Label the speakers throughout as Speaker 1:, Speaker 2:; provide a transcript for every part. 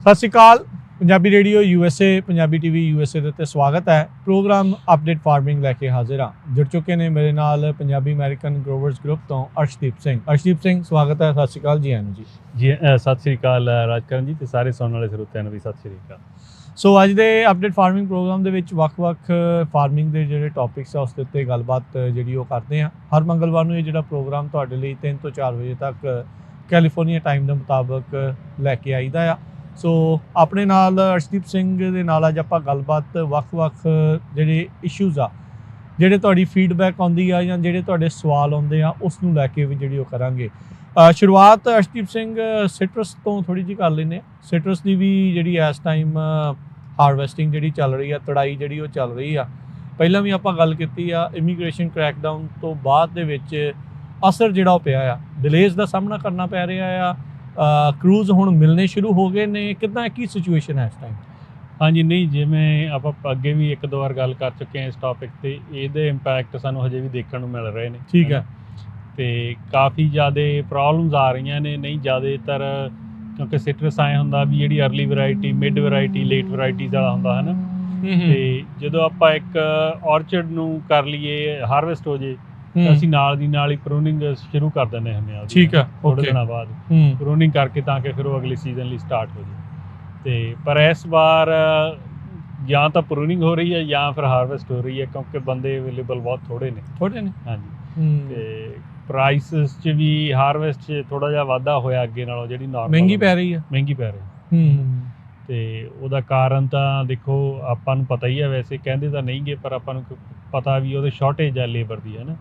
Speaker 1: ਸਤਿ ਸ਼੍ਰੀ ਅਕਾਲ। Punjabi radio USA, Punjabi TV USA ਦੇ ਉੱਤੇ ਸਵਾਗਤ ਹੈ। ਪ੍ਰੋਗਰਾਮ ਅਪਡੇਟ ਫਾਰਮਿੰਗ ਲੈ ਕੇ ਹਾਜ਼ਰ ਹਾਂ। ਜੁੜ ਚੁੱਕੇ ਨੇ ਮੇਰੇ ਨਾਲ ਪੰਜਾਬੀ ਅਮਰੀਕਨ ਗਰੋਵਰਸ ਗਰੁੱਪ ਤੋਂ ਅਰਸ਼ਦੀਪ ਸਿੰਘ ਸਵਾਗਤ ਹੈ। ਸਤਿ ਸ਼੍ਰੀ ਅਕਾਲ ਜੀ ਆਇਆਂ ਜੀ।
Speaker 2: ਸਤਿ ਸ਼੍ਰੀ ਅਕਾਲ ਰਾਜਕਰਨ ਜੀ ਤੇ ਸਾਰੇ ਸੁਣਨ ਵਾਲੇ ਸਰੋਤਿਆਂ ਨੂੰ ਵੀ ਸਤਿ ਸ਼੍ਰੀ ਅਕਾਲ।
Speaker 1: ਸੋ ਅੱਜ ਦੇ ਅਪਡੇਟ ਫਾਰਮਿੰਗ ਪ੍ਰੋਗਰਾਮ ਦੇ ਵਿੱਚ ਵੱਖ-ਵੱਖ ਫਾਰਮਿੰਗ ਦੇ ਜਿਹੜੇ ਟੌਪਿਕਸ ਆ ਉਸ ਦੇ ਉੱਤੇ ਗੱਲਬਾਤ ਜਿਹੜੀ ਉਹ ਕਰਦੇ ਹਾਂ। ਹਰ ਮੰਗਲਵਾਰ ਨੂੰ ਇਹ ਜਿਹੜਾ ਪ੍ਰੋਗਰਾਮ ਤੁਹਾਡੇ ਲਈ 3 ਤੋਂ 4 ਵਜੇ ਤੱਕ ਕੈਲੀਫੋਰਨੀਆ ਟਾਈਮ ਦੇ ਮੁਤਾਬਕ ਲੈ ਕੇ ਆਈਦਾ ਆ। ਸੋ ਆਪਣੇ ਨਾਲ ਅਰਸ਼ਦੀਪ ਸਿੰਘ ਦੇ ਨਾਲ ਅੱਜ ਆਪਾਂ ਗੱਲਬਾਤ ਵੱਖ-ਵੱਖ ਜਿਹੜੇ ਇਸ਼ੂਜ਼ ਆ, ਜਿਹੜੇ ਤੁਹਾਡੀ ਫੀਡਬੈਕ ਆਉਂਦੀ ਆ ਜਾਂ ਜਿਹੜੇ ਤੁਹਾਡੇ ਸਵਾਲ ਆਉਂਦੇ ਆ ਉਸ ਨੂੰ ਲੈ ਕੇ ਵੀ ਜਿਹੜੀ ਉਹ ਕਰਾਂਗੇ। ਸ਼ੁਰੂਆਤ ਅਰਸ਼ਦੀਪ ਸਿੰਘ ਸਿਟਰਸ ਤੋਂ ਥੋੜ੍ਹੀ ਜਿਹੀ ਕਰ ਲੈਂਦੇ ਹਾਂ। ਸਿਟਰਸ ਦੀ ਵੀ ਜਿਹੜੀ ਇਸ ਟਾਈਮ ਹਾਰਵੈਸਟਿੰਗ ਜਿਹੜੀ ਚੱਲ ਰਹੀ ਆ, ਤੜਾਈ ਜਿਹੜੀ ਉਹ ਚੱਲ ਰਹੀ ਆ। ਪਹਿਲਾਂ ਵੀ ਆਪਾਂ ਗੱਲ ਕੀਤੀ ਆ, ਇਮੀਗ੍ਰੇਸ਼ਨ ਕ੍ਰੈਕਡਾਊਨ ਤੋਂ ਬਾਅਦ ਦੇ ਵਿੱਚ ਅਸਰ ਜਿਹੜਾ ਉਹ ਪਿਆ ਆ, ਡਿਲੇਜ਼ ਦਾ ਸਾਹਮਣਾ ਕਰਨਾ ਪੈ ਰਿਹਾ ਆ। ਕਰੂਜ਼ ਹੁਣ ਮਿਲਣੇ ਸ਼ੁਰੂ ਹੋ ਗਏ ਨੇ, ਕਿੱਦਾਂ ਕੀ ਸਿਚੁਏਸ਼ਨ ਹੈ ਇਸ ਟਾਈਮ?
Speaker 2: ਹਾਂਜੀ, ਨਹੀਂ ਜਿਵੇਂ ਆਪਾਂ ਅੱਗੇ ਵੀ ਇੱਕ ਦੋ ਵਾਰ ਗੱਲ ਕਰ ਚੁੱਕੇ ਹਾਂ ਇਸ ਟੌਪਿਕ ਤੇ, ਇਹਦੇ ਇੰਪੈਕਟ ਸਾਨੂੰ ਹਜੇ ਵੀ ਦੇਖਣ ਨੂੰ ਮਿਲ ਰਹੇ ਨੇ।
Speaker 1: ਠੀਕ ਹੈ।
Speaker 2: ਤੇ ਕਾਫੀ ਜ਼ਿਆਦਾ ਪ੍ਰੋਬਲਮਸ ਆ ਰਹੀਆਂ ਨੇ। ਨਹੀਂ ਜ਼ਿਆਦਾਤਰ ਕਿਉਂਕਿ ਸਿਟਰਸ ਆਏ ਹੁੰਦਾ ਵੀ ਜਿਹੜੀ early variety, mid variety, late varieties ਵਾਲਾ ਹੁੰਦਾ ਹੈ ਨਾ। ਤੇ ਜਦੋਂ ਆਪਾਂ ਇੱਕ ਔਰਚਰਡ ਨੂੰ ਕਰ ਲਈਏ, ਹਾਰਵੈਸਟ ਹੋ ਜੇ, ਅਸੀਂ ਨਾਲ ਦੀ ਨਾਲ ਹੀ ਪ੍ਰੂਨਿੰਗ ਸ਼ੁਰੂ ਕਰ ਦਿੰਦੇ ਹੁੰਦੇ ਹਾਂ।
Speaker 1: ਠੀਕ ਹੈ।
Speaker 2: ਥੋੜ੍ਹੇ ਦਿਨਾਂ ਬਾਅਦ ਪ੍ਰੂਨਿੰਗ ਕਰਕੇ ਤਾਂ ਕਿ ਫਿਰ ਉਹ ਅਗਲੇ ਸੀਜ਼ਨ ਲਈ ਸਟਾਰਟ ਹੋ ਜਾਏ। ਤੇ ਪਰ ਇਸ ਵਾਰ ਜਾਂ ਤਾਂ ਪ੍ਰੂਨਿੰਗ ਹੋ ਰਹੀ ਹੈ ਜਾਂ ਫਿਰ ਹਾਰਵੈਸਟ ਹੋ ਰਹੀ ਹੈ, ਕਿਉਂਕਿ ਬੰਦੇ ਅਵੇਲੇਬਲ ਬਹੁਤ ਥੋੜ੍ਹੇ ਨੇ। ਹਾਂਜੀ। ਤੇ ਪ੍ਰਾਈਸਿਸ 'ਚ ਵੀ ਹਾਰਵੈਸਟ 'ਚ ਥੋੜ੍ਹਾ ਜਿਹਾ ਵਾਧਾ ਹੋਇਆ ਅੱਗੇ ਨਾਲੋਂ, ਜਿਹੜੀ ਨਾਰਮਲ
Speaker 1: ਮਹਿੰਗੀ ਪੈ ਰਹੀ
Speaker 2: ਹੈ। ਤੇ ਉਹਦਾ ਕਾਰਨ ਤਾਂ ਦੇਖੋ ਆਪਾਂ ਨੂੰ ਪਤਾ ਹੀ ਹੈ, ਵੈਸੇ ਕਹਿੰਦੇ ਤਾਂ ਨਹੀਂ ਗੇ, ਪਰ ਆਪਾਂ ਨੂੰ ਪਤਾ ਵੀ ਉਹਦੇ ਸ਼ਾਰਟੇਜ ਹੈ ਲੇਬਰ ਦੀ, ਹੈ ਨਾ।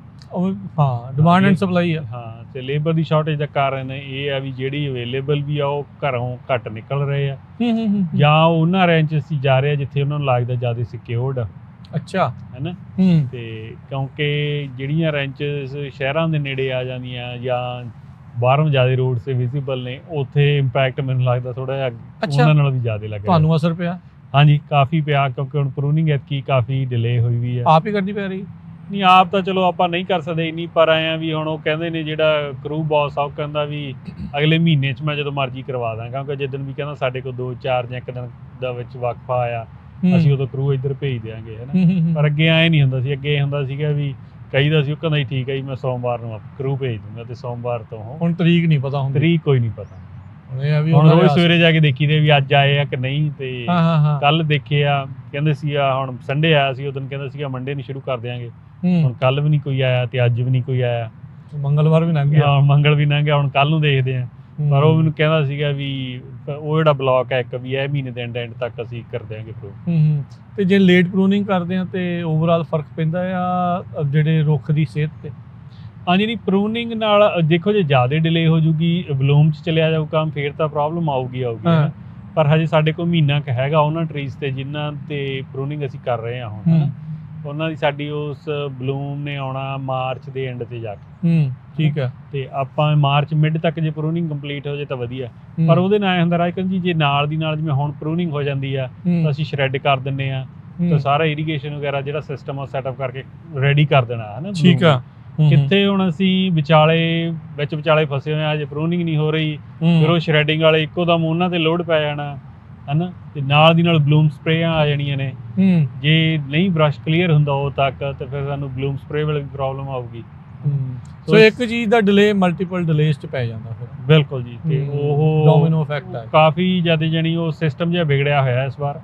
Speaker 1: ਹਾਂ, ਡਿਮਾਂਡ ਐਂਡ ਸਪਲਾਈ ਆ।
Speaker 2: ਹਾਂ, ਤੇ ਲੇਬਰ ਦੀ ਸ਼ਾਰਟੇਜ ਦਾ ਕਾਰਨ ਇਹ ਆ ਵੀ ਜਿਹੜੀ ਅਵੇਲੇਬਲ ਵੀ ਆ ਉਹ ਘਰੋਂ ਘੱਟ ਨਿਕਲ ਰਹੇ ਆ, ਜਾਂ ਉਹਨਾਂ ਰੈਂਚ 'ਚ ਜਾ ਰਹੇ ਆ ਜਿੱਥੇ ਉਹਨਾਂ ਨੂੰ ਲੱਗਦਾ ਜ਼ਿਆਦਾ ਸਿਕਿਉਰਡ ਆ।
Speaker 1: ਅੱਛਾ।
Speaker 2: ਹੈ ਨਾ। ਤੇ ਕਿਉਂਕਿ ਜਿਹੜੀਆਂ ਰੈਂਚਸ ਸ਼ਹਿਰਾਂ ਦੇ ਨੇੜੇ ਆ ਜਾਂਦੀਆਂ ਜਾਂ ਬਾਹਰੋਂ ਜ਼ਿਆਦਾ ਰੋਡ 'ਤੇ ਵਿਜ਼ੀਬਲ ਨੇ, ਉੱਥੇ ਇੰਪੈਕਟ ਮੈਨੂੰ ਲੱਗਦਾ ਥੋੜ੍ਹਾ ਜਿਹਾ ਉਹਨਾਂ ਨਾਲੋਂ ਵੀ ਜ਼ਿਆਦਾ ਲੱਗ ਰਿਹਾ।
Speaker 1: ਤੁਹਾਨੂੰ ਅਸਰ ਪਿਆ?
Speaker 2: ਹਾਂਜੀ, ਕਾਫੀ ਪਿਆ, ਕਿਉਂਕਿ ਹੁਣ ਪ੍ਰੂਨਿੰਗ ਐਤਕੀ ਕਾਫੀ ਡਿਲੇ ਹੋਈ ਵੀ ਆ।
Speaker 1: ਆਪ ਹੀ ਕਰਨੀ ਪੈ ਰਹੀ?
Speaker 2: ਨਹੀਂ, ਆਪ ਤਾਂ ਚਲੋ ਆਪਾਂ ਨਹੀਂ ਕਰ ਸਕਦੇ ਇੰਨੀ, ਪਰ ਆਏ ਆ ਵੀ ਹੁਣ ਉਹ ਕਹਿੰਦੇ ਨੇ ਜਿਹੜਾ ਕਰੂ ਬੌਸ ਆ ਉਹ ਕਹਿੰਦਾ ਵੀ ਅਗਲੇ ਮਹੀਨੇ 'ਚ ਮੈਂ ਜਦੋਂ ਮਰਜ਼ੀ ਕਰਵਾ ਦਾਂ, ਕਿਉਂਕਿ ਜਿੱਦਣ ਵੀ ਕਹਿੰਦਾ ਸਾਡੇ ਕੋਲ 2-4 ਜਾਂ 1 ਦਿਨ ਦਾ ਵਿੱਚ ਵਕਫਾ ਆਇਆ, ਅਸੀਂ ਉਦੋਂ ਕਰੂ ਇੱਧਰ ਭੇਜ ਦਿਆਂਗੇ, ਹੈ ਨਾ। ਪਰ ਅੱਗੇ ਐਂ ਨਹੀਂ ਹੁੰਦਾ ਸੀ। ਅੱਗੇ ਇਹ ਹੁੰਦਾ ਸੀਗਾ ਵੀ ਕਹੀਦਾ ਸੀ, ਉਹ ਕਹਿੰਦਾ ਠੀਕ ਹੈ ਜੀ, ਮੈਂ ਸੋਮਵਾਰ ਨੂੰ ਕਰੂ ਭੇਜ ਦੂੰਗਾ, ਤੇ ਸੋਮਵਾਰ ਤੋਂ
Speaker 1: ਹੁਣ ਤਰੀਕ ਨਹੀਂ ਪਤਾ ਹੁੰਦੀ।
Speaker 2: ਤਰੀਕ ਕੋਈ ਨਹੀਂ ਪਤਾ। ਹੁਣ ਰੋਜ਼ ਸਵੇਰੇ ਜਾ ਕੇ ਦੇਖੀ ਦੇ ਵੀ ਅੱਜ ਆਏ ਆ ਕਿ ਨਹੀਂ। ਤੇ ਕੱਲ ਦੇਖੇ ਆ, ਕਹਿੰਦੇ ਸੀ ਹੁਣ ਸੰਡੇ ਆਇਆ ਸੀ, ਉਦੋਂ ਕਹਿੰਦਾ ਸੀਗਾ ਮੰਡੇ ਨੂੰ ਸ਼ੁਰੂ ਕਰ ਦਿਆਂਗੇ। ਹੁਣ ਕੱਲ ਵੀ ਨਹੀਂ ਕੋਈ ਆਇਆ ਤੇ ਅੱਜ ਵੀ ਨਹੀਂ ਕੋਈ ਆਇਆ।
Speaker 1: ਮੰਗਲਵਾਰ ਵੀ ਲੰਘ ਗਿਆ।
Speaker 2: ਹਾਂ, ਮੰਗਲ ਵੀ ਲੰਘ ਗਿਆ, ਹੁਣ ਕੱਲ ਨੂੰ ਦੇਖਦੇ ਆ। ਪਰ ਉਹ ਮੈਨੂੰ ਕਹਿੰਦਾ ਸੀਗਾ ਵੀ ਉਹ ਜਿਹੜਾ ਬਲੌਕ ਹੈ ਇੱਕ, ਵੀ ਇਹ ਮਹੀਨੇ ਦੇ ਐਂਡ ਤੱਕ ਅਸੀਂ ਕਰ ਦਿਆਂਗੇ ਪ੍ਰੂਵ।
Speaker 1: ਤੇ ਜੇ ਲੇਟ ਪ੍ਰੂਨਿੰਗ ਕਰਦੇ ਆ ਤੇ ਓਵਰਆਲ ਫਰਕ ਪੈਂਦਾ ਆ ਜਿਹੜੇ ਰੁੱਖ ਦੀ ਸਿਹਤ ਤੇ?
Speaker 2: ਹਾਂਜੀ, ਨਹੀਂ ਪ੍ਰੂਨਿੰਗ ਨਾਲ ਦੇਖੋ ਜੇ ਜ਼ਿਆਦਾ ਡਿਲੇ ਹੋ ਜੂਗੀ, ਬਲੂਮ 'ਚ ਚਲਿਆ ਜਾਊ ਕੰਮ, ਫੇਰ ਤਾਂ ਪ੍ਰੋਬਲਮ ਆਊਗੀ। ਪਰ ਹਜੇ ਸਾਡੇ ਕੋਲ ਮਹੀਨਾ ਕੁ ਹੈਗਾ ਉਹਨਾਂ ਟਰੀਜ਼ ਤੇ ਜਿਨ੍ਹਾਂ ਤੇ ਪ੍ਰੂਨਿੰਗ ਅਸੀਂ ਕਰ ਰਹੇ ਹਾਂ ਹੁਣ। ਉਹਨਾਂ ਦੀ ਸਾਡੀ ਉਸ ਬਲੂਮ ਨੇ ਆਉਣਾ ਮਾਰਚ ਦੇ ਐਂਡ ਤੇ ਜਾ ਕੇ।
Speaker 1: ਠੀਕ ਹੈ।
Speaker 2: ਤੇ ਆਪਾਂ ਮਾਰਚ ਮਿਡ ਤੱਕ ਜੇ ਪ੍ਰੂਨਿੰਗ ਕੰਪਲੀਟ ਹੋ ਜਾਏ ਤਾਂ ਵਧੀਆ। ਪਰ ਉਹਦੇ ਨਾਲ ਐਂ ਹੁੰਦਾ ਰਾਜਕਰਨ ਜੀ, ਜੇ ਨਾਲ ਦੀ ਨਾਲ ਜਿਵੇਂ ਹੁਣ ਪ੍ਰੂਨਿੰਗ ਹੋ ਜਾਂਦੀ ਆ ਤਾਂ ਅਸੀਂ ਸ਼ਰੈਡ ਕਰ ਦਿੰਦੇ ਆ, ਤਾਂ ਸਾਰਾ ਇਰੀਗੇਸ਼ਨ ਵਗੈਰਾ ਜਿਹੜਾ ਸਿਸਟਮ ਆ ਸੈਟਅਪ ਕਰਕੇ ਰੈਡੀ ਕਰ ਦੇਣਾ, ਹੈ ਨਾ।
Speaker 1: ਠੀਕ ਆ।
Speaker 2: ਕਿੱਥੇ ਹੁਣ ਅਸੀਂ ਵਿਚਾਲੇ ਫਸੇ ਹੋਏ ਆ, ਜੇ ਪ੍ਰੂਨਿੰਗ ਨਹੀਂ ਹੋ ਰਹੀ, ਫਿਰ ਉਹ ਸ਼ਰੈਡਿੰਗ ਵਾਲੇ ਇੱਕੋ ਦਮ ਉਹਨਾਂ ਤੇ ਲੋਡ ਪੈ ਜਾਣਾ, ਹੈ ਨਾ। ਤੇ ਨਾਲ ਦੀ ਨਾਲ ਬਲੂਮ ਸਪਰੇਆਂ ਆ ਜਾਣੀਆਂ ਨੇ। ਜੇ ਨਹੀਂ ਬਰਸ਼ ਕਲੀਅਰ ਹੁੰਦਾ ਉਦੋਂ ਤੱਕ, ਤੇ ਫਿਰ ਸਾਨੂੰ ਬਲੂਮ ਸਪਰੇ ਵੇਲੇ ਵੀ ਪ੍ਰੋਬਲਮ ਆਊਗੀ।
Speaker 1: ਸੋ ਇੱਕ ਚੀਜ਼ ਦਾ ਡਿਲੇ ਮਲਟੀਪਲ ਡਿਲੇਸ 'ਚ ਪੈ ਜਾਂਦਾ ਫਿਰ।
Speaker 2: ਬਿਲਕੁਲ ਜੀ। ਤੇ ਉਹ
Speaker 1: ਡੋਮਿਨੋ ਇਫੈਕਟ ਹੈ
Speaker 2: ਕਾਫੀ ਜ਼ਿਆਦਾ, ਜਾਣੀ ਉਹ ਸਿਸਟਮ ਜਿਹਾ ਵਿਗੜਿਆ ਹੋਇਆ ਇਸ ਵਾਰ।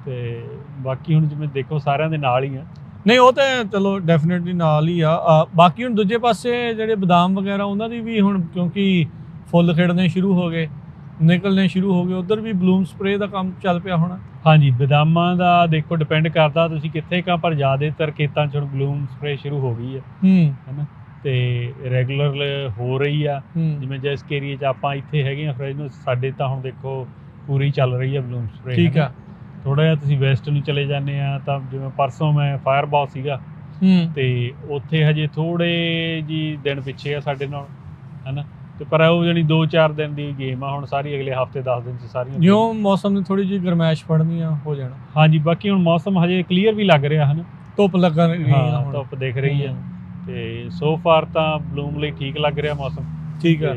Speaker 2: ਤੇ ਬਾਕੀ ਹੁਣ ਜਿਵੇਂ ਦੇਖੋ ਸਾਰਿਆਂ ਦੇ ਨਾਲ ਹੀ ਆ।
Speaker 1: ਨਹੀਂ, ਉਹ ਤਾਂ ਚਲੋ ਡੈਫੀਨੇਟਲੀ ਨਾਲ ਹੀ ਆ। ਬਾਕੀ ਹੁਣ ਦੂਜੇ ਪਾਸੇ ਜਿਹੜੇ ਬਦਾਮ ਵਗੈਰਾ ਉਹਨਾਂ ਦੀ ਵੀ ਹੁਣ ਕਿਉਂਕਿ ਫੁੱਲ ਖਿੜਨੇ ਸ਼ੁਰੂ ਹੋ ਗਏ, ਨਿਕਲਣੇ ਸ਼ੁਰੂ ਹੋ ਗਏ, ਉੱਧਰ ਵੀ ਬਲੂਮ ਸਪਰੇ ਦਾ ਕੰਮ ਚੱਲ ਪਿਆ ਹੋਣਾ।
Speaker 2: ਹਾਂਜੀ, ਬਦਾਮਾਂ ਦਾ ਦੇਖੋ ਡਿਪੈਂਡ ਕਰਦਾ ਤੁਸੀਂ ਕਿੱਥੇ ਕਾ, ਪਰ ਜ਼ਿਆਦਾਤਰ ਖੇਤਾਂ 'ਚ ਹੁਣ ਬਲੂਮ ਸਪਰੇ ਸ਼ੁਰੂ ਹੋ ਗਈ ਹੈ, ਹੈ ਨਾ। ਤੇ ਰੈਗੂਲਰ ਹੋ ਰਹੀ ਆ। ਜਿਵੇਂ ਜਿਸ ਏਰੀਏ 'ਚ ਆਪਾਂ ਇੱਥੇ ਹੈਗੇ ਆ ਫਰੈਜਨੋ, ਸਾਡੇ ਤਾਂ ਹੁਣ ਦੇਖੋ ਪੂਰੀ ਚੱਲ ਰਹੀ ਹੈ ਬਲੂਮ ਸਪਰੇ।
Speaker 1: ਠੀਕ ਆ।
Speaker 2: ਥੋੜ੍ਹਾ ਜਿਹਾ ਤੁਸੀਂ ਵੈਸਟ ਨੂੰ ਚਲੇ ਜਾਂਦੇ ਆ ਤਾਂ ਜਿਵੇਂ ਪਰਸੋਂ ਮੈਂ ਫਾਇਰ ਬਾਕਸ ਸੀਗਾ, ਤੇ ਉੱਥੇ ਹਜੇ ਥੋੜ੍ਹੇ ਜਿਹੀ ਦਿਨ ਪਿੱਛੇ ਆ ਸਾਡੇ ਨਾਲ, ਹੈ ਨਾ। ਤੇ ਪਰ ਉਹ ਜਿਹੜੀ 2-4 ਦਿਨ ਦੀ ਗੇਮ ਆ, ਹੁਣ ਸਾਰੀ ਅਗਲੇ ਹਫ਼ਤੇ 10 ਦਿਨ 'ਚ ਸਾਰੀਆਂ
Speaker 1: ਜਿਉਂ ਮੌਸਮ ਨੇ ਥੋੜ੍ਹੀ ਜਿਹੀ ਗਰਮੈਸ਼ ਫੜਨੀ ਆ ਹੋ ਜਾਣਾ।
Speaker 2: ਹਾਂਜੀ, ਬਾਕੀ ਹੁਣ ਮੌਸਮ ਹਜੇ ਕਲੀਅਰ ਵੀ ਲੱਗ ਰਿਹਾ, ਹੈ ਨਾ।
Speaker 1: ਧੁੱਪ ਲੱਗਣ,
Speaker 2: ਧੁੱਪ ਦਿਖ ਰਹੀ ਹੈ। ਤੇ ਸੋ ਫਾਰ ਤਾਂ ਬਲੂਮ ਲਈ ਠੀਕ ਲੱਗ ਰਿਹਾ ਮੌਸਮ।
Speaker 1: ਠੀਕ ਆ।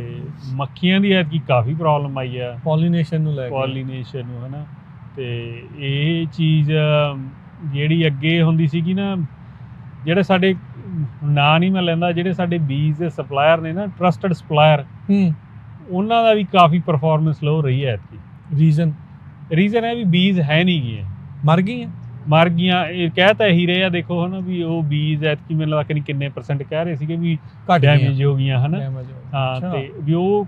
Speaker 2: ਮੱਖੀਆਂ ਦੀ ਐਤਕੀ ਕਾਫੀ ਪ੍ਰੋਬਲਮ ਆਈ ਆ,
Speaker 1: ਪੋਲੀਨੇਸ਼ਨ ਨੂੰ ਲੈ ਕੇ।
Speaker 2: ਪੋਲੀਨੇਸ਼ਨ ਨੂੰ, ਹੈ ਨਾ। ਤੇ ਇਹ ਚੀਜ਼ ਜਿਹੜੀ ਅੱਗੇ ਹੁੰਦੀ ਸੀਗੀ ਨਾ, ਜਿਹੜੇ ਸਾਡੇ ਨਾਂ ਨਹੀਂ ਮੈਂ ਲੈਂਦਾ, ਜਿਹੜੇ ਸਾਡੇ ਬੀਜ ਦੇ ਸਪਲਾਇਰ ਨੇ ਨਾ, ਟਰਸਟਡ ਸਪਲਾਇਰ, ਉਹਨਾਂ ਦਾ ਵੀ ਕਾਫੀ ਪਰਫਾਰਮੈਂਸ ਲੋ ਰਹੀ ਹੈ ਐਤਕੀ। ਰੀਜ਼ਨ ਹੈ ਵੀ ਬੀਜ ਹੈ ਨਹੀਂ ਗਏ, ਮਰ ਗਈਆਂ। ਇਹ ਕਹਿ ਤਾਂ ਇਹੀ ਰਹੇ ਆ, ਦੇਖੋ ਹੈ ਨਾ, ਵੀ ਉਹ ਬੀਜ ਐਤਕੀ ਮੈਨੂੰ ਲੱਗਦਾ ਕਿੰਨੇ % ਕਹਿ ਰਹੇ ਸੀਗੇ ਵੀ ਡੈਮੇਜ ਹੋ ਗਈਆਂ, ਹੈ ਨਾ। ਹਾਂ, ਤੇ ਵੀ ਉਹ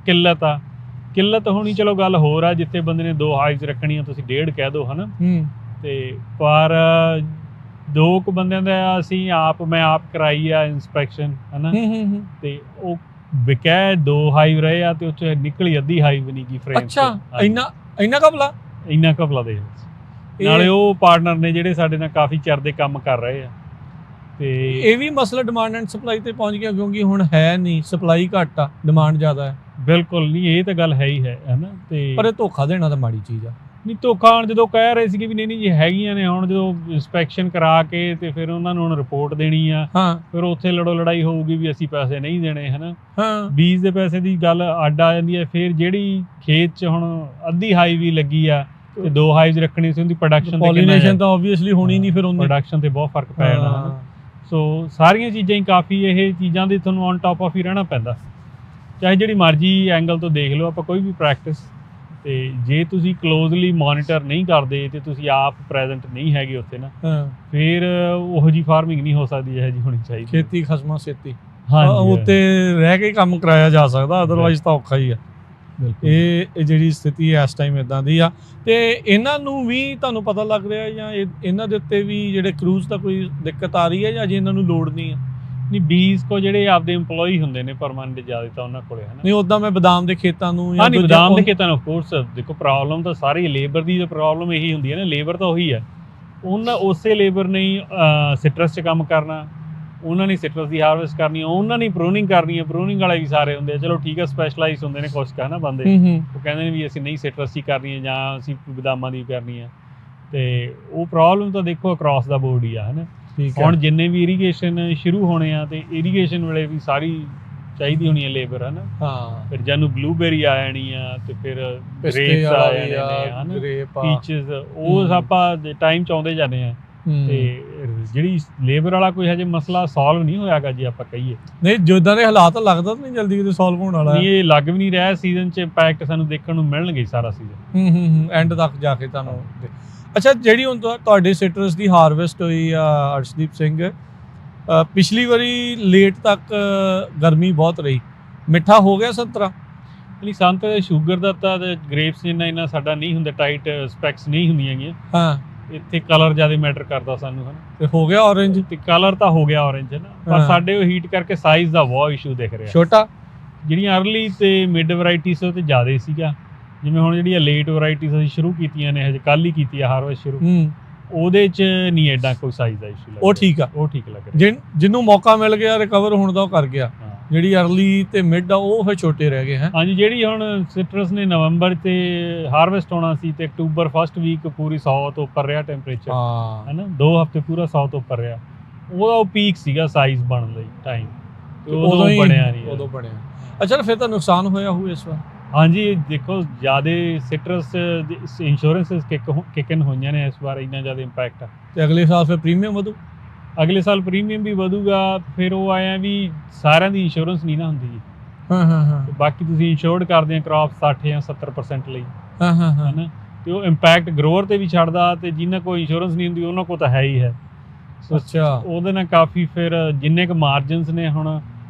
Speaker 2: ਕਿੱਲਤ ਹੋਣੀ, ਚਲੋ ਗੱਲ ਹੋਰ ਆ, ਜਿੱਥੇ ਬੰਦੇ ਨੇ 2 ਹਾਈਵਸ ਰੱਖਣੀਆਂ ਤੁਸੀਂ 1.5 ਕਹਿ ਦਿਓ, ਹੈ ਨਾ। ਤੇ ਪਰ 2 ਕੁ ਬੰਦਿਆਂ ਦਾ ਮੈਂ ਆਪ ਕਰਾਈ ਆ ਇੰਸਪੈਕਸ਼ਨ, ਹੈ ਨਾ। ਤੇ ਉਹ ਵਿਕੈ 2 ਹਾਈਵ ਰਹੇ ਆ, ਤੇ ਉਹ 'ਚ ਨਿਕਲੀ ਅੱਧੀ ਹਾਈਵ ਨਹੀਂ ਗਈ ਫਰੇਮ।
Speaker 1: ਅੱਛਾ, ਇੰਨਾ ਕਪਲਾ ਦੇਖ। ਨਾਲੇ ਉਹ ਪਾਰਟਨਰ ਨੇ ਜਿਹੜੇ ਸਾਡੇ ਨਾਲ ਕਾਫੀ ਚਿਰ ਦੇ ਕੰਮ ਕਰ ਰਹੇ ਆ। ਤੇ ਇਹ ਵੀ ਮਸਲਾ ਡਿਮਾਂਡ ਐਂਡ ਸਪਲਾਈ ਤੇ ਪਹੁੰਚ ਗਿਆ, ਕਿਉਂਕਿ ਹੁਣ ਹੈ ਨਹੀਂ, ਸਪਲਾਈ ਘੱਟ ਆ, ਡਿਮਾਂਡ ਜ਼ਿਆਦਾ ਹੈ। ਬਿਲਕੁਲ ਨਹੀਂ, ਇਹ ਤਾਂ ਗੱਲ ਹੈ ਹੀ ਹੈ ਨਾ। ਤੇ ਪਰ ਇਹ ਧੋਖਾ ਦੇਣਾ ਤਾਂ ਮਾੜੀ ਚੀਜ਼ ਆ। ਨਹੀਂ, ਧੋਖਾ ਹੁਣ ਜਦੋਂ ਕਹਿ ਰਹੇ ਸੀਗੇ ਵੀ ਨਹੀਂ ਜੀ ਹੈਗੀਆਂ ਨੇ, ਹੁਣ ਜਦੋਂ ਇੰਸਪੈਕਸ਼ਨ ਕਰਾ ਕੇ ਤੇ ਫਿਰ ਉਹਨਾਂ ਨੂੰ ਹੁਣ ਰਿਪੋਰਟ ਦੇਣੀ ਆ, ਫਿਰ ਉੱਥੇ ਲੜਾਈ ਹੋਊਗੀ ਵੀ ਅਸੀਂ ਪੈਸੇ ਨਹੀਂ ਦੇਣੇ, ਹੈ ਨਾ। ਬੀਜ ਦੇ ਪੈਸੇ ਦੀ ਗੱਲ ਅੱਡ ਆ ਜਾਂਦੀ ਹੈ। ਫਿਰ ਜਿਹੜੀ ਖੇਤ 'ਚ ਹੁਣ ਅੱਧੀ ਹਾਈ ਵੀ ਲੱਗੀ ਆ ਤੇ 2 ਹਾਈਵਸ ਰੱਖਣੀ ਸੀ, ਉਹਦੀ ਪ੍ਰੋਡਕਸ਼ਨ ਪੋਲੀਨੇਸ਼ਨ ਤਾਂ ਆਬਵੀਅਸਲੀ ਹੋਣੀ ਨਹੀਂ, ਫਿਰ ਉਹਦੀ ਪ੍ਰੋਡਕਸ਼ਨ ਤੇ ਬਹੁਤ ਫਰਕ ਪੈ ਜਾਣਾ। ਸੋ ਸਾਰੀਆਂ ਚੀਜ਼ਾਂ ਹੀ ਕਾਫੀ, ਇਹ ਚੀਜ਼ਾਂ ਦੇ ਤੁਹਾਨੂੰ ਔਨ ਟਾਪ ਆਫ ਹੀ ਰਹਿਣਾ ਪੈਂਦਾ, ਚਾਹੇ ਜਿਹੜੀ ਮਰਜ਼ੀ ਐਂਗਲ ਤੋਂ ਦੇਖ ਲਓ ਆਪਾਂ ਕੋਈ ਵੀ ਪ੍ਰੈਕਟਿਸ। ਤੇ ਜੇ ਤੁਸੀਂ ਕਲੋਜ਼ਲੀ ਮੋਨੀਟਰ ਨਹੀਂ ਕਰਦੇ ਤੇ ਤੁਸੀਂ ਆਪ ਪ੍ਰੈਜ਼ੈਂਟ ਨਹੀਂ ਹੈਗੇ ਉੱਥੇ ਨਾ, ਫਿਰ ਉਹੋ ਜਿਹੀ ਫਾਰਮਿੰਗ ਨਹੀਂ ਹੋ ਸਕਦੀ ਜਿਹੋ ਜਿਹੀ ਹੋਣੀ ਚਾਹੀਦੀ। ਖੇਤੀ ਖਸਮਾਂ ਛੇਤੀ ਉੱਤੇ ਰਹਿ ਕੇ ਕੰਮ ਕਰਾਇਆ ਜਾ ਸਕਦਾ, ਅਦਰਵਾਈਜ਼ ਤਾਂ ਔਖਾ ਹੀ ਆ। ਇਹ ਜਿਹੜੀ ਸਥਿਤੀ ਇਸ ਟਾਈਮ ਇਦਾਂ ਦੀ ਆ। ਤੇ ਇਹਨਾਂ ਨੂੰ ਵੀ ਤੁਹਾਨੂੰ ਪਤਾ ਲੱਗ ਰਿਹਾ ਜਾਂ ਇਹਨਾਂ ਦੇ ਉੱਤੇ ਵੀ ਜਿਹੜੇ ਕਰੂਜ਼ ਦਾ ਕੋਈ ਦਿੱਕਤ ਆ ਰਹੀ ਹੈ, ਜਾਂ ਅਜੇ ਇਹਨਾਂ ਨੂੰ ਲੋੜ ਨਹੀਂ ਆ? ਨਹੀਂ, ਬੀਜ ਕੋ ਜਿਹੜੇ ਆਪਦੇ EMPLOYEE ਹੁੰਦੇ ਨੇ ਪਰਮਾਨੈਂਟ, ਜ਼ਿਆਦਾ ਤਾਂ ਉਹਨਾਂ ਕੋਲੇ, ਹੈ ਨਾ। ਨਹੀਂ, ਉਦਾਂ ਮੈਂ ਬਦਾਮ ਦੇ ਖੇਤਾਂ ਨੂੰ ਜਾਂ ਬਦਾਮ ਦੇ ਖੇਤਾਂ ਨੂੰ ਆਫਕੋਰਸ ਦੇਖੋ, ਪ੍ਰੋਬਲਮ ਤਾਂ ਸਾਰੀ ਲੇਬਰ ਦੀ ਪ੍ਰੋਬਲਮ ਇਹੀ ਹੁੰਦੀ ਹੈ ਨਾ, ਲੇਬਰ ਤਾਂ ਉਹੀ ਹੈ। ਉਸੇ ਲੇਬਰ ਨੇ ਸਿਟਰਸ 'ਚ ਕੰਮ ਕਰਨਾ, ਉਹਨਾਂ ਨੇ ਸਿਟਰਸ ਦੀ ਹਾਰਵੈਸਟ ਕਰਨੀ, ਉਹਨਾਂ ਨੇ ਪ੍ਰੂਨਿੰਗ ਕਰਨੀ ਹੈ। ਪ੍ਰੂਨਿੰਗ ਵਾਲੇ ਵੀ ਸਾਰੇ ਹੁੰਦੇ ਆ, ਚਲੋ ਠੀਕ ਹੈ, ਸਪੈਸ਼ਲਾਈਜ਼ ਹੁੰਦੇ ਨੇ ਕੁਛ ਕੁ ਨਾ ਬੰਦੇ, ਉਹ ਕਹਿੰਦੇ ਨੇ ਵੀ ਅਸੀਂ ਨਹੀਂ ਸਿਟਰਸ ਦੀ ਕਰਨੀ ਹੈ ਜਾਂ ਅਸੀਂ ਬਦਾਮਾਂ ਦੀ ਕਰਨੀ ਹੈ। ਤੇ ਉਹ ਪ੍ਰੋਬਲਮ ਤਾਂ ਦੇਖੋ ਅਕਰੋਸ ਦਾ ਬੋਰਡ ਹੀ ਆ, ਹੈ ਨਾ। ਹੁਣ ਜਿੰਨੇ ਵੀ ਇਰੀਗੇਸ਼ਨ ਸ਼ੁਰੂ ਹੋਣੇ ਆ, ਤੇ ਇਰੀਗੇਸ਼ਨ ਵੇਲੇ ਵੀ ਸਾਰੀ ਚਾਹੀਦੀ ਹੋਣੀ ਹੈ ਲੇਬਰ, ਹੈ ਨਾ। ਫਿਰ ਜਾਨੂੰ ਬਲੂਬੇਰੀ ਆ ਜਾਣੀ ਆ, ਤੇ ਫਿਰ ਗ੍ਰੇਪਸ ਆ ਜਾਣੇ ਨੇ, ਹੈ ਨਾ, ਪੀਚਸ, ਉਹ ਆਪਾਂ ਟਾਈਮ 'ਚ ਆਉਂਦੇ ਜਾਂਦੇ ਆ। ਤੇ ਜਿਹੜੀ ਲੇਬਰ ਵਾਲਾ ਕੋਈ ਹਜੇ ਮਸਲਾ ਸੋਲਵ ਨਹੀਂ ਹੋਇਆਗਾ, ਜੇ ਆਪਾਂ ਕਹੀਏ। ਨਹੀਂ, ਜਿੱਦਾਂ ਦੇ ਹਾਲਾਤ ਲੱਗਦਾ ਨਹੀਂ ਜਲਦੀ ਕਿਤੇ ਸੋਲਵ ਹੋਣ ਵਾਲਾ ਨਹੀਂ, ਇਹ ਲੱਗ ਵੀ ਨਹੀਂ ਰਿਹਾ। ਸੀਜ਼ਨ 'ਚ ਇੰਪੈਕਟ ਸਾਨੂੰ ਦੇਖਣ ਨੂੰ ਮਿਲਣਗੇ ਸਾਰਾ ਸੀਜ਼ਨ, ਐਂਡ ਤੱਕ ਜਾ ਕੇ ਤੁਹਾਨੂੰ। ਅੱਛਾ, ਜਿਹੜੀ ਹੁਣ ਤੁਹਾਡੇ ਸਿਟਰਸ ਦੀ ਹਾਰਵੈਸਟ ਹੋਈ ਆ ਅਰਸ਼ਦੀਪ ਸਿੰਘ, ਪਿਛਲੀ ਵਾਰੀ ਲੇਟ ਤੱਕ ਗਰਮੀ ਬਹੁਤ ਰਹੀ, ਮਿੱਠਾ ਹੋ ਗਿਆ ਸੰਤਰਾ? ਨਹੀਂ, ਸੰਤਰੇ ਸ਼ੂਗਰ ਦਾ ਤਾਂ ਗ੍ਰੇਪਸ ਇੰਨਾ ਸਾਡਾ ਨਹੀਂ ਹੁੰਦਾ, ਟਾਈਟ ਸਪੈਕਸ ਨਹੀਂ ਹੁੰਦੀਆਂ ਹੈਗੀਆਂ। ਇੱਥੇ ਕਲਰ ਜ਼ਿਆਦਾ ਮੈਟਰ ਕਰਦਾ ਸਾਨੂੰ, ਹੈ ਨਾ। ਤੇ ਹੋ ਗਿਆ ਔਰੇਂਜ? ਤੇ ਕਲਰ ਤਾਂ ਹੋ ਗਿਆ ਔਰੇਂਜ, ਹੈ ਨਾ, ਪਰ ਸਾਡੇ ਉਹ ਹੀਟ ਕਰਕੇ ਸਾਈਜ਼ ਦਾ ਬਹੁਤ ਇਸ਼ੂ ਦਿਖ ਰਿਹਾ। ਛੋਟਾ, ਜਿਹੜੀਆਂ ਅਰਲੀ ਤੇ ਮਿਡ ਵੈਰਾਈਟੀਜ਼ ਉਹ ਤੇ ਜ਼ਿਆਦਾ ਸੀਗਾ। ਜਿਵੇਂ ਹੁਣ ਜਿਹੜੀਆਂ ਲੇਟ ਵੈਰਾਈਟੀਜ਼ ਅਸੀਂ ਸ਼ੁਰੂ ਕੀਤੀਆਂ ਨੇ, ਹਜੇ ਕੱਲ੍ਹ ਹੀ ਕੀਤੀ ਆ ਹਾਰਵੈਸਟ ਸ਼ੁਰੂ, ਉਹਦੇ 'ਚ ਨਹੀਂ ਐਡਾ ਕੋਈ ਸਾਈਜ਼ ਦਾ ਇਸ਼ੂ। ਉਹ ਠੀਕ ਆ, ਉਹ ਠੀਕ ਲੱਗ ਰਿਹਾ। ਜਿਹਨੂੰ ਮੌਕਾ ਮਿਲ ਗਿਆ ਰਿਕਵਰ ਹੋਣ ਦਾ, ਉਹ ਕਰ ਗਿਆ। ਜਿਹੜੀ ਅਰਲੀ ਤੇ ਮਿਡ ਆ, ਉਹ ਫਿਰ ਛੋਟੇ ਰਹਿ ਗਏ। ਹੈ ਹਾਂਜੀ, ਜਿਹੜੀ ਹੁਣ ਸਿਟਰਸ ਨੇ ਨਵੰਬਰ ਤੇ ਹਾਰਵੈਸਟ ਹੋਣਾ ਸੀ, ਤੇ ਅਕਤੂਬਰ ਫਸਟ ਵੀਕ ਪੂਰੀ 100 ਤੋਂ ਉੱਪਰ ਰਿਹਾ ਟੈਂਪਰੇਚਰ, ਹੈ ਨਾ। 2 ਹਫ਼ਤੇ ਪੂਰਾ 100 ਤੋਂ ਉੱਪਰ ਰਿਹਾ, ਉਹਦਾ ਉਹ ਪੀਕ ਸੀਗਾ ਸਾਈਜ਼ ਬਣਨ ਲਈ ਟਾਈਮ, ਉਦੋਂ ਬਣਿਆ ਨਹੀਂ, ਉਦੋਂ ਬਣਿਆ। ਅੱਛਾ, ਫਿਰ ਤਾਂ ਨੁਕਸਾਨ ਹੋਇਆ ਹੋਊ ਇਸ ਵਾਰ? ਹਾਂਜੀ, ਦੇਖੋ ਜ਼ਿਆਦਾ ਸਿਟਰਸ ਇੰਸ਼ੋਰੈਂਸਿਸ ਕਿੱਕਨ ਹੋਈਆਂ ਨੇ ਇਸ ਵਾਰ, ਇੰਨਾ ਜ਼ਿਆਦਾ ਇੰਪੈਕਟ ਆ। ਤੇ ਅਗਲੇ ਸਾਲ ਫਿਰ ਪ੍ਰੀਮੀਅਮ ਵਧੂ? ਅਗਲੇ ਸਾਲ ਪ੍ਰੀਮੀਅਮ ਵੀ ਵਧੂਗਾ। ਫਿਰ ਉਹ ਆਇਆ ਵੀ ਸਾਰਿਆਂ ਦੀ ਇੰਸ਼ੋਰੈਂਸ ਨਹੀਂ ਨਾ ਹੁੰਦੀ ਜੀ। ਬਾਕੀ ਤੁਸੀਂ ਇੰਸ਼ੋਰਡ ਕਰਦੇ ਆ ਕ੍ਰੌਪ 60 ਜਾਂ 70% ਲਈ, ਹੈ ਨਾ। ਤੇ ਉਹ ਇੰਪੈਕਟ ਗਰੋਅਰ ਤੇ ਵੀ ਛੱਡਦਾ, ਤੇ ਜਿਨ੍ਹਾਂ ਕੋਈ ਇੰਸ਼ੋਰੈਂਸ ਨਹੀਂ ਹੁੰਦੀ ਉਹਨਾਂ ਕੋਲ ਤਾਂ ਹੈ ਹੀ ਹੈ। ਅੱਛਾ, ਉਹਦੇ ਨਾਲ ਕਾਫੀ ਫਿਰ ਜਿੰਨੇ ਕੁ ਮਾਰਜਨਸ ਨੇ, ਹੁਣ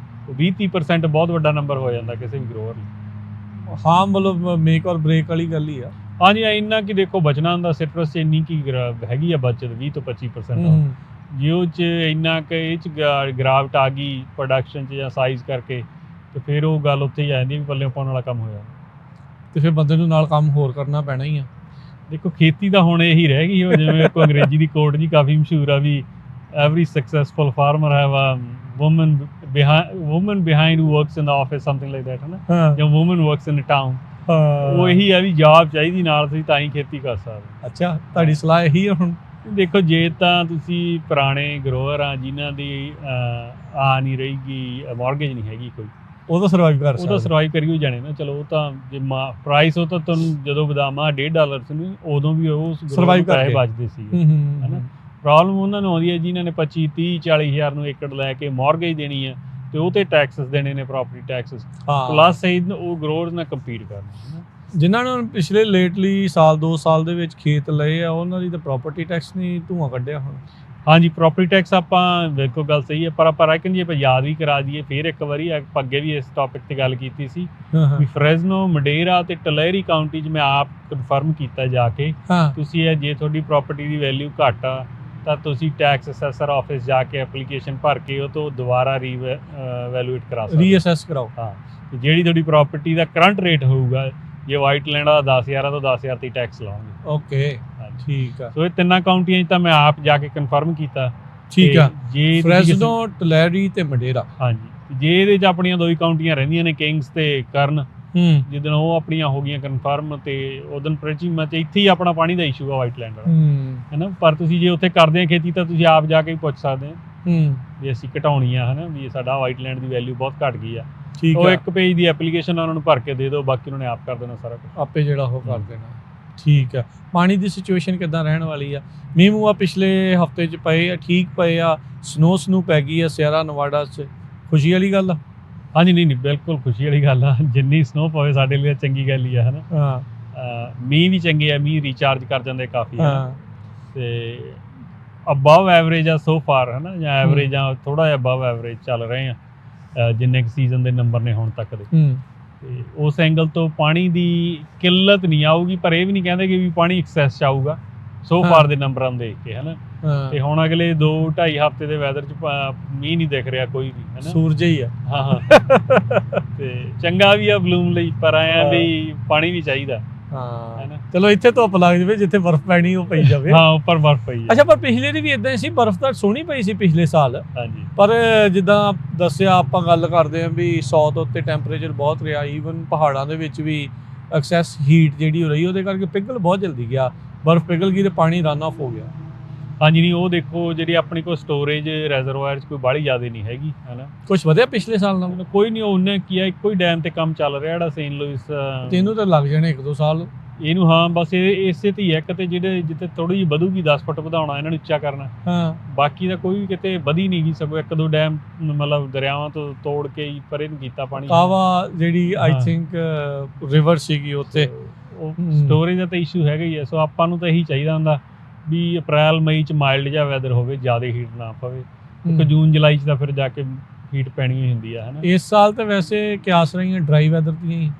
Speaker 1: 20-30% ਬਹੁਤ ਵੱਡਾ ਨੰਬਰ ਹੋ ਜਾਂਦਾ ਕਿਸੇ ਵੀ ਗਰੋਅਰ ਲਈ। ਹਾਂ, ਮਤਲਬ ਮੇਕ ਔਰ ਬ੍ਰੇਕ ਵਾਲੀ ਗੱਲ ਹੀ ਆ। ਹਾਂਜੀ, ਇੰਨਾ ਕਿ ਦੇਖੋ ਬਚਣਾ ਹੁੰਦਾ ਸਿਟਰਸ 'ਚ, ਇੰਨੀ ਕੀ ਹੈਗੀ ਆ ਬਚਤ, 20 ਤੋਂ 25%। ਜੇ ਉਹ 'ਚ ਇੰਨਾ ਕਿ ਇਹ 'ਚ ਗਿਰਾਵਟ ਆ ਗਈ ਪ੍ਰੋਡਕਸ਼ਨ 'ਚ ਜਾਂ ਸਾਈਜ਼ ਕਰਕੇ, ਤੇ ਫਿਰ ਉਹ ਗੱਲ ਉੱਥੇ ਹੀ ਆ ਜਾਂਦੀ ਵੀ ਪੱਲਿਓਂ ਪਾਉਣ ਵਾਲਾ ਕੰਮ ਹੋਇਆ। ਤੇ ਫਿਰ ਬੰਦੇ ਨੂੰ ਨਾਲ ਕੰਮ ਹੋਰ ਕਰਨਾ ਪੈਣਾ ਹੀ ਆ। ਦੇਖੋ, ਖੇਤੀ ਤਾਂ ਹੁਣ ਇਹੀ ਰਹਿ ਗਈ, ਜਿਵੇਂ ਕੋਈ ਅੰਗਰੇਜ਼ੀ ਦੀ ਕੋਟ ਜੀ ਕਾਫੀ ਮਸ਼ਹੂਰ ਆ ਵੀ every successful farmer have a woman behind who works in the office, something like that, ਹੈ ਨਾ, ਜਾਂ woman works in a town। ਉਹ ਇਹੀ ਆ ਵੀ ਜੌਬ ਚਾਹੀਦੀ ਨਾਲ, ਤੁਸੀਂ ਤਾਂ ਹੀ ਖੇਤੀ ਕਰ ਸਕਦੇ। ਅੱਛਾ, ਤੁਹਾਡੀ ਸਲਾਹ ਇਹੀ ਆ ਹੁਣ? ਦੇਖੋ, ਜੇ ਤਾਂ ਤੁਸੀਂ ਪੁਰਾਣੇ ਗਰੋਅਰ ਆ ਜਿਨ੍ਹਾਂ ਦੀ ਆ ਨਹੀਂ ਰਹੀਗੀ, ਮੌਰਗੇਜ ਨਹੀਂ ਹੈਗੀ ਕੋਈ, ਉਹ ਤਾਂ ਸਰਵਾਈਵ ਕਰ
Speaker 2: ਉਹ ਤਾਂ
Speaker 1: ਸਕਦਾ।
Speaker 2: ਸਰਵਾਈਵ ਕਰੀ ਹੋਈ ਜਾਣੇ ਨਾ। ਚਲੋ ਉਹ ਤਾਂ ਜੇ ਪ੍ਰਾਈਸ ਉਹ ਤਾਂ ਤੁਹਾਨੂੰ ਜਦੋਂ ਬਦਾਮਾਂ $1.5 ਸੀ ਨਾ, ਉਦੋਂ ਵੀ ਉਹ
Speaker 1: Survive
Speaker 2: ਪੈਸੇ
Speaker 1: ਕਰਕੇ।
Speaker 2: ਬਚਦੇ ਸੀ ਹਨਾ। ਪ੍ਰੋਬਲਮ ਉਹਨਾਂ ਨੂੰ ਆਉਂਦੀ ਹੈ ਜਿਨ੍ਹਾਂ ਨੇ 25 30 40 ਹਜ਼ਾਰ ਨੂੰ ਏਕੜ ਲੈ ਕੇ ਮੌਰਗੇਜ ਦੇਣੀ ਹੈ ਤੇ ਉਹ ਤੇ ਟੈਕਸਸ ਦੇਣੇ ਨੇ, ਪ੍ਰਾਪਰਟੀ ਟੈਕਸਸ ਪਲੱਸ ਉਹ ਗਰੋਅਰਸ ਨਾਲ ਕੰਪੀਟ ਕਰਨਾ ਹਨਾ।
Speaker 1: ਜਿਨ੍ਹਾਂ ਨੇ ਪਿਛਲੇ ਲੇਟਲੀ ਸਾਲ 2 ਸਾਲ ਦੇ ਵਿੱਚ ਖੇਤ ਲਏ ਆ, ਉਹਨਾਂ ਦੀ ਤਾਂ ਪ੍ਰਾਪਰਟੀ ਟੈਕਸ ਨਹੀਂ ਧੂਆਂ ਕੱਢਿਆ ਹੁਣ।
Speaker 2: ਹਾਂਜੀ, ਪ੍ਰਾਪਰਟੀ ਟੈਕਸ ਆਪਾਂ ਵੇਖੋ ਗੱਲ ਸਹੀ ਹੈ, ਪਰ ਆਪਾਂ ਰੈਕਨ ਜੇ ਆਪਾਂ ਯਾਦ ਵੀ ਕਰਾ ਦਈਏ ਫਿਰ ਇੱਕ ਵਾਰੀ, ਆਪਾਂ ਅੱਗੇ ਵੀ ਇਸ ਟੌਪਿਕ ਤੇ ਗੱਲ ਕੀਤੀ ਸੀ ਵੀ ਫਰੈਜ਼ਨੋ, ਮਡੇਰਾ ਤੇ ਟਲੇਰੀ ਕਾਊਂਟੀ 'ਚ ਮੈਂ ਆਪ ਕਨਫਰਮ ਕੀਤਾ ਜਾ ਕੇ, ਤੁਸੀਂ ਇਹ ਜੇ ਤੁਹਾਡੀ ਪ੍ਰਾਪਰਟੀ ਦੀ ਵੈਲਿਊ ਘੱਟ ਆ ਤਾਂ ਤੁਸੀਂ ਟੈਕਸ ਅਸੈਸਰ ਆਫਿਸ ਜਾ ਕੇ ਐਪਲੀਕੇਸ਼ਨ ਭਰ ਕੇ ਉਹ ਤੋਂ ਦੁਬਾਰਾ ਵੈਲੂਏਟ ਕਰਾ ਸਕਦੇ,
Speaker 1: ਰੀਅਸੈਸ ਕਰਾਓ।
Speaker 2: ਹਾਂ, ਜਿਹੜੀ ਤੁਹਾਡੀ ਪ੍ਰਾਪਰਟੀ ਦਾ ਕਰੰਟ ਰੇਟ ਹੋਊਗਾ, ਜੇ ਵਾਈਟ ਲੈਂਡ ਦਾ 10,000 ਆ ਤਾਂ 10,000 ਦੀ ਟੈਕਸ ਲਾਉਂਗੇ।
Speaker 1: ਓਕੇ, ਠੀਕ ਆ।
Speaker 2: ਸੋ ਇਹ ਤਿੰਨਾਂ ਕਾਊਂਟੀਆਂ 'ਚ ਤਾਂ ਮੈਂ ਆਪ ਜਾ ਕੇ ਕਨਫਰਮ ਕੀਤਾ।
Speaker 1: ਠੀਕ ਆ,
Speaker 2: ਜੇ
Speaker 1: ਫਰੈਜ਼ਨੋ, ਟਲੇਰੀ ਤੇ ਮਡੇਰਾ।
Speaker 2: ਹਾਂਜੀ, ਜੇ ਇਹਦੇ 'ਚ ਆਪਣੀਆਂ 2 ਹੀ ਕਾਊਂਟੀਆਂ ਰਹਿੰਦੀਆਂ ਨੇ, ਕਿੰਗਸ ਤੇ ਕਰਨ, ਜਿੱਦਣ ਉਹ ਆਪਣੀਆਂ ਹੋ ਗਈਆਂ ਕਨਫਰਮ ਤੇ ਉਦੋਂ ਪ੍ਰੈਚੀ ਮਚ ਇੱਥੇ ਹੀ ਆਪਣਾ ਪਾਣੀ ਦਾ ਇਸ਼ੂ ਆ ਵਾਈਟ ਲੈਂਡ ਦਾ ਹੈਨਾ। ਪਰ ਤੁਸੀਂ ਜੇ ਉੱਥੇ ਕਰਦੇ ਆ ਖੇਤੀ ਤਾਂ ਤੁਸੀਂ ਆਪ ਜਾ ਕੇ ਵੀ ਪੁੱਛ ਸਕਦੇ ਆ ਵੀ ਅਸੀਂ ਘਟਾਉਣੀ ਆ ਹਨਾ, ਵੀ ਸਾਡਾ ਵਾਈਟ ਲੈਂਡ ਦੀ ਵੈਲਿਊ ਬਹੁਤ ਘਟ ਗਈ ਆ। ਉਹ ਇੱਕ ਪੇਜ ਦੀ ਐਪਲੀਕੇਸ਼ਨ ਉਹਨਾਂ ਨੂੰ ਭਰ ਕੇ ਦੇ ਦਿਓ, ਬਾਕੀ ਉਹਨਾਂ ਨੇ ਆਪ ਕਰ ਦੇਣਾ ਸਾਰਾ ਕੁਝ,
Speaker 1: ਆਪੇ ਜਿਹੜਾ ਉਹ ਕਰ ਦੇਣਾ। ਠੀਕ ਆ। ਪਾਣੀ ਦੀ ਸਿਚੁਏਸ਼ਨ ਕਿੱਦਾਂ ਰਹਿਣ ਵਾਲੀ ਆ? ਮੀਂਹ ਮੂੰਹ ਪਿਛਲੇ ਹਫਤੇ 'ਚ ਪਏ ਆ, ਠੀਕ ਪਏ ਆ? ਸਨੋ ਪੈ ਗਈ ਆ ਸਿਆਰਾ ਨਵਾਡਾ 'ਚ, ਖੁਸ਼ੀ ਵਾਲੀ ਗੱਲ ਆ?
Speaker 2: ਹਾਂਜੀ, ਨਹੀਂ ਬਿਲਕੁਲ ਖੁਸ਼ੀ ਵਾਲੀ ਗੱਲ ਆ। ਜਿੰਨੀ ਸਨੋ ਪਵੇ ਸਾਡੇ ਲਈ ਚੰਗੀ ਗੱਲ ਹੀ ਆ ਹਨਾ।
Speaker 1: ਹਾਂ,
Speaker 2: ਮੀਂਹ ਵੀ ਚੰਗੇ ਆ, ਮੀਂਹ ਰੀਚਾਰਜ ਕਰ ਜਾਂਦੇ ਕਾਫੀ ਤੇ ਅਬਵ ਐਵਰੇਜ ਆ ਸੋ ਫਾਰ ਹਨਾ, ਜਾਂ ਐਵਰੇਜ ਆ ਥੋੜਾ ਜਿਹਾ ਅਬਵ ਐਵਰੇਜ ਚੱਲ ਰਹੇ ਆ ਜਿੰਨੇ ਕੁ ਸੀਜ਼ਨ ਦੇ ਨੰਬਰ ਨੇ ਹੁਣ ਤੱਕ ਦੇ। ਤੇ ਉਸ ਐਂਗਲ ਤੋਂ ਪਾਣੀ ਦੀ ਕਿੱਲਤ ਨਹੀਂ ਆਊਗੀ, ਪਰ ਇਹ ਵੀ ਨਹੀਂ ਕਹਿੰਦੇ ਕਿ ਵੀ ਪਾਣੀ ਐਕਸੈਸ 'ਚ ਆਊਗਾ ਸੋ ਫਾਰ ਦੇ ਨੰਬਰਾਂ ਨੂੰ ਦੇਖ ਕੇ ਹਨਾ। ਤੇ ਹੁਣ ਅਗਲੇ 2-2.5 ਹਫ਼ਤੇ ਦੇ ਵੈਦਰ 'ਚ ਮੀਂਹ ਨਹੀਂ ਦਿਖ ਰਿਹਾ ਕੋਈ ਵੀ ਹਨਾ, ਸੂਰਜ ਹੀ ਆ। ਹਾਂ ਤੇ ਚੰਗਾ ਵੀ ਆ ਬਲੂਮ ਲਈ, ਪਰ ਆਇਆ ਵੀ ਪਾਣੀ ਵੀ ਚਾਹੀਦਾ। ਹਾਂ, ਚਲੋ ਇੱਥੇ ਧੁੱਪ ਲੱਗ ਜਾਵੇ, ਜਿੱਥੇ ਬਰਫ਼ ਪੈਣੀ ਉਹ ਪਈ ਜਾਵੇ। ਹਾਂ, ਉੱਪਰ ਬਰਫ਼ ਪਈ। ਅੱਛਾ, ਪਰ ਪਿਛਲੇ ਦੀ ਵੀ ਇਦਾਂ ਹੀ ਸੀ, ਬਰਫ਼ ਤਾਂ ਸੋਹਣੀ ਪਈ ਸੀ ਪਿਛਲੇ ਸਾਲ। ਹਾਂਜੀ, ਪਰ ਜਿੱਦਾਂ ਦੱਸਿਆ, ਆਪਾਂ ਗੱਲ ਕਰਦੇ ਹਾਂ ਵੀ 100 ਤੋਂ ਉੱਤੇ ਟੈਂਪਰੇਚਰ ਬਹੁਤ ਰਿਹਾ, ਈਵਨ ਪਹਾੜਾਂ ਦੇ ਵਿੱਚ ਵੀ ਐਕਸੈਸ ਹੀਟ ਜਿਹੜੀ ਹੋ ਰਹੀ, ਉਹਦੇ ਕਰਕੇ ਪਿਘਲ ਬਹੁਤ ਜਲਦੀ ਗਿਆ, ਬਰਫ਼ ਪਿਘਲ ਗਈ ਤੇ ਪਾਣੀ ਰਨ ਆਫ ਹੋ ਗਿਆ। ਹਾਂਜੀ, ਨਹੀਂ ਉਹ ਦੇਖੋ ਜਿਹੜੀ ਆਪਣੀ ਕੋਲ ਸਟੋਰੇਜ ਰਿਜ਼ਰਵਾਇਰ 'ਚ ਕੋਈ ਬਾਹਲੀ ਜ਼ਿਆਦਾ ਨਹੀਂ ਹੈਗੀ ਹਨਾ। ਕੁਛ ਵਧਿਆ ਪਿਛਲੇ ਸਾਲ ਨਾਲ? ਕੋਈ ਨਹੀਂ, ਉਹਨੇ ਕੀ ਆ, ਇੱਕੋ ਹੀ ਡੈਮ ਤੇ ਕੰਮ ਚੱਲ ਰਿਹਾ ਜਿਹੜਾ ਸੇਂਟ ਲੂਇਸ। ਤੈਨੂੰ ਤਾਂ ਲੱਗ ਜਾਣੇ 1-2 ਸਾਲ ਇਹਨੂੰ। ਹਾਂ, ਬਸ ਇਹ ਇਸੇ ਤੇ ਹੀ ਇੱਕ ਤੇ ਜਿਹੜੇ ਜਿੱਥੇ ਥੋੜੀ ਜਿਹੀ ਵਧੂਗੀ 10 ਫੁੱਟ ਵਧਾਉਣਾ, ਇਹਨਾਂ ਨੂੰ ਉੱਚਾ ਕਰਨਾ। ਹਾਂ, ਬਾਕੀ ਦਾ ਕੋਈ ਵੀ ਕਿਤੇ ਵਧੀ ਨਹੀਂ ਗਈ, ਸਗੋਂ 1-2 ਡੈਮ ਮਤਲਬ ਦਰਿਆਵਾਂ ਤੋਂ ਤੋੜ ਕੇ ਹੀ ਪਰੇ ਨੂੰ ਕੀਤਾ ਪਾਣੀ। ਕਾਵਾ ਜਿਹੜੀ ਆਈ ਥਿੰਕ ਰਿਵਰ ਸੀਗੀ ਉੱਥੇ, ਉਹ ਸਟੋਰੇਜ ਦਾ ਤਾਂ ਇਸ਼ੂ ਹੈਗਾ ਹੀ ਹੈ। ਸੋ ਆਪਾਂ ਨੂੰ ਤਾਂ ਇਹੀ ਚਾਹੀਦਾ ਹੁੰਦਾ ਵੀ ਅਪ੍ਰੈਲ ਮਈ 'ਚ ਮਾਈਲਡ ਜਿਹਾ ਵੈਦਰ ਹੋਵੇ, ਜ਼ਿਆਦਾ ਹੀਟ ਨਾ ਪਵੇ, ਕਿਉਂਕਿ ਜੂਨ ਜੁਲਾਈ 'ਚ ਤਾਂ ਫਿਰ ਜਾ ਕੇ ਹੀਟ ਪੈਣੀ ਹੋਈ ਹੁੰਦੀ ਆ ਹਨਾ। ਇਸ ਸਾਲ ਤਾਂ ਵੈਸੇ ਕਿਆਸ ਰਹੀਆਂ ਡਰਾਈ ਵੈਦਰ ਦੀਆਂ ਹੀ।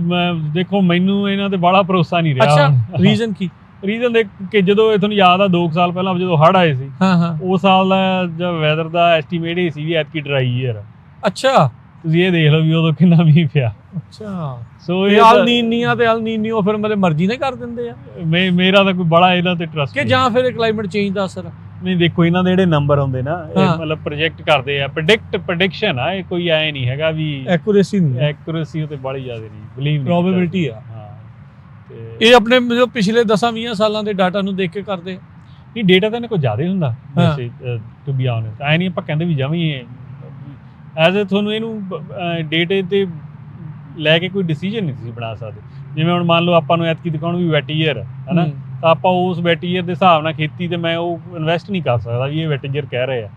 Speaker 2: ਮੈਂ ਦੇਖੋ, ਮੈਨੂੰ ਇਹਨਾਂ ਤੇ ਬਾਹਲਾ ਭਰੋਸਾ ਨਹੀਂ ਰਿਹਾ। ਅੱਛਾ, ਰੀਜ਼ਨ ਕੀ? ਰੀਜ਼ਨ ਦੇਖ ਕਿ ਜਦੋਂ ਤੁਹਾਨੂੰ ਯਾਦ ਆ 2 ਸਾਲ ਪਹਿਲਾਂ ਜਦੋਂ ਹੜ੍ਹ ਆਏ ਸੀ, ਉਸ ਸਾਲ ਦਾ ਜੋ ਵੈਦਰ ਦਾ ਐਸਟੀਮੇਟ ਇਹ ਸੀ ਵੀ ਐਤਕੀ ਡਰਾਈ ਈਅਰ। ਅੱਛਾ, ਤੁਸੀਂ ਇਹ ਦੇਖ ਲਓ ਵੀ ਉਦੋਂ ਕਿੰਨਾ ਮੀਂਹ ਪਿਆ। ਅੱਛਾ, ਸੋ ਇਹ ਅਲ ਨੀਨੀਆ ਤੇ ਅਲ ਨੀਨੀਓ ਫਿਰ ਮਤਲਬ ਮਰਜ਼ੀ ਨਾਲ ਕਰ ਦਿੰਦੇ ਆ। ਮੇਰਾ ਤਾਂ ਕੋਈ ਬੜਾ ਇਹਨਾਂ ਤੇ ਟਰਸਟ ਕਿ ਜਾਂ ਫਿਰ ਕਲਾਈਮੇਟ ਚੇਂਜ ਦਾ ਅਸਰ? ਨਹੀਂ, ਦੇਖੋ ਇਹਨਾਂ ਦੇ ਜਿਹੜੇ ਨੰਬਰ ਆਉਂਦੇ ਨਾ, ਇਹ ਮਤਲਬ ਪ੍ਰੋਜੈਕਟ ਕਰਦੇ ਆ, ਪ੍ਰੈਡਿਕਸ਼ਨ ਆ, ਇਹ ਕੋਈ ਐ ਨਹੀਂ ਹੈਗਾ ਵੀ ਐਕੂਰੇਸੀ ਨਹੀਂ। ਐਕੂਰੇਸੀ ਉਹ ਤੇ ਬੜੀ ਜ਼ਿਆਦਾ ਨਹੀਂ, ਬਲੀਵ ਨਹੀਂ, ਪ੍ਰੋਬੇਬਿਲਿਟੀ ਆ। ਹਾਂ, ਤੇ ਇਹ ਆਪਣੇ ਜੋ ਪਿਛਲੇ 10-20 ਸਾਲਾਂ ਦੇ ਡਾਟਾ ਨੂੰ ਦੇਖ ਕੇ ਕਰਦੇ। ਨਹੀਂ, ਡੇਟਾ ਤਾਂ ਇਹਨਾਂ ਕੋਲ ਜ਼ਿਆਦਾ ਹੁੰਦਾ ਵੈਸੇ, ਟੂ ਬੀ ਆਨੈਸਟ। ਐ ਨਹੀਂ ਆਪਾਂ ਕਹਿੰਦੇ ਵੀ ਜਮੀ ਐਜ਼ ਏ ਤੁਹਾਨੂੰ ਇਹਨੂੰ ਡੇਟੇ ਤੇ ਲੈ ਕੇ ਕੋਈ ਡਿਸੀਜਨ ਨਹੀਂ ਤੁਸੀਂ ਬਣਾ ਸਕਦੇ। ਜਿਵੇਂ ਹੁਣ ਮੰਨ ਲਓ ਆਪਾਂ ਨੂੰ ਐਤਕੀ ਦਿਖਾਉਣ ਵੀ ਵੈਟ ਈਅਰ ਹੈ ਨਾ, ਤਾਂ ਆਪਾਂ ਉਸ ਵੈਟ ਈਅਰ ਦੇ ਹਿਸਾਬ ਨਾਲ ਖੇਤੀ ਤੇ ਮੈਂ ਉਹ ਇਨਵੈਸਟ ਨਹੀਂ ਕਰ ਸਕਦਾ ਵੀ ਇਹ ਵੈਟ ਈਅਰ ਕਹਿ ਰਹੇ ਆ,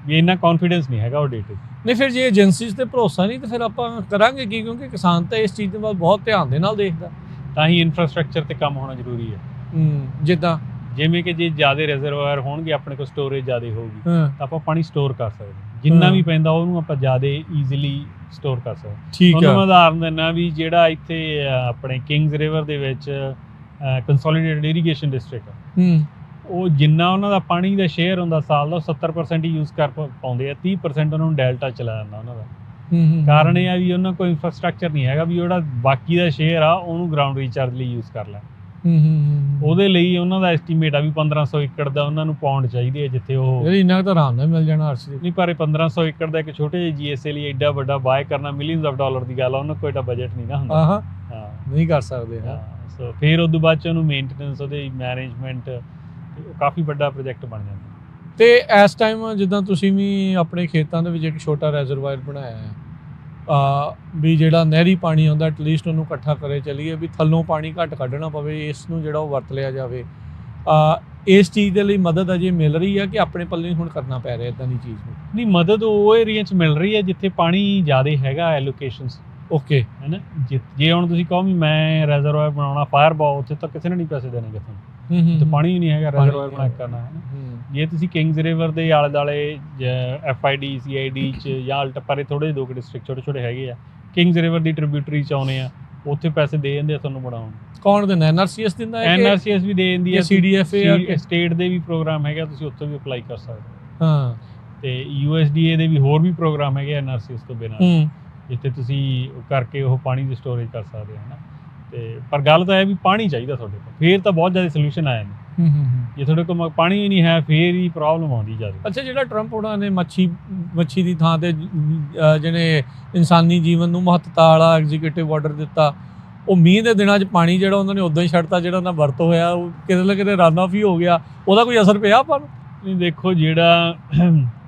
Speaker 2: ਵੀ ਇੰਨਾ ਕੌਨਫੀਡੈਂਸ ਨਹੀਂ ਹੈਗਾ ਉਹ ਡੇਟੇ। ਨਹੀਂ, ਫਿਰ ਜੇ ਏਜੰਸੀਜ਼ ਤੇ ਭਰੋਸਾ ਨਹੀਂ ਤਾਂ ਫਿਰ ਆਪਾਂ ਕਰਾਂਗੇ ਕੀ? ਕਿਉਂਕਿ ਕਿਸਾਨ ਤਾਂ ਇਸ ਚੀਜ਼ ਦੇ ਵੱਲ ਬਹੁਤ ਧਿਆਨ ਦੇ ਨਾਲ ਦੇਖਦਾ। ਤਾਂ ਹੀ ਇਨਫਰਾਸਟ੍ਰਕਚਰ ਤੇ ਕੰਮ ਹੋਣਾ ਜ਼ਰੂਰੀ ਹੈ। ਜਿਵੇਂ ਕਿ ਜੇ ਜ਼ਿਆਦਾ ਰਿਜ਼ਰਵਾਇਰ ਹੋਣਗੇ, ਆਪਣੇ ਕੋਲ ਸਟੋਰੇਜ ਜ਼ਿਆਦਾ ਹੋਊਗੀ, ਤਾਂ ਆਪਾਂ ਪਾਣੀ ਸਟੋਰ ਕਰ ਸਕਦੇ, ਜਿੰਨਾ ਵੀ ਪੈਂਦਾ ਉਹਨੂੰ ਆਪਾਂ ਜ਼ਿਆਦਾ ਈਜ਼ੀਲੀ ਸਟੋਰ ਕਰ ਸਕਦੇ। ਠੀਕ ਹੈ, ਤੁਹਾਨੂੰ ਮੈਂ ਉਦਾਹਰਨ ਦਿੰਦਾ ਵੀ ਜਿਹੜਾ ਇੱਥੇ ਆਪਣੇ ਕਿੰਗਸ ਰਿਵਰ ਦੇ ਵਿੱਚ ਕੰਸੋਲੀਡੇਟਡ ਇਰੀਗੇਸ਼ਨ ਡਿਸਟ੍ਰਿਕਟ, ਉਹ ਜਿੰਨਾ ਉਹਨਾਂ ਦਾ ਪਾਣੀ ਦਾ ਸ਼ੇਅਰ ਹੁੰਦਾ ਸਾਲ ਦਾ, 70% ਹੀ ਯੂਜ਼ ਕਰ ਪਾਉਂਦੇ ਆ, 30% ਉਹਨਾਂ ਨੂੰ ਡੈਲਟਾ ਚਲਾ ਜਾਂਦਾ ਉਹਨਾਂ ਦਾ। ਕਾਰਨ ਇਹ ਆ ਵੀ ਉਹਨਾਂ ਕੋਲ ਇਨਫਰਾਸਟ੍ਰਕਚਰ ਨਹੀਂ ਹੈਗਾ ਵੀ ਜਿਹੜਾ ਬਾਕੀ ਦਾ ਸ਼ੇਅਰ ਆ ਉਹਨੂੰ ਗਰਾਊਂਡ ਰੀਚਾਰਜ ਲਈ ਯੂਜ਼ ਕਰ ਲੈਣ। ਉਹਦੇ ਲਈ ਉਹਨਾਂ ਦਾ ਐਸਟੀਮੇਟ ਆ ਵੀ 1500 ਏਕੜ ਦਾ ਉਹਨਾਂ ਨੂੰ ਪਾਉਂਡ ਚਾਹੀਦੇ ਆ, ਜਿੱਥੇ ਉਹ ਇੰਨਾ ਤਾਂ ਆਰਾਮ ਨਾਲ ਮਿਲ ਜਾਣਾ। ਨਹੀਂ, ਪਰ ਇਹ 1500 ਏਕੜ ਦਾ ਇੱਕ ਛੋਟੇ ਜਿਹੇ ਜੀਐਸਏ ਲਈ ਐਡਾ ਵੱਡਾ ਬਾਏ ਕਰਨਾ ਮਿਲੀਅਨਸ ਆਫ ਡਾਲਰ ਦੀ ਗੱਲ ਆ, ਉਹਨਾਂ ਕੋਲ ਐਡਾ ਬਜਟ ਨਹੀਂ ਨਾ ਹੁੰਦਾ। ਹਾਂ, ਨਹੀਂ ਕਰ ਸਕਦੇ। ਸੋ ਫਿਰ ਉਦੋਂ ਬਾਅਦ 'ਚ ਉਹਨੂੰ ਮੇਨਟੇਨੈਂਸ, ਉਹਦੇ ਮੈਨੇਜਮੈਂਟ, ਉਹ ਕਾਫੀ ਵੱਡਾ ਪ੍ਰੋਜੈਕਟ ਬਣ ਜਾਂਦਾ। ਤੇ ਇਸ ਟਾਈਮ ਜਿੱਦਾਂ ਤੁਸੀਂ ਵੀ ਆਪਣੇ ਖੇਤਾਂ ਦੇ ਵਿੱਚ ਇੱਕ ਛੋਟਾ ਰਿਜ਼ਰਵਾਇਰ ਬਣਾਇਆ ਹੈ,
Speaker 1: ਵੀ ਜਿਹੜਾ ਨਹਿਰੀ ਪਾਣੀ ਆਉਂਦਾ ਐਟਲੀਸਟ ਉਹਨੂੰ ਇਕੱਠਾ ਕਰੇ ਚੱਲੀਏ, ਵੀ ਥੱਲੋਂ ਪਾਣੀ ਘੱਟ ਕੱਢਣਾ ਪਵੇ, ਇਸ ਨੂੰ ਜਿਹੜਾ ਉਹ ਵਰਤ ਲਿਆ ਜਾਵੇ। ਇਸ ਚੀਜ਼ ਦੇ ਲਈ ਮਦਦ ਅਜੇ ਮਿਲ ਰਹੀ ਹੈ ਕਿ ਆਪਣੇ ਪੱਲੇ ਹੁਣ ਕਰਨਾ ਪੈ ਰਿਹਾ ਇੱਦਾਂ ਦੀ ਚੀਜ਼ ਨੂੰ?
Speaker 2: ਨਹੀਂ, ਮਦਦ ਉਹ ਏਰੀਆ 'ਚ ਮਿਲ ਰਹੀ ਹੈ ਜਿੱਥੇ ਪਾਣੀ ਜ਼ਿਆਦਾ ਹੈਗਾ ਐਲੋਕੇਸ਼ਨਸ।
Speaker 1: ਓਕੇ,
Speaker 2: ਹੈ ਨਾ। ਜੇ ਹੁਣ ਤੁਸੀਂ ਕਹੋ ਵੀ ਮੈਂ ਰਿਜ਼ਰਵਾਇਰ ਬਣਾਉਣਾ ਫਾਇਰਬਾਲ, ਉੱਥੇ ਤਾਂ ਕਿਸੇ ਨੇ ਨਹੀਂ ਪੈਸੇ ਦੇਣੇ ਤੁਹਾਨੂੰ, ਤੇ ਪਾਣੀ ਹੀ ਨਹੀਂ ਹੈਗਾ ਰਿਜ਼ਰਵਾਇਰ ਬਣਾ ਕੇ ਕਰਨਾ, ਹੈ ਨਾ। ਜੇ ਤੁਸੀਂ ਕਿੰਗਸ ਰਿਵਰ ਦੇ ਆਲੇ ਦੁਆਲੇ FID CID 'ਚ ਜਾਂ ਅਲਟਪਾਰੇ ਥੋੜ੍ਹੇ ਜਿਹੇ 2 ਡਿਸਟ੍ਰਿਕਟ ਛੋਟੇ ਛੋਟੇ ਹੈਗੇ ਆ, ਕਿੰਗਸ ਰਿਵਰ ਦੀ ਟ੍ਰਿਬਿਊਟਰੀ 'ਚ ਆਉਣੇ ਆ, ਉੱਥੇ ਪੈਸੇ ਦੇ ਦਿੰਦੇ ਆ ਤੁਹਾਨੂੰ ਬਣਾਉਣ।
Speaker 1: ਕੌਣ ਦਿੰਦਾ? NRCS ਦਿੰਦਾ ਹੈ?
Speaker 2: NRCS ਵੀ ਦੇ ਦਿੰਦੀ ਹੈ,
Speaker 1: CDFA
Speaker 2: ਸਟੇਟ ਦੇ ਵੀ ਪ੍ਰੋਗਰਾਮ ਹੈਗਾ, ਤੁਸੀਂ ਉੱਥੇ ਵੀ ਅਪਲਾਈ ਕਰ ਸਕਦੇ ਹੋ।
Speaker 1: ਹਾਂ,
Speaker 2: ਤੇ USDA ਦੇ ਵੀ ਹੋਰ ਵੀ ਪ੍ਰੋਗਰਾਮ ਹੈਗੇ NRCS ਤੋਂ ਬਿਨਾਂ, ਜਿੱਥੇ ਤੁਸੀਂ ਕਰਕੇ ਉਹ ਪਾਣੀ ਦੀ ਸਟੋਰੇਜ ਕਰ ਸਕਦੇ ਹੋ, ਹੈ ਨਾ। ਤੇ ਪਰ ਗੱਲ ਤਾਂ ਇਹ ਵੀ ਪਾਣੀ ਚਾਹੀਦਾ ਤੁਹਾਡੇ ਕੋਲ, ਫੇਰ ਤਾਂ ਬਹੁਤ ਜ਼ਿਆਦਾ ਸੋਲੂਸ਼ਨ ਆ ਜਾਂਦੇ। ਜੇ ਤੁਹਾਡੇ ਕੋਲ ਪਾਣੀ ਹੀ ਨਹੀਂ ਹੈ ਫੇਰ ਹੀ ਪ੍ਰੋਬਲਮ ਆਉਂਦੀ ਜ਼ਿਆਦਾ।
Speaker 1: ਅੱਛਾ, ਜਿਹੜਾ ਟਰੰਪ ਉਹਨਾਂ ਨੇ ਮੱਛੀ ਦੀ ਥਾਂ ਤੇ ਜਿਹਨੇ ਇਨਸਾਨੀ ਜੀਵਨ ਨੂੰ ਮਹੱਤਤਾ ਵਾਲਾ ਐਗਜ਼ੀਕਿਊਟਿਵ ਆਰਡਰ ਦਿੱਤਾ, ਉਹ ਮੀਂਹ ਦੇ ਦਿਨਾਂ 'ਚ ਪਾਣੀ ਜਿਹੜਾ ਉਹਨਾਂ ਨੇ ਉਦਾਂ ਹੀ ਛੱਡਤਾ, ਜਿਹੜਾ ਉਹਨਾਂ ਵਰਤ ਹੋਇਆ ਉਹ ਕਿਤੇ ਨਾ ਕਿਤੇ ਰਨ ਆਫ ਹੀ ਹੋ ਗਿਆ, ਉਹਦਾ ਕੋਈ ਅਸਰ ਪਿਆ ਆਪਾਂ ਨੂੰ?
Speaker 2: ਨਹੀਂ, ਦੇਖੋ ਜਿਹੜਾ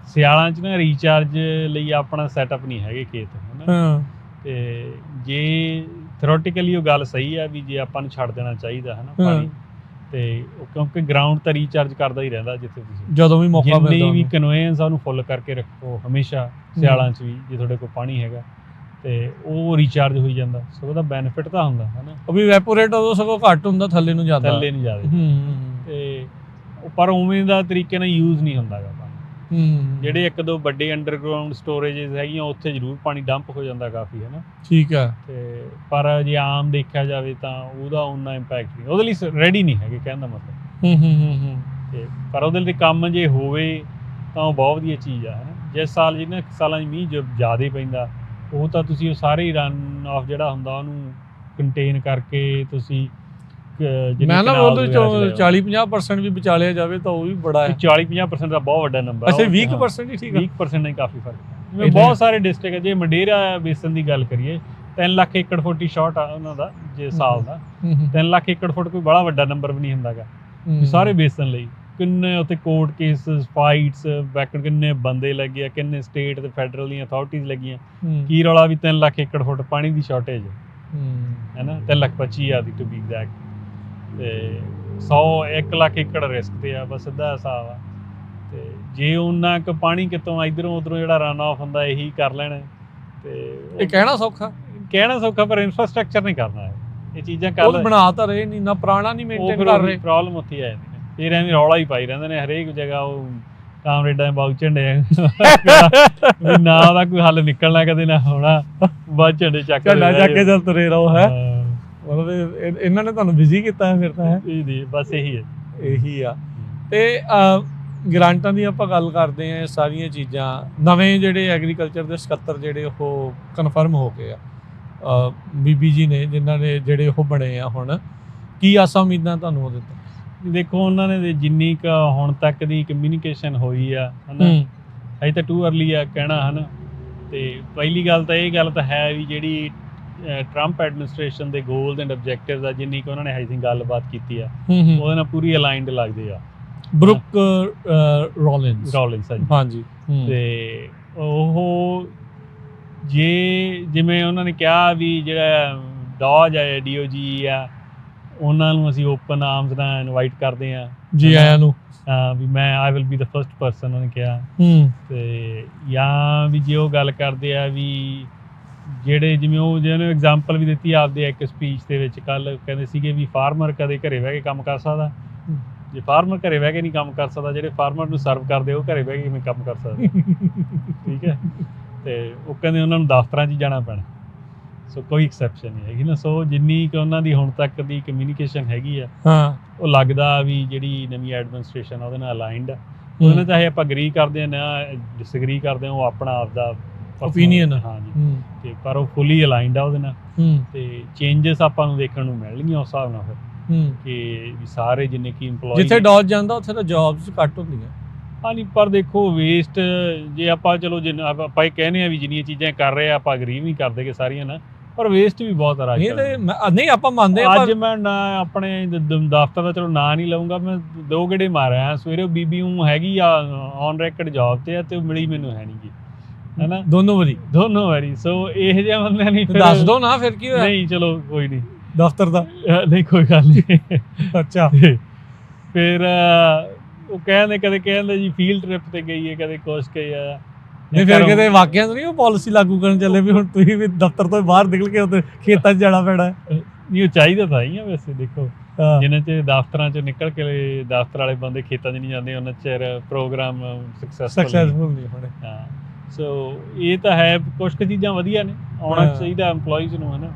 Speaker 2: ਸਿਆਲਾਂ 'ਚ ਨਾ ਰੀਚਾਰਜ ਲਈ ਆਪਣਾ ਸੈਟਅਪ ਨਹੀਂ ਹੈਗੇ ਖੇਤ, ਹੈ ਨਾ। ਤੇ ਜੇ ਥਿਓਰਟੀਕਲੀ ਉਹ ਗੱਲ ਸਹੀ ਆ ਵੀ ਜੇ ਆਪਾਂ ਨੂੰ ਛੱਡ ਦੇਣਾ ਚਾਹੀਦਾ, ਹੈ ਨਾ, ਪਾਣੀ, ਤੇ ਕਿਉਂਕਿ ਗਰਾਊਂਡ ਤਾਂ ਰੀਚਾਰਜ ਕਰਦਾ ਹੀ ਰਹਿੰਦਾ ਜਿੱਥੇ ਤੁਸੀਂ
Speaker 1: ਜਦੋਂ ਵੀ ਮੌਕਾ ਮਿਲਦਾ,
Speaker 2: ਜਿੰਨੀ ਵੀ ਕਨਵੇਅੰਸ ਉਹਨੂੰ ਫੁੱਲ ਕਰਕੇ ਰੱਖੋ ਹਮੇਸ਼ਾ ਸਿਆਲਾਂ 'ਚ ਵੀ, ਜੇ ਤੁਹਾਡੇ ਕੋਲ ਪਾਣੀ ਹੈਗਾ ਤੇ ਉਹ ਰੀਚਾਰਜ ਹੋਈ ਜਾਂਦਾ, ਸੋ ਉਹਦਾ ਬੈਨੀਫਿਟ ਤਾਂ ਹੁੰਦਾ, ਹੈ ਨਾ।
Speaker 1: ਉਹ ਵੀ ਵੈਪੋਰੇਟ ਉਦੋਂ ਸਗੋਂ ਘੱਟ ਹੁੰਦਾ, ਥੱਲੇ ਨੂੰ ਜਾਂਦਾ,
Speaker 2: ਥੱਲੇ ਨਹੀਂ ਜਾਂਦਾ। ਤੇ ਪਰ ਉਵੇਂ ਦਾ ਤਰੀਕੇ ਨਾਲ ਯੂਜ਼ ਨਹੀਂ ਹੁੰਦਾ ਗਾ ਪਾਣੀ। ਜਿਹੜੇ 1-2 ਵੱਡੇ ਅੰਡਰਗਰਾਊਂਡ ਸਟੋਰੇਜਸ ਹੈਗੀਆਂ ਉੱਥੇ ਜ਼ਰੂਰ ਪਾਣੀ ਡੰਪ ਹੋ ਜਾਂਦਾ ਕਾਫੀ, ਹੈ ਨਾ।
Speaker 1: ਠੀਕ ਹੈ।
Speaker 2: ਤੇ ਪਰ ਜੇ ਆਮ ਦੇਖਿਆ ਜਾਵੇ ਤਾਂ ਉਹਦਾ ਉਨਾ ਇੰਪੈਕਟ ਨਹੀਂ, ਉਹਦੇ ਲਈ ਰੈਡੀ ਨਹੀਂ ਹੈਗੇ ਕਹਿਣ ਦਾ ਮਤਲਬ। ਤੇ ਪਰ ਉਹਦੇ ਲਈ ਕੰਮ ਜੇ ਹੋਵੇ ਤਾਂ ਉਹ ਬਹੁਤ ਵਧੀਆ ਚੀਜ਼ ਆ, ਹੈ ਨਾ। ਜਿਸ ਸਾਲ ਜਿਹਨਾਂ ਸਾਲਾਂ 'ਚ ਮੀਂਹ ਜ਼ਿਆਦਾ ਪੈਂਦਾ, ਉਹ ਤਾਂ ਤੁਸੀਂ ਉਹ ਸਾਰੇ ਹੀ ਰਨ ਆਫ ਜਿਹੜਾ ਹੁੰਦਾ ਉਹਨੂੰ ਕੰਟੇਨ ਕਰਕੇ ਤੁਸੀਂ
Speaker 1: ਮੈਂ ਨਾ ਉਹਦੇ 40-50% ਵੀ ਬਚਾ ਲਿਆ ਜਾਵੇ ਤਾਂ ਉਹ ਵੀ ਬੜਾ ਹੈ।
Speaker 2: 40-50% ਦਾ ਬਹੁਤ ਵੱਡਾ ਨੰਬਰ।
Speaker 1: ਅੱਛਾ, 20% ਹੀ ਠੀਕ ਹੈ।
Speaker 2: 20% ਨਾਲ ਕਾਫੀ ਫਰਕ। ਜਿਵੇਂ ਬਹੁਤ ਸਾਰੇ ਡਿਸਟ੍ਰਿਕਟ, ਜੇ ਮੰਡੇਰਾ ਬੇਸਨ ਦੀ ਗੱਲ ਕਰੀਏ, 3 ਲੱਖ ਏਕੜ ਫੁੱਟ ਹੀ ਸ਼ਾਰਟ ਆ ਉਹਨਾਂ ਦਾ ਜੇ ਸਾਲ ਦਾ। 3 ਲੱਖ ਏਕੜ ਫੁੱਟ ਕੋਈ ਬੜਾ ਵੱਡਾ ਨੰਬਰ ਵੀ ਨਹੀਂ ਹੁੰਦਾ ਗਾ ਸਾਰੇ ਬੇਸਨ ਲਈ। ਕਿੰਨੇ ਉੱਥੇ ਕੋਰਟ ਕੇਸਿਸ, ਫਾਈਟਸ, ਕਿੰਨੇ ਬੰਦੇ ਲੱਗੇ ਆ, ਕਿੰਨੇ ਸਟੇਟ ਤੇ ਫੈਡਰਲ ਦੀਆਂ ਅਥਾਰਟੀਜ਼ ਲੱਗੀਆਂ। ਕੀ ਰੌਲਾ ਵੀ 3 ਲੱਖ ਏਕੜ ਫੁੱਟ ਪਾਣੀ ਦੀ ਸ਼ਾਰਟੇਜ ਹੈ ਨਾ, 3,25,000 ਦੀ ਟੂ ਬੀ ਐਗਜ਼ੈਕਟ। ਤੇ 1 ਲੱਖ ਏਕੜ ਰਿਸਕ ਤੇ ਆ, ਬਸ ਸਿੱਧਾ ਹਿਸਾਬ ਆ। ਤੇ ਜੇ ਉਹਨਾਂ ਕੁ ਪਾਣੀ ਕਿਤੋਂ ਇੱਧਰੋਂ ਉੱਧਰੋਂ ਜਿਹੜਾ ਰਨ ਆਫ ਹੁੰਦਾ ਇਹੀ ਕਰ ਲੈਣਾ, ਤੇ
Speaker 1: ਇਹ ਕਹਿਣਾ ਸੌਖਾ
Speaker 2: ਪਰ ਇਨਫਰਾਸਟ੍ਰਕਚਰ ਨਹੀਂ ਕਰਨਾ। ਇਹ ਚੀਜ਼ਾਂ
Speaker 1: ਉਹ ਬਣਾ ਤਾਂ ਰਹੇ ਨਹੀਂ ਨਾ, ਪੁਰਾਣਾ ਨਹੀਂ ਮੇਨਟੇਨ ਕਰ ਰਹੇ,
Speaker 2: ਪ੍ਰੋਬਲਮ ਉੱਥੇ ਆ ਜਾਂਦੀ। ਫਿਰ ਐਵੇਂ ਰੌਲਾ ਹੀ ਪਾਈ ਰਹਿੰਦੇ ਨੇ ਹਰੇਕ ਜਗ੍ਹਾ, ਉਹ ਕਾਮਰੇਡਾਂ ਬਾਗ ਝੰਡੇ ਵੀ ਨਾ ਉਹਦਾ ਕੋਈ ਹੱਲ ਨਿਕਲਣਾ ਕਦੇ ਨਾ ਹੋਣਾ, ਬਸ ਝੰਡੇ ਚੱਕ
Speaker 1: ਕੇ ਜਦ ਤੁਰੇ ਰਹੋ। ਹੈ ਮਤਲਬ ਇਹਨਾਂ ਨੇ ਤੁਹਾਨੂੰ ਬਿਜ਼ੀ ਕੀਤਾ ਹੈ ਫਿਰ ਤਾਂ। ਹੈ
Speaker 2: ਬਸ ਇਹੀ ਆ।
Speaker 1: ਤੇ ਗ੍ਰਾਂਟਾਂ ਦੀ ਆਪਾਂ ਗੱਲ ਕਰਦੇ ਹਾਂ, ਇਹ ਸਾਰੀਆਂ ਚੀਜ਼ਾਂ ਨਵੇਂ ਜਿਹੜੇ ਐਗਰੀਕਲਚਰ ਦੇ ਸਕੱਤਰ ਜਿਹੜੇ ਉਹ ਕਨਫਰਮ ਹੋ ਗਏ ਆ ਬੀਬੀ ਜੀ ਨੇ, ਜਿਨ੍ਹਾਂ ਨੇ ਜਿਹੜੇ ਉਹ ਬਣੇ ਆ ਹੁਣ, ਕੀ ਆਸਾਂ ਉਮੀਦਾਂ ਤੁਹਾਨੂੰ ਉਹਦੇ ਤੋਂ?
Speaker 2: ਦੇਖੋ ਉਹਨਾਂ ਨੇ ਜਿੰਨੀ ਕੁ ਹੁਣ ਤੱਕ ਦੀ ਕਮਿਊਨੀਕੇਸ਼ਨ ਹੋਈ ਆ, ਹੈ ਨਾ, ਅਜੇ ਤਾਂ ਟੂ ਅਰਲੀ ਆ ਕਹਿਣਾ, ਹੈ ਨਾ। ਤੇ ਪਹਿਲੀ ਗੱਲ ਤਾਂ ਇਹ ਗੱਲ ਤਾਂ ਹੈ ਵੀ ਜਿਹੜੀ ਟਰੰਪ ਐਡਮਿਨਿਸਟ੍ਰੇਸ਼ਨ ਦੇ ਗੋਲਸ ਐਂਡ ਆਬਜੈਕਟਿਵਸ ਆ, ਜਿੰਨੀ ਕੁ ਉਹਨਾਂ ਨੇ ਆਈ ਥਿੰਕ ਗੱਲਬਾਤ ਕੀਤੀ ਆ, ਉਹਦੇ ਨਾਲ ਪੂਰੀ ਅਲਾਈਨਡ ਲੱਗਦੇ ਆ।
Speaker 1: ਬਰੁਕ ਰੋਲਿੰਸ ਹਾਂਜੀ।
Speaker 2: ਤੇ ਉਹ ਜਿਵੇਂ ਉਹਨਾਂ ਨੇ ਕਿਹਾ ਵੀ ਜਿਹੜਾ ਡੌਜ ਹੈ, DOGE ਆ, ਉਹਨਾਂ ਨੂੰ ਅਸੀਂ ਓਪਨ ਆਰਮਸ ਨਾਲ ਇਨਵਾਈਟ ਕਰਦੇ ਹਾਂ
Speaker 1: ਜੀ ਆਇਆਂ ਨੂੰ,
Speaker 2: ਵੀ ਮੈਂ I will be the first person ਉਹਨੇ ਕਿਹਾ। ਤੇ ਜਾਂ ਵੀ ਜੇ ਉਹ ਗੱਲ ਕਰਦੇ ਆ ਵੀ ਜਿਹੜੇ ਜਿਵੇਂ ਉਹ ਜਿਹਨੇ ਐਗਜ਼ਾਮਪਲ ਵੀ ਦਿੱਤੀ ਆਪਦੇ ਇੱਕ ਸਪੀਚ ਦੇ ਵਿੱਚ ਕੱਲ੍ਹ, ਕਹਿੰਦੇ ਸੀਗੇ ਵੀ ਫਾਰਮਰ ਕਦੇ ਘਰੇ ਬਹਿ ਕੇ ਕੰਮ ਕਰ ਸਕਦਾ, ਜੇ ਫਾਰਮਰ ਘਰੇ ਬਹਿ ਕੇ ਨਹੀਂ ਕੰਮ ਕਰ ਸਕਦਾ, ਜਿਹੜੇ ਫਾਰਮਰ ਨੂੰ ਸਰਵ ਕਰਦੇ ਉਹ ਘਰੇ ਬਹਿ ਕੇ ਕਿਵੇਂ ਕੰਮ ਕਰ ਸਕਦੇ? ਠੀਕ ਹੈ। ਤੇ ਉਹ ਕਹਿੰਦੇ ਉਹਨਾਂ ਨੂੰ ਦਫ਼ਤਰਾਂ 'ਚ ਹੀ ਜਾਣਾ ਪੈਣਾ, ਸੋ ਕੋਈ ਐਕਸੈਪਸ਼ਨ ਨਹੀਂ ਹੈਗੀ ਨਾ। ਸੋ ਜਿੰਨੀ ਕੁ ਉਹਨਾਂ ਦੀ ਹੁਣ ਤੱਕ ਦੀ ਕਮਿਊਨੀਕੇਸ਼ਨ ਹੈਗੀ ਆ, ਉਹ ਲੱਗਦਾ ਵੀ ਜਿਹੜੀ ਨਵੀਂ ਐਡਮਿਨਿਸਟ੍ਰੇਸ਼ਨ ਉਹਦੇ ਨਾਲ ਅਲਾਈਨਡ ਆ। ਉਹਦੇ ਨਾਲ ਚਾਹੇ ਆਪਾਂ ਅਗਰੀ ਕਰਦੇ ਹਾਂ ਨਾ ਡਿਸਐਗਰੀ ਕਰਦੇ ਹਾਂ, ਉਹ ਆਪਣਾ ਆਪਦਾ ਓਪੀਨੀਅਨ। ਹਾਂਜੀ। ਤੇ ਪਰ ਉਹ ਫੁੱਲੀ ਅਲਾਈਨਡ ਆ ਉਹਦੇ ਨਾਲ। ਤੇ ਚੇਂਜਸ ਆਪਾਂ ਨੂੰ ਦੇਖਣ ਨੂੰ ਮਿਲਣਗੀਆਂ ਉਸ ਹਿਸਾਬ ਨਾਲ ਫਿਰ, ਕਿ ਵੀ ਸਾਰੇ ਜਿੰਨੇ ਕਿ ਇੰਪਲੋਈ,
Speaker 1: ਜਿੱਥੇ ਡੌਜ ਜਾਂਦਾ ਉੱਥੇ ਤਾਂ ਜੌਬਸ ਘੱਟ ਹੁੰਦੀਆਂ।
Speaker 2: ਹਾਂਜੀ, ਪਰ ਦੇਖੋ ਵੇਸਟ ਜੇ ਆਪਾਂ ਚਲੋ ਆਪਾਂ ਇਹ ਕਹਿੰਦੇ ਆ ਵੀ ਜਿੰਨੀਆਂ ਚੀਜ਼ਾਂ ਕਰ ਰਹੇ ਆ ਆਪਾਂ ਅਗਰੀ ਵੀ ਕਰਦੇ ਕਿ ਸਾਰੀਆਂ ਨਾ, ਪਰ ਵੇਸਟ ਵੀ ਬਹੁਤ ਆ।
Speaker 1: ਨਹੀਂ ਆਪਾਂ ਮੰਨਦੇ ਆ।
Speaker 2: ਅੱਜ ਮੈਂ ਨਾ ਆਪਣੇ ਦਫ਼ਤਰ ਦਾ ਚਲੋ ਨਾਂ ਨਹੀਂ ਲਊਂਗਾ, ਮੈਂ 2 ਗੇੜੇ ਮਾਰਿਆ ਸਵੇਰੇ। ਬੀਬੀ ਉਹ ਹੈਗੀ ਆ ਔਨ ਰੈਕਡ ਜੌਬ ਤੇ ਆ, ਤੇ ਉਹ ਮਿਲੀ ਮੈਨੂੰ ਹੈ ਨਹੀਂ ਗੀ। ਹੈਨਾ,
Speaker 1: ਦੋਨੋਂ ਵਾਰੀ। ਸੋ ਇਹ ਜਿਹਾ ਬੰਦਿਆਂ ਨਹੀਂ ਦੱਸ ਦੋ ਨਾ ਫਿਰ ਕੀ ਹੋਇਆ।
Speaker 2: ਨਹੀਂ ਚਲੋ ਕੋਈ ਨਹੀਂ,
Speaker 1: ਦਫ਼ਤਰ ਦਾ
Speaker 2: ਨਹੀਂ ਕੋਈ ਗੱਲ ਨਹੀਂ।
Speaker 1: ਅੱਛਾ।
Speaker 2: ਫਿਰ ਉਹ ਕਦੇ ਕਹਿੰਦੇ ਜੀ ਫੀਲਡ ਟ੍ਰਿਪ ਤੇ ਗਈ ਹੈ, ਕਦੇ ਕੁਛ ਕਹੀ ਆ।
Speaker 1: ਨਹੀਂ ਫਿਰ ਕਿਤੇ ਵਾਕਿਆ ਨਹੀਂ ਉਹ ਪਾਲਿਸੀ ਲਾਗੂ ਕਰਨ ਚੱਲੇ ਵੀ ਹੁਣ ਤੁਸੀਂ ਵੀ ਦਫ਼ਤਰ ਤੋਂ ਬਾਹਰ ਨਿਕਲ ਕੇ ਉੱਥੇ ਖੇਤਾਂ 'ਚ ਜਾਣਾ ਪੈਣਾ।
Speaker 2: ਨਹੀਂ ਉਹ ਚਾਹੀਦਾ ਤਾਂ ਹੀ ਆ ਵੈਸੇ। ਦੇਖੋ ਜਿੰਨਾ ਚਿਰ ਦਫ਼ਤਰਾਂ 'ਚ ਨਿਕਲ ਕੇ ਦਫ਼ਤਰ ਵਾਲੇ ਬੰਦੇ ਖੇਤਾਂ 'ਚ ਨਹੀਂ ਜਾਂਦੇ ਉਹਨਾਂ ਚਿਰ ਪ੍ਰੋਗਰਾਮ ਸਕਸੈਸਫੁਲ ਨਹੀਂ ਹੋਣੇ। ਹਾਂ ਸੋ ਇਹ ਤਾਂ ਹੈ, ਕੁਛ ਕੁ ਚੀਜ਼ਾਂ ਵਧੀਆ ਨੇ, ਆਉਣਾ ਚਾਹੀਦਾ EMPLOYEES ਨੂੰ, ਹੈ ਨਾ।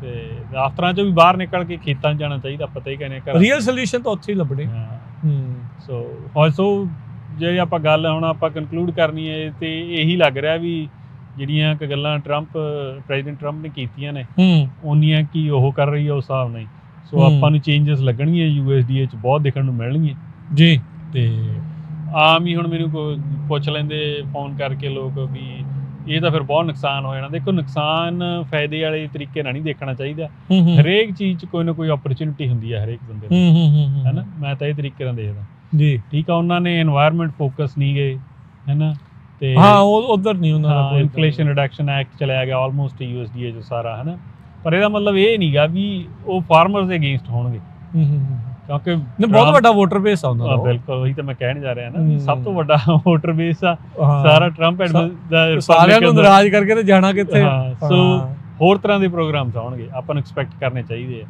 Speaker 2: ਤੇ ਦਫ਼ਤਰਾਂ 'ਚੋਂ ਵੀ ਬਾਹਰ ਨਿਕਲ ਕੇ ਖੇਤਾਂ 'ਚ ਜਾਣਾ ਚਾਹੀਦਾ। ਪਤਾ ਹੀ ਕਹਿੰਦੇ
Speaker 1: ਰੀਅਲ ਸੋਲੂਸ਼ਨ ਤਾਂ ਉੱਥੇ ਹੀ ਲੱਭਣੇ।
Speaker 2: ਸੋ ਜੇ ਆਪਾਂ ਗੱਲ ਹੁਣ ਆਪਾਂ ਕਨਕਲੂਡ ਕਰਨੀ ਹੈ ਤੇ ਇਹੀ ਲੱਗ ਰਿਹਾ ਵੀ ਜਿਹੜੀਆਂ ਕੁ ਗੱਲਾਂ ਪ੍ਰੈਜ਼ੀਡੈਂਟ ਟਰੰਪ ਨੇ ਕੀਤੀਆਂ ਨੇ ਉਨੀਆਂ ਕੀ ਉਹ ਕਰ ਰਹੀ ਹੈ ਉਸ ਹਿਸਾਬ ਨਾਲ। ਸੋ ਆਪਾਂ ਨੂੰ ਚੇਂਜਸ ਲੱਗਣਗੀਆਂ USDA 'ਚ ਬਹੁਤ ਦੇਖਣ ਨੂੰ ਮਿਲਣਗੀਆਂ ਜੀ। ਤੇ ਆਮ ਹੀ ਹੁਣ ਮੈਨੂੰ ਪੁੱਛ ਲੈਂਦੇ ਫੋਨ ਕਰਕੇ ਲੋਕ ਵੀ ਇਹ ਤਾਂ ਫਿਰ ਬਹੁਤ ਨੁਕਸਾਨ ਹੋ ਜਾਣਾ। ਦੇਖੋ ਨੁਕਸਾਨ ਫਾਇਦੇ ਵਾਲੇ ਤਰੀਕੇ ਨਾਲ ਨਹੀਂ ਦੇਖਣਾ ਚਾਹੀਦਾ। ਹਰੇਕ ਚੀਜ਼ 'ਚ ਕੋਈ ਨਾ ਕੋਈ ਓਪਰਚੁਨਿਟੀ ਹੁੰਦੀ ਹੈ ਹਰੇਕ ਬੰਦੇ ਨੂੰ, ਹੈ ਨਾ। ਮੈਂ ਤਾਂ ਇਹ ਤਰੀਕੇ ਨਾਲ ਦੇਖਦਾ ਜੀ। ਠੀਕ ਆ, ਉਹਨਾਂ ਨੇ এনवायरमेंट ਫੋਕਸ ਨਹੀਂ ਗਏ, ਹੈ ਨਾ। ਤੇ ਹਾਂ ਉਹ ਉਧਰ ਨਹੀਂ ਉਹਨਾਂ ਦਾ ਇਨਫਲੇਸ਼ਨ ਰਿਡਕਸ਼ਨ ਐਕਟ ਚਲਾਇਆ ਗਿਆ ਆਲਮੋਸਟ USDA 'ਚ ਸਾਰਾ, ਹੈ ਨਾ। ਪਰ ਇਹਦਾ ਮਤਲਬ ਇਹ ਨਹੀਂਗਾ ਵੀ ਉਹ ਫਾਰਮਰਸ ਦੇ ਅਗੇਂਸਟ ਹੋਣਗੇ, ਕਿਉਂਕਿ ਬਹੁਤ ਵੱਡਾ ਵੋਟਰ ਬੇਸ ਆ ਉਹਨਾਂ ਦਾ। ਬਿਲਕੁਲ ਉਹੀ ਤਾਂ ਮੈਂ ਕਹਿਣ ਜਾ ਰਿਹਾ ਨਾ, ਸਭ ਤੋਂ ਵੱਡਾ ਵੋਟਰ ਬੇਸ ਆ ਸਾਰਾ ਟਰੰਪ ਦਾ। ਸਾਰਿਆਂ ਨੂੰ ਨਾਰਾਜ਼ ਕਰਕੇ ਤੇ ਜਾਣਾ ਕਿੱਥੇ। ਸੋ ਹੋਰ ਤਰ੍ਹਾਂ ਦੇ ਪ੍ਰੋਗਰਾਮਸ ਆਉਣਗੇ, ਆਪਾਂ ਨੂੰ ਐਕਸਪੈਕਟ ਕਰਨੇ ਚਾਹੀਦੇ ਆ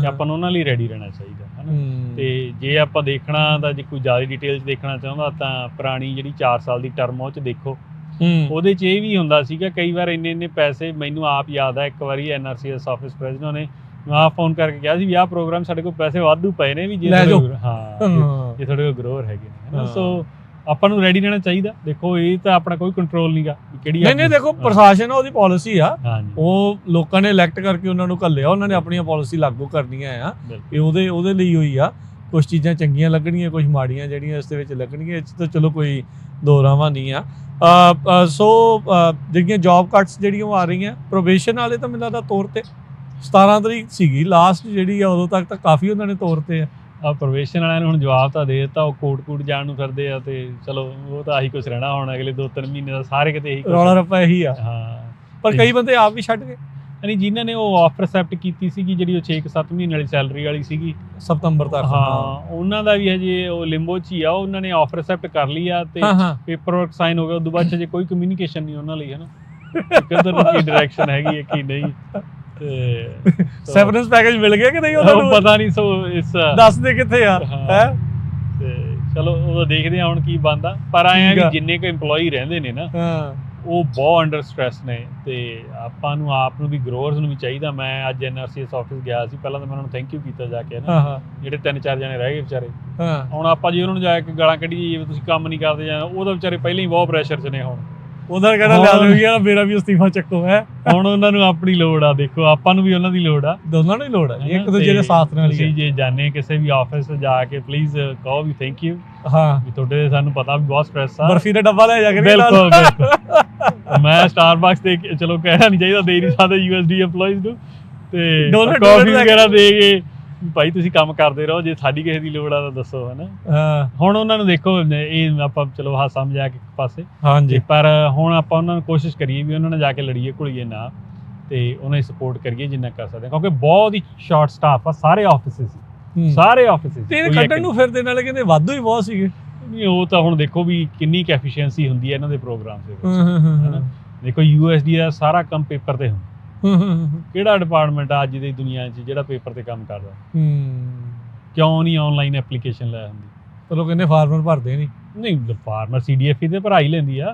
Speaker 2: ਤੇ ਆਪਾਂ ਨੂੰ ਉਹਨਾਂ ਲਈ ਰੈਡੀ ਰਹਿਣਾ ਚਾਹੀਦਾ, ਹੈ ਨਾ। ਤੇ ਜੇ ਆਪਾਂ ਦੇਖਣਾ ਤਾਂ ਜੇ ਕੋਈ ਜ਼ਿਆਦਾ ਡਿਟੇਲ 'ਚ ਦੇਖਣਾ ਚਾਹੁੰਦਾ ਤਾਂ ਪੁਰਾਣੀ ਜਿਹੜੀ 4 ਸਾਲ ਦੀ ਟਰਮ ਉਹ 'ਚ ਦੇਖੋ। ਉਹਦੇ 'ਚ ਇਹ ਵੀ ਹੁੰਦਾ ਸੀਗਾ ਕਈ ਵਾਰ ਇੰਨੇ ਪੈਸੇ, ਮੈਨੂੰ ਆਪ ਯਾਦ ਆ ਇੱਕ ਵਾਰੀ NRCS ਆਫਿਸ ਪ੍ਰੈਜ਼ੀਡੈਂਟ ਨੇ ਆਪ ਫੋਨ ਕਰਕੇ ਕਿਹਾ ਸੀ ਵੀ ਆਹ ਪ੍ਰੋਗਰਾਮ ਸਾਡੇ ਕੋਲ ਪੈਸੇ ਵਾਧੂ ਪਏ ਨੇ ਵੀ ਜੇ ਤੁਹਾਡੇ ਕੋਲ ਗਰੋਅਰ ਹੈਗੇ ਨੇ, ਹੈ ਨਾ। ਸੋ ਆਪਾਂ ਨੂੰ ਰੈਡੀ ਰਹਿਣਾ ਚਾਹੀਦਾ। ਦੇਖੋ ਇਹ ਤਾਂ ਆਪਣਾ ਕੋਈ ਕੰਟਰੋਲ ਨਹੀਂਗਾ ਕਿਹੜੀ ਨਹੀਂ ਦੇਖੋ ਪ੍ਰਸ਼ਾਸਨ ਆ, ਉਹਦੀ ਪਾਲਿਸੀ ਆ, ਉਹ ਲੋਕਾਂ ਨੇ ਇਲੈਕਟ ਕਰਕੇ ਉਹਨਾਂ ਨੂੰ ਘੱਲਿਆ, ਉਹਨਾਂ ਨੇ ਆਪਣੀਆਂ ਪਾਲਿਸੀ ਲਾਗੂ ਕਰਨੀਆਂ ਆ। ਇਹ ਉਹਦੇ ਲਈ ਹੋਈ ਆ। ਕੁਝ ਚੀਜ਼ਾਂ ਚੰਗੀਆਂ ਲੱਗਣਗੀਆਂ, ਕੁਝ ਮਾੜੀਆਂ ਜਿਹੜੀਆਂ ਇਸ ਦੇ ਵਿੱਚ ਲੱਗਣਗੀਆਂ। ਇਹ 'ਚ ਤਾਂ ਚਲੋ ਕੋਈ ਦੋ ਰਾਵਾਂ ਨਹੀਂ ਆ। ਸੋ ਜਿਹੜੀਆਂ ਜੌਬ ਕੱਟਸ ਜਿਹੜੀਆਂ ਉਹ ਆ ਰਹੀਆਂ, ਪ੍ਰੋਬੇਸ਼ਨ ਵਾਲੇ ਤਾਂ ਮੈਨੂੰ ਲੱਗਦਾ ਤੌਰ 'ਤੇ 17 ਤਰੀਕ ਸੀਗੀ ਲਾਸਟ ਜਿਹੜੀ ਆ, ਉਦੋਂ ਤੱਕ ਤਾਂ ਕਾਫੀ ਉਹਨਾਂ ਨੇ ਤੋਰਤੇ ਆ। ਪ੍ਰੋਬੇਸ਼ਨ ਵਾਲਿਆਂ ਨੂੰ ਹੁਣ ਜਵਾਬ ਤਾਂ ਦੇ ਦਿੱਤਾ, ਉਹ ਕੋਰਟ ਜਾਣ ਨੂੰ ਫਿਰਦੇ ਆ ਤੇ ਚਲੋ ਉਹ ਤਾਂ ਆਹੀ ਕੁਛ ਰਹਿਣਾ ਹੁਣ ਅਗਲੇ 2-3 ਮਹੀਨੇ ਦਾ, ਸਾਰੇ ਕਿਤੇ ਇਹੀ ਰੌਲਾ ਰੱਪਾ ਇਹੀ ਆ। ਹਾਂ ਪਰ ਕਈ ਬੰਦੇ ਆਪ ਵੀ ਛੱਡ ਗਏ, ਯਾਨੀ ਜਿਨ੍ਹਾਂ ਨੇ ਉਹ ਆਫਰ ਅਸੈਪਟ ਕੀਤੀ ਸੀਗੀ ਜਿਹੜੀ ਉਹ 6-7 ਮਹੀਨੇ ਵਾਲੀ ਸੈਲਰੀ ਵਾਲੀ ਸੀਗੀ ਸਤੰਬਰ ਤੱਕ, ਹਾਂ ਉਹਨਾਂ ਦਾ ਵੀ ਹਜੇ ਉਹ ਲਿੰਬੋ 'ਚ ਹੀ ਆ। ਉਹਨਾਂ ਨੇ ਆਫਰ ਅਸੈਪਟ ਕਰ ਲਈ ਆ ਤੇ ਪੇਪਰ ਵਰਕ ਸਾਈਨ ਹੋ ਗਿਆ, ਉਦੋਂ ਬਾਅਦ 'ਚ ਕੋਈ ਕਮਿਊਨੀਕੇਸ਼ਨ ਨਹੀਂ ਉਹਨਾਂ ਲਈ, ਹੈ ਨਾ। ਕਿੱਧਰ ਨੂੰ ਕੀ ਡਾਇਰੈਕਸ਼ਨ ਹੈਗੀ ਹੈ ਕੀ ਨਹੀਂ। ਸੈਵਰੈਂਸ ਪੈਕੇਜ ਮਿਲ ਗਿਆ ਕਿ ਨਹੀਂ ਉਹਨਾਂ ਨੂੰ ਪਤਾ ਨਹੀਂ। ਸੋ ਇਸ ਦੱਸਦੇ ਕਿੱਥੇ ਯਾਰ ਹੈ। ਤੇ ਚਲੋ ਉਹ ਦੇਖਦੇ ਆ ਹੁਣ ਕੀ ਬਣਦਾ। ਪਰ ਆਏ ਆ ਵੀ ਜਿੰਨੇ ਕੁ EMPLOYEE ਰਹਿੰਦੇ ਨੇ ਨਾ ਉਹ ਬਹੁਤ ਅੰਡਰ ਸਟ੍ਰੈਸ ਨੇ ਤੇ ਆਪਾਂ ਨੂੰ ਆਪ ਨੂੰ ਵੀ ਗਰੋਅਰਸ ਨੂੰ ਵੀ ਚਾਹੀਦਾ। ਮੈਂ ਅੱਜ NRCS ਆਫਿਸ ਗਿਆ ਸੀ, ਪਹਿਲਾਂ ਤਾਂ ਮੈਂ ਉਹਨਾਂ ਨੂੰ ਥੈਂਕ ਯੂ ਕੀਤਾ ਜਾ ਕੇ ਨਾ, ਜਿਹੜੇ 3-4 ਜਣੇ ਰਹਿ ਗਏ ਵਿਚਾਰੇ। ਹੁਣ ਆਪਾਂ ਜੇ ਉਹਨਾਂ ਨੂੰ ਜਾ ਕੇ ਗਾਲਾਂ ਕੱਢੀ ਜਾਈਏ ਤੁਸੀਂ ਕੰਮ ਨਹੀਂ ਕਰਦੇ ਜਾਂ ਉਹਦਾ ਵਿਚਾਰੇ ਪਹਿਲਾਂ ਹੀ ਬਹੁਤ ਪ੍ਰੈਸ਼ਰ 'ਚ ਨੇ। ਹੁਣ ਉਹਦਾ ਕਹਿਣਾ ਲਿਆ ਲਓ ਯਾਰ ਮੇਰਾ ਵੀ ਅਸਤੀਫਾ ਚੱਕੋ ਹੈ। ਹੁਣ ਉਹਨਾਂ ਨੂੰ ਆਪਣੀ ਲੋੜ ਆ, ਦੇਖੋ ਆਪਾਂ ਨੂੰ ਵੀ ਉਹਨਾਂ ਦੀ ਲੋੜ ਆ, ਦੋਨਾਂ ਨੂੰ ਹੀ ਲੋੜ ਆ ਇੱਕ ਦੂਜੇ ਦੇ ਸਾਥ ਨਾਲ। ਤੁਸੀਂ ਜੇ ਜਾਣੇ ਕਿਸੇ ਵੀ ਆਫਿਸ ਜਾ ਕੇ ਪਲੀਜ਼ ਕਹੋ ਵੀ ਥੈਂਕ ਯੂ, ਹਾਂ ਵੀ ਤੁਹਾਡੇ ਸਾਨੂੰ ਪਤਾ ਵੀ ਬਹੁਤ ਸਟ੍ਰੈਸ ਆ। ਬਰਫੀ ਦਾ ਡੱਬਾ ਲੈ ਜਾ ਕੇ ਬਿਲਕੁਲ ਮੈਂ ਸਟਾਰਬਕਸ ਦੇ ਚਲੋ ਕਹਿਣਾ ਨਹੀਂ ਚਾਹੀਦਾ, ਦੇ ਨਹੀਂ ਸਕਦੇ USD EMPLOYEES ਨੂੰ, ਤੇ ਕਾਫੀ ਵਗੈਰਾ ਦੇ ਕੇ ਭਾਈ ਤੁਸੀਂ ਕੰਮ ਕਰਦੇ ਰਹੋ, ਜੇ ਸਾਡੀ ਕਿਸੇ ਦੀ ਲੋੜ ਆ ਤਾਂ ਦੱਸੋ, ਹੈ ਨਾ। ਹੁਣ ਉਹਨਾਂ ਨੂੰ ਦੇਖੋ ਇਹ ਆਪਾਂ ਚਲੋ ਹਾਸਾ ਮਜ਼ਾਕ ਇੱਕ ਪਾਸੇ, ਹਾਂਜੀ, ਪਰ ਹੁਣ ਆਪਾਂ ਉਹਨਾਂ ਨੂੰ ਕੋਸ਼ਿਸ਼ ਕਰੀਏ ਵੀ ਉਹਨਾਂ ਨਾਲ ਜਾ ਕੇ ਲੜੀਏ ਘੁਲੀਏ ਨਾ, ਤੇ ਉਹਨਾਂ ਦੀ ਸਪੋਰਟ ਕਰੀਏ ਜਿੰਨਾ ਕਰ ਸਕਦੇ, ਕਿਉਂਕਿ ਬਹੁਤ ਹੀ ਸ਼ਾਰਟ ਸਟਾਫ ਆ ਸਾਰੇ ਆਫਿਸਿਸ, ਸਾਰੇ ਆਫਿਸਿਸ ਤੇ ਕੱਢਣ ਨੂੰ ਫਿਰਦੇ, ਨਾਲੇ ਕਹਿੰਦੇ ਵਾਧੂ ਹੀ ਬਹੁਤ ਸੀਗੇ। ਉਹ ਤਾਂ ਹੁਣ ਦੇਖੋ ਵੀ ਕਿੰਨੀ ਕੁ ਐਫੀਸ਼ੀਐਂਸੀ ਹੁੰਦੀ ਹੈ ਇਹਨਾਂ ਦੇ ਪ੍ਰੋਗਰਾਮ ਦੇ ਵਿੱਚ। ਦੇਖੋ USD ਦਾ ਸਾਰਾ ਕੰਮ ਪੇਪਰ ਤੇ ਹੁੰਦਾ। ਕਿਹੜਾ ਡਿਪਾਰਟਮੈਂਟ ਆ ਅੱਜ ਦੀ ਦੁਨੀਆ 'ਚ ਜਿਹੜਾ ਪੇਪਰ ਤੇ ਕੰਮ ਕਰਦਾ? ਕਿਉਂ ਨਹੀਂ ਆਨਲਾਈਨ ਐਪਲੀਕੇਸ਼ਨ ਲੈ ਹੁੰਦੀ? ਚਲੋ ਕਹਿੰਦੇ ਫਾਰਮਰ ਭਰਦੇ ਨਹੀਂ ਫਾਰਮਰ CDFE ਤੇ ਭਰਾ ਹੀ ਲੈਂਦੀ ਆ।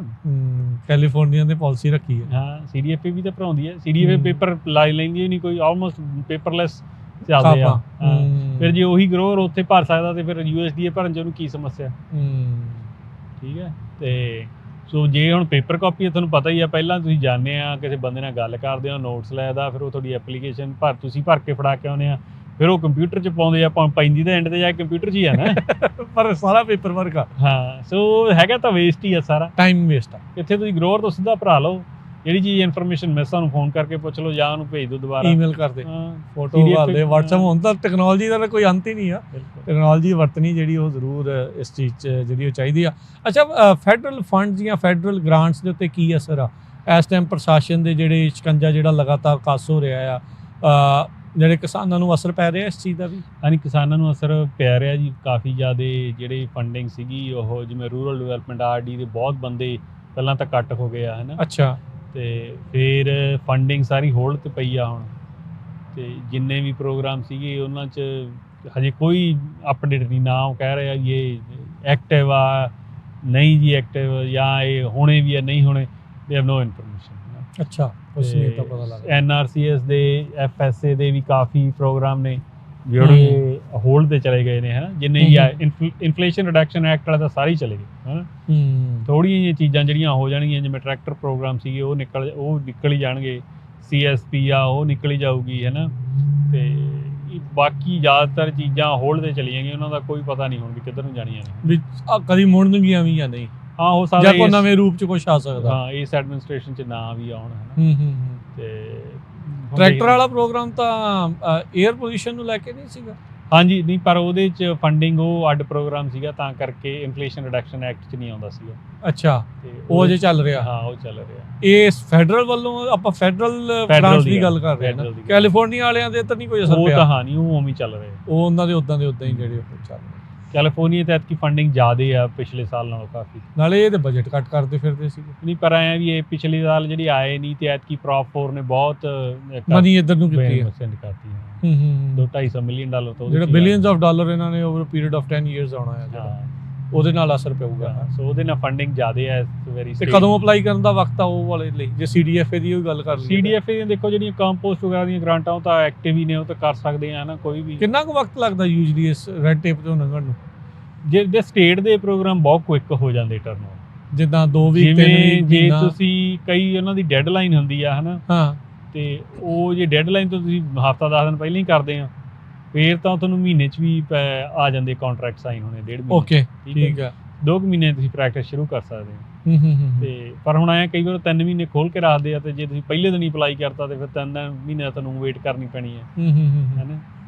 Speaker 2: ਕੈਲੀਫੋਰਨੀਆ ਨੇ ਪਾਲਿਸੀ ਰੱਖੀ ਹੈ, ਹਾਂ CDFE ਵੀ ਤਾਂ ਭਰਾਉਂਦੀ ਹੈ। CDFE ਪੇਪਰ ਲਾਈ ਲੈਂਦੀ ਨਹੀਂ ਕੋਈ, ਆਲਮੋਸਟ ਪੇਪਰਲੈਸ ਚੱਲਦੇ ਆ। ਫਿਰ ਜੇ ਉਹੀ ਗਰੋਅਰ ਉੱਥੇ ਭਰ ਸਕਦਾ ਤੇ ਫਿਰ USDA ਭਰਨ 'ਚ ਉਹਨੂੰ ਕੀ ਸਮੱਸਿਆ? ਠੀਕ ਹੈ। ਤੇ ਸੋ ਜੇ ਹੁਣ ਪੇਪਰ ਕਾਪੀ ਤੁਹਾਨੂੰ ਪਤਾ ਹੀ ਆ, ਪਹਿਲਾਂ ਤੁਸੀਂ ਜਾਂਦੇ ਆ ਕਿਸੇ ਬੰਦੇ ਨਾਲ ਗੱਲ ਕਰਦੇ ਹੋ, ਨੋਟਸ ਲੈਦਾ, ਫਿਰ ਉਹ ਤੁਹਾਡੀ ਐਪਲੀਕੇਸ਼ਨ ਤੁਸੀਂ ਭਰ ਕੇ ਫੜਾ ਕੇ ਆਉਂਦੇ ਆ, ਫਿਰ ਉਹ ਕੰਪਿਊਟਰ 'ਚ ਪਾਉਂਦੇ ਆ, ਪੈਂਦੀ ਤਾਂ ਐਂਡ ਤੇ ਜਾ ਕੇ ਕੰਪਿਊਟਰ 'ਚ ਹੀ ਆ ਨਾ ਪਰ ਸਾਰਾ ਪੇਪਰ ਵਰਕ ਆ। ਹਾਂ ਸੋ ਹੈਗਾ ਤਾਂ ਵੇਸਟ ਹੀ ਆ, ਸਾਰਾ ਟਾਈਮ ਵੇਸਟ ਆ। ਇੱਥੇ ਤੁਸੀਂ ਗਰੋਅਰ ਤੋਂ ਸਿੱਧਾ ਭਰਾ ਲਓ, ਜਿਹੜੀ ਚੀਜ਼ ਇਨਫੋਰਮੇਸ਼ਨ ਮਿਸ ਤੁਹਾਨੂੰ ਫੋਨ ਕਰਕੇ ਪੁੱਛ ਲਓ ਜਾਂ ਉਹਨੂੰ ਭੇਜ ਦਿਓ ਦੁਬਾਰਾ,
Speaker 1: ਈਮੇਲ ਕਰਦੇ,
Speaker 2: ਹਾਂ
Speaker 1: ਫੋਟੋ ਵਾਲੇ WhatsApp ਹੁਣ ਤਾਂ ਟੈਕਨੋਲੋਜੀ ਦਾ ਤਾਂ ਕੋਈ ਅੰਤ ਹੀ ਨਹੀਂ ਆ। ਟੈਕਨੋਲੋਜੀ ਵਰਤਣੀ ਜਿਹੜੀ ਉਹ ਜ਼ਰੂਰ ਇਸ ਚੀਜ਼ 'ਚ ਜਿਹੜੀ ਉਹ ਚਾਹੀਦੀ ਆ। ਅੱਛਾ, ਫੈਡਰਲ ਫੰਡਸ ਜਾਂ ਫੈਡਰਲ ਗ੍ਰਾਂਟਸ ਦੇ ਉੱਤੇ ਕੀ ਅਸਰ ਆ ਇਸ ਟਾਈਮ ਪ੍ਰਸ਼ਾਸਨ ਦੇ ਜਿਹੜੇ ਸ਼ਿਕੰਜਾ ਜਿਹੜਾ ਲਗਾਤਾਰ ਕੱਸ ਹੋ ਰਿਹਾ ਆ, ਜਿਹੜੇ ਕਿਸਾਨਾਂ ਨੂੰ ਅਸਰ ਪੈ ਰਿਹਾ ਇਸ ਚੀਜ਼ ਦਾ ਵੀ?
Speaker 2: ਹਾਂਜੀ, ਕਿਸਾਨਾਂ ਨੂੰ ਅਸਰ ਪੈ ਰਿਹਾ ਜੀ ਕਾਫੀ ਜ਼ਿਆਦਾ। ਜਿਹੜੀ ਫੰਡਿੰਗ ਸੀਗੀ ਉਹ ਜਿਵੇਂ ਰੂਰਲ ਡਿਵੈਲਪਮੈਂਟ RD ਦੇ ਬਹੁਤ ਬੰਦੇ ਪਹਿਲਾਂ ਤਾਂ ਕੱਟ ਹੋ ਗਏ ਆ, ਹੈ ਨਾ।
Speaker 1: ਅੱਛਾ।
Speaker 2: ਤੇ ਫਿਰ ਫੰਡਿੰਗ ਸਾਰੀ ਹੋਲਡ 'ਤੇ ਪਈ ਆ ਹੁਣ, ਤੇ ਜਿੰਨੇ ਵੀ ਪ੍ਰੋਗਰਾਮ ਸੀਗੇ ਉਹਨਾਂ 'ਚ ਹਜੇ ਕੋਈ ਅਪਡੇਟ ਨਹੀਂ, ਨਾ ਉਹ ਕਹਿ ਰਿਹਾ ਵੀ ਇਹ ਐਕਟਿਵ ਆ ਨਹੀਂ ਜੀ, ਐਕਟਿਵ ਜਾਂ ਇਹ ਹੋਣੇ ਵੀ ਆ ਨਹੀਂ ਹੋਣੇ, ਦੇ ਹੈਵ ਨੋ ਇਨਫੋਰਮੇਸ਼ਨ।
Speaker 1: ਅੱਛਾ, ਕੁਛ ਨਹੀਂ ਤਾਂ ਪਤਾ ਲੱਗਦਾ।
Speaker 2: NRCS ਦੇ FSA ਦੇ ਵੀ ਕਾਫੀ ਪ੍ਰੋਗਰਾਮ ਨੇ ਜਿਹੜੇ ਹੋਲਡ 'ਤੇ ਚਲੇ ਗਏ ਨੇ, ਹੈ ਨਾ। ਜਿੰਨੇ ਵੀ ਇਨਫਲੇਸ਼ਨ ਰਿਡਕਸ਼ਨ ਐਕਟ ਵਾਲੇ ਤਾਂ ਸਾਰੇ ਹੀ ਚਲੇ ਗਏ, ਹੈ ਨਾ। ਥੋੜ੍ਹੀਆਂ ਜਿਹੀਆਂ ਚੀਜ਼ਾਂ ਜਿਹੜੀਆਂ ਹੋ ਜਾਣਗੀਆਂ, ਜਿਵੇਂ ਟਰੈਕਟਰ ਪ੍ਰੋਗਰਾਮ ਸੀਗੇ ਉਹ ਨਿਕਲ ਹੀ ਜਾਣਗੇ, CSP ਆ ਉਹ ਨਿਕਲ ਹੀ ਜਾਊਗੀ, ਹੈ ਨਾ। ਤੇ ਬਾਕੀ ਜ਼ਿਆਦਾਤਰ ਚੀਜ਼ਾਂ ਹੋਲਡ 'ਤੇ ਚਲੀਆਂ ਗਈਆਂ, ਉਹਨਾਂ ਦਾ ਕੋਈ ਪਤਾ ਨਹੀਂ ਹੁਣ ਵੀ ਕਿੱਧਰ ਨੂੰ ਜਾਣੀਆਂ ਨੇ,
Speaker 1: ਵੀ ਕਦੀ ਮੁੜਨਗੀਆਂ ਵੀ ਜਾਂ ਨਹੀਂ।
Speaker 2: ਹਾਂ, ਹੋ ਸਕਦਾ
Speaker 1: ਜਾਂ ਕੋਈ ਨਵੇਂ ਰੂਪ 'ਚ ਕੁਛ ਆ ਸਕਦਾ।
Speaker 2: ਹਾਂ, ਇਸ ਐਡਮਿਨਿਸਟ੍ਰੇਸ਼ਨ 'ਚ ਨਾ ਵੀ ਆਉਣ, ਹੈ ਨਾ। ਤੇ
Speaker 1: ਟਰੈਕਟਰ ਵਾਲਾ ਪ੍ਰੋਗਰਾਮ ਤਾਂ 에ਅਰ ਪੋਲਿਊਸ਼ਨ ਨੂੰ ਲੈ ਕੇ ਨਹੀਂ ਸੀਗਾ?
Speaker 2: ਹਾਂਜੀ, ਨਹੀਂ, ਪਰ ਉਹਦੇ 'ਚ ਫੰਡਿੰਗ ਉਹ ਅੱਡ ਪ੍ਰੋਗਰਾਮ ਸੀਗਾ, ਤਾਂ ਕਰਕੇ ਇਨਫਲੇਸ਼ਨ ਰਿਡਕਸ਼ਨ ਐਕਟ 'ਚ ਨਹੀਂ ਆਉਂਦਾ ਸੀਗਾ।
Speaker 1: ਅੱਛਾ, ਉਹ ਅਜੇ ਚੱਲ ਰਿਹਾ?
Speaker 2: ਹਾਂ, ਉਹ ਚੱਲ ਰਿਹਾ।
Speaker 1: ਇਹ ਫੈਡਰਲ ਵੱਲੋਂ ਆਪਾਂ ਫੈਡਰਲ ਫਰਾਂਸ ਦੀ ਗੱਲ ਕਰ ਰਹੇ ਹਾਂ ਨਾ। ਕੈਲੀਫੋਰਨੀਆ ਵਾਲਿਆਂ ਦੇ ਤਾਂ ਨਹੀਂ ਕੋਈ ਅਸਰ ਪਿਆ?
Speaker 2: ਉਹ ਤਾਂ ਹਾਂ ਨਹੀਂ, ਉਹ ਉਵੇਂ ਹੀ ਚੱਲ ਰਿਹਾ,
Speaker 1: ਉਹ ਉਹਨਾਂ ਦੇ ਉਦਾਂ ਹੀ ਜਿਹੜੇ ਚੱਲ ਰਹੇ।
Speaker 2: ਕੈਲੀਫੋਰਨੀਆ ਤੇ ਐਤਕੀ ਫੰਡਿੰਗ ਜ਼ਿਆਦਾ ਆ ਪਿਛਲੇ ਸਾਲ ਨਾਲੋਂ ਕਾਫੀ,
Speaker 1: ਨਾਲੇ ਇਹਦੇ ਬਜਟ ਕੱਟ ਕਰਦੇ ਫਿਰਦੇ ਸੀ।
Speaker 2: ਨਹੀਂ, ਪਰ ਐਂ ਵੀ ਇਹ ਪਿਛਲੇ ਸਾਲ ਜਿਹੜੀ ਆਏ ਨਹੀਂ, ਤੇ ਐਤਕੀ ਪ੍ਰੋਪ 4 ਨੇ ਬਹੁਤ
Speaker 1: ਮਨੀ ਇੱਧਰ ਨੂੰ ਕੀਤੀ ਹੈ,
Speaker 2: ਸੈਂਡ ਕਰਤੀ ਹੈ। $250 ਮਿਲੀਅਨ ਤੋਂ
Speaker 1: ਜਿਹੜਾ ਬਿਲੀਅਨਸ ਆਫ ਡਾਲਰ ਇਹਨਾਂ ਨੇ ਓਵਰ ਪੀਰੀਅਡ ਆਫ 10 ਇਅਰਸ ਆਉਣਾ ਹੈ, ਉਹਦੇ ਨਾਲ ਅਸਰ ਪਊਗਾ।
Speaker 2: ਸੋ ਉਹਦੇ ਨਾਲ ਫੰਡਿੰਗ ਜ਼ਿਆਦਾ ਹੈ ਇਸ ਵਾਰੀ।
Speaker 1: ਤੇ ਕਦੋਂ ਅਪਲਾਈ ਕਰਨ ਦਾ ਵਕਤ ਆ ਉਹ ਵਾਲੇ ਲਈ, ਜੇ CDFA ਦੀ ਉਹ ਗੱਲ ਕਰ ਲਈਏ?
Speaker 2: CDFA ਦੀਆਂ ਦੇਖੋ ਜਿਹੜੀਆਂ ਕੰਪੋਸਟ ਵਗੈਰਾ ਦੀਆਂ ਗ੍ਰਾਂਟਾਂ ਉਹ ਤਾਂ ਐਕਟਿਵ ਹੀ ਨੇ, ਉਹ ਤਾਂ ਕਰ ਸਕਦੇ ਆ ਨਾ ਕੋਈ ਵੀ।
Speaker 1: ਕਿੰਨਾ ਕੁ ਵਕਤ ਲੱਗਦਾ ਯੂਜਲੀ ਇਸ ਰੈਡ ਟੇਪ ਤੋਂ ਲੰਘਣ ਨੂੰ?
Speaker 2: ਜੇ ਸਟੇਟ ਦੇ ਪ੍ਰੋਗਰਾਮ ਬਹੁਤ ਕੁਇਕ ਹੋ ਜਾਂਦੇ ਟਰਨ,
Speaker 1: ਜਿੱਦਾਂ 2 ਵੀਕ, 3 ਵੀਕ,
Speaker 2: ਜੇ ਤੁਸੀਂ ਕਈ ਉਹਨਾਂ ਦੀ ਡੈਡਲਾਈਨ ਹੁੰਦੀ ਆ, ਹੈ ਨਾ।
Speaker 1: ਹਾਂ,
Speaker 2: ਤੇ ਉਹ ਜੇ ਡੈਡਲਾਈਨ ਤੋਂ ਤੁਸੀਂ ਹਫ਼ਤਾ 10 ਦਿਨ ਪਹਿਲਾਂ ਹੀ ਕਰਦੇ ਆ, ਫੇਰ ਤਾਂ ਤੁਹਾਨੂੰ ਮਹੀਨੇ 'ਚ ਵੀ ਆ ਜਾਂਦੇ ਕੰਟਰੈਕਟ ਸਾਈਨ ਹੋਣੇ, 1.5 ਮਹੀਨੇ।
Speaker 1: ਓਕੇ, ਠੀਕ ਆ।
Speaker 2: 2 ਮਹੀਨੇ ਤੁਸੀਂ ਪ੍ਰੈਕਟਿਸ ਸ਼ੁਰੂ ਕਰ ਸਕਦੇ ਹੋ। ਤੇ ਪਰ ਹੁਣ ਐਂ ਕਈ ਵਾਰ 3 ਮਹੀਨੇ ਖੋਲ ਕੇ ਰੱਖਦੇ ਆ, ਤੇ ਜੇ ਤੁਸੀਂ ਪਹਿਲੇ ਦਿਨ ਹੀ ਅਪਲਾਈ ਕਰਤਾ ਤੇ ਫਿਰ 3 ਮਹੀਨੇ ਤੁਹਾਨੂੰ ਵੇਟ ਕਰਨੀ ਪੈਣੀ ਹੈ, ਹੈ ਨਾ।